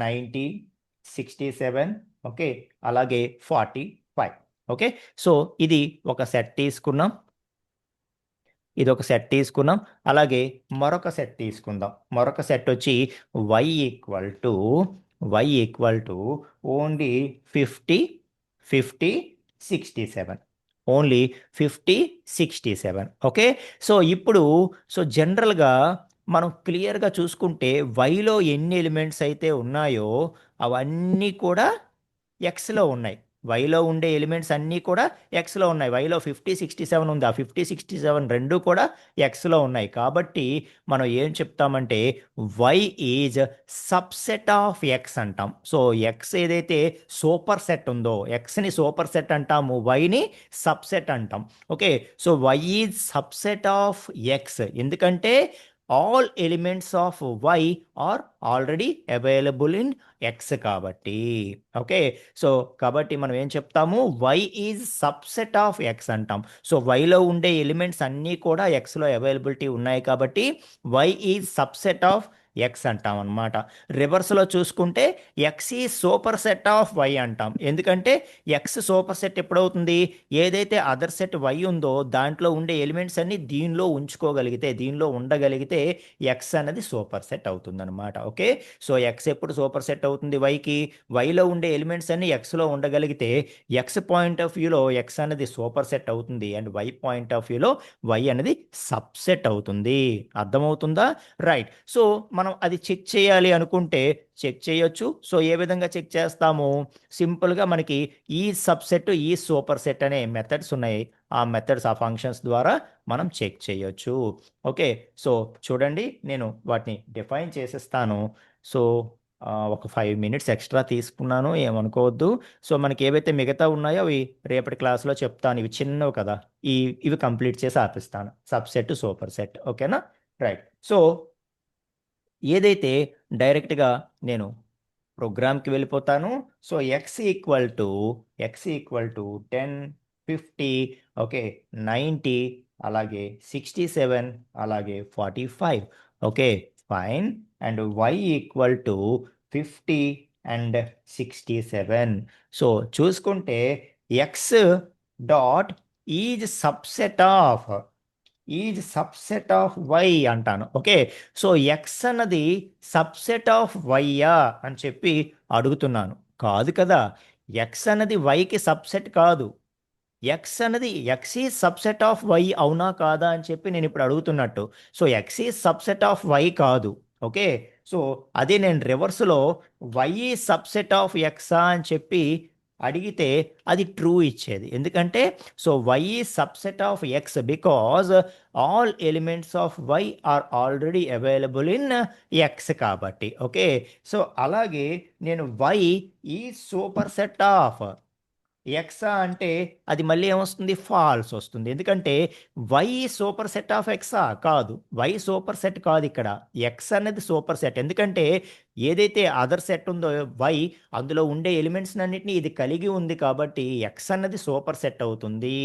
90, 67, okay, అలాగే 45. ఓకే, సో ఇది ఒక సెట్ తీసుకున్నాం, అలాగే మరొక సెట్ తీసుకుందాం. మరొక సెట్ వచ్చి y equal to only 50, 50, 67, only 50, 67. Okay, so ఇప్పుడు జనరల్గా మనం క్లియర్గా చూసుకుంటే వైలో ఎన్ని ఎలిమెంట్స్ అయితే ఉన్నాయో అవన్నీ కూడా ఎక్స్లో ఉన్నాయి. వైలో ఉండే ఎలిమెంట్స్ అన్నీ కూడా ఎక్స్లో ఉన్నాయి. వైలో 50, 67 ఉంది. ఆ 50, 67 రెండు కూడా ఎక్స్లో ఉన్నాయి. కాబట్టి మనం ఏం చెప్తామంటే y is subset of x అంటాం. సో ఎక్స్ ఏదైతే సూపర్ సెట్ ఉందో ఎక్స్ని సూపర్ సెట్ అంటాము, వైని సబ్సెట్ అంటాం. Okay, so y is subset of x ఎందుకంటే all elements of y are already available in x కాబట్టి. ఓకే, సో కాబట్టి మనం ఏం చెప్తాము, y is subset of x అంటాం. సో వైలో ఉండే ఎలిమెంట్స్ అన్నీ కూడా ఎక్స్లో అవైలబిలిటీ ఉన్నాయి కాబట్టి y is subset of x అంటాం అనమాట. రివర్స్లో చూసుకుంటే ఎక్స్ ఈ సూపర్ సెట్ ఆఫ్ వై అంటాం. ఎందుకంటే ఎక్స్ సూపర్ సెట్ ఎప్పుడవుతుంది, ఏదైతే అదర్ సెట్ వై ఉందో దాంట్లో ఉండే ఎలిమెంట్స్ అన్ని దీనిలో ఉంచుకోగలిగితే, దీనిలో ఉండగలిగితే ఎక్స్ అనేది సూపర్ సెట్ అవుతుంది అనమాట. ఓకే, సో ఎక్స్ ఎప్పుడు సూపర్ సెట్ అవుతుంది వైకి, వైలో ఉండే ఎలిమెంట్స్ అన్ని ఎక్స్లో ఉండగలిగితే ఎక్స్ పాయింట్ ఆఫ్ వ్యూలో ఎక్స్ అనేది సూపర్ సెట్ అవుతుంది అండ్ వై పాయింట్ ఆఫ్ వ్యూలో వై అనేది సబ్సెట్ అవుతుంది. అర్థమవుతుందా? రైట్. సో మనం అది చెక్ చేయాలి అనుకుంటే చెక్ చేయొచ్చు. సో ఏ విధంగా చెక్ చేస్తాము, సింపుల్గా మనకి ఈ సబ్సెట్ ఈ సూపర్ సెట్ అనే మెథడ్స్ ఉన్నాయి. ఆ మెథడ్స్ ఆ ఫంక్షన్స్ ద్వారా మనం చెక్ చేయొచ్చు. ఓకే, సో చూడండి నేను వాటిని డిఫైన్ చేసేస్తాను. సో ఒక 5 minutes ఎక్స్ట్రా తీసుకున్నాను, ఏమనుకోవద్దు. సో మనకి ఏవైతే మిగతా ఉన్నాయో అవి రేపటి క్లాస్లో చెప్తాను. ఇవి చిన్నవి కదా, ఇవి కంప్లీట్ చేసి ఆపిస్తాను. సబ్సెట్ సూపర్ సెట్, ఓకేనా? రైట్. సో ఏదైతే డైరెక్ట్గా నేను ప్రోగ్రామ్కి వెళ్ళిపోతాను. So X equal to 10, 50, okay, 90, అలాగే 67, అలాగే 45. Okay, fine. And y equal to 50 and 67. So చూసుకుంటే x dot is subset of y అంటాను. ఓకే, సో ఎక్స్ అన్నది సబ్సెట్ ఆఫ్ వైయా అని చెప్పి అడుగుతున్నాను. కాదు కదా, ఎక్స్ అన్నది వైకి సబ్సెట్ కాదు. X is subset of y, అవునా కాదా అని చెప్పి నేను ఇప్పుడు అడుగుతున్నట్టు. So x is subset of y కాదు. ఓకే, సో అదే నేను రివర్స్లో వై ఈజ్ సబ్సెట్ ఆఫ్ ఎక్సా అని చెప్పి అడిగితే అది ట్రూ ఇచ్చేది. ఎందుకంటే so y is subset of x because all elements of y are already available in x కాబట్టి. ఓకే, సో అలాగే నేను వై ఈ సూపర్ సెట్ ఆఫ్ ఎక్సా అంటే అది మళ్ళీ ఏమొస్తుంది, ఫాల్స్ వస్తుంది. ఎందుకంటే వై సూపర్ సెట్ ఆఫ్ ఎక్సా కాదు, వై సూపర్ సెట్ కాదు, ఇక్కడ ఎక్స్ అనేది సూపర్ సెట్. ఎందుకంటే ఏదైతే అదర్ సెట్ ఉందో వై, అందులో ఉండే ఎలిమెంట్స్ అన్నిటిని ఇది కలిగి ఉంది కాబట్టి ఎక్స్ అన్నది సూపర్ సెట్ అవుతుంది.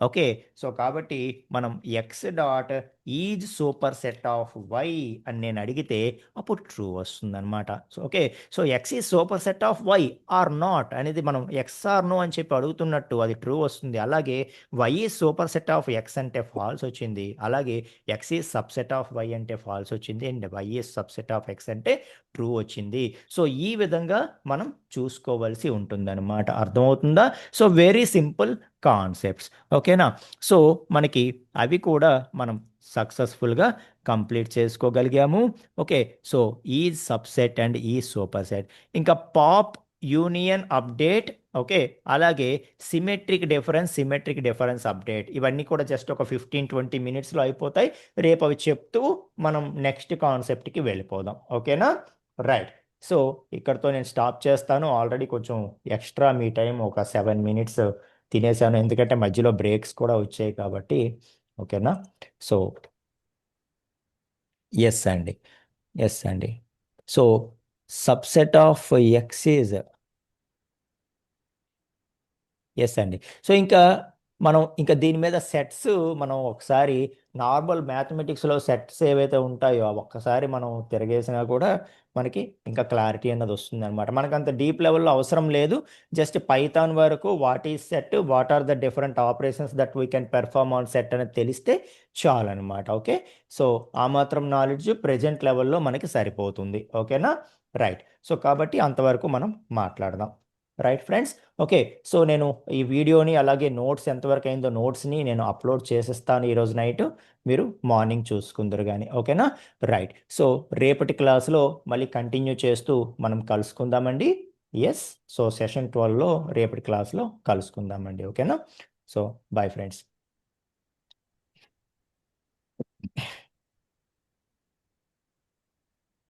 ఓకే, సో కాబట్టి మనం x dot is superset of why అని నేను అడిగితే అప్పుడు ట్రూ వస్తుంది అనమాట. So okay, so x is superset of y or not అనేది మనం ఎక్స్ ఆర్ నో అని చెప్పి అడుగుతున్నట్టు అది ట్రూ వస్తుంది. అలాగే y is superset of x అంటే ఫాల్స్ వచ్చింది. అలాగే x is subset of y అంటే ఫాల్స్ వచ్చింది. And y is subset of x అంటే ట్రూ వచ్చింది. సో ఈ విధంగా మనం చూసుకోవాల్సి ఉంటుందన్నమాట. అర్థమవుతుందా? సో వెరీ సింపుల్ కాన్సెప్ట్స్, ఓకేనా? సో మనకి అవి కూడా మనం సక్సెస్ఫుల్గా కంప్లీట్ చేసుకోగలిగాము. ఓకే, సో ఈ సబ్సెట్ అండ్ ఈ సూపర్ సెట్, ఇంకా పాప్, యూనియన్, అప్డేట్, ఓకే, అలాగే సిమెట్రిక్ డిఫరెన్స్ అప్డేట్, ఇవన్నీ కూడా జస్ట్ ఒక 15-20 minutesలో అయిపోతాయి. రేపు అవి చెప్తూ మనం నెక్స్ట్ కాన్సెప్ట్కి వెళ్ళిపోదాం. ఓకేనా? రైట్. సో ఇక్కడతో నేను స్టాప్ చేస్తాను. ఆల్రెడీ కొంచెం ఎక్స్ట్రా మీ టైం ఒక 7 minutes తినేసాను, ఎందుకంటే మధ్యలో బ్రేక్స్ కూడా వచ్చాయి కాబట్టి. ఓకేనా? సో ఎస్ అండి. So subset of x is yes అండి. సో ఇంకా దీని మీద సెట్స్ మనం ఒకసారి నార్మల్ మ్యాథమెటిక్స్లో సెట్స్ ఏవైతే ఉంటాయో ఒక్కసారి మనం తిరగేసినా కూడా మనకి ఇంకా క్లారిటీ అన్నది వస్తుంది అనమాట. మనకు అంత డీప్ లెవెల్లో అవసరం లేదు. జస్ట్ పైథాన్ వరకు what is set, what are the different operations that we can perform on set అనేది తెలిస్తే చాలు అనమాట. ఓకే, సో ఆ మాత్రం నాలెడ్జ్ ప్రెజెంట్ లెవెల్లో మనకి సరిపోతుంది. ఓకేనా? రైట్. సో కాబట్టి అంతవరకు మనం మాట్లాడదాం. Right friends? ఓకే, సో నేను ఈ వీడియోని అలాగే నోట్స్ ఎంతవరకు అయిందో నోట్స్ని నేను అప్లోడ్ చేసేస్తాను ఈరోజు నైట్. మీరు మార్నింగ్ చూసుకుందరు కానీ. ఓకేనా? రైట్. సో రేపటి క్లాస్లో మళ్ళీ కంటిన్యూ చేస్తూ మనం కలుసుకుందామండి. ఎస్. సో సెషన్ 12లో రేపటి క్లాస్లో కలుసుకుందామండి. ఓకేనా? So bye friends.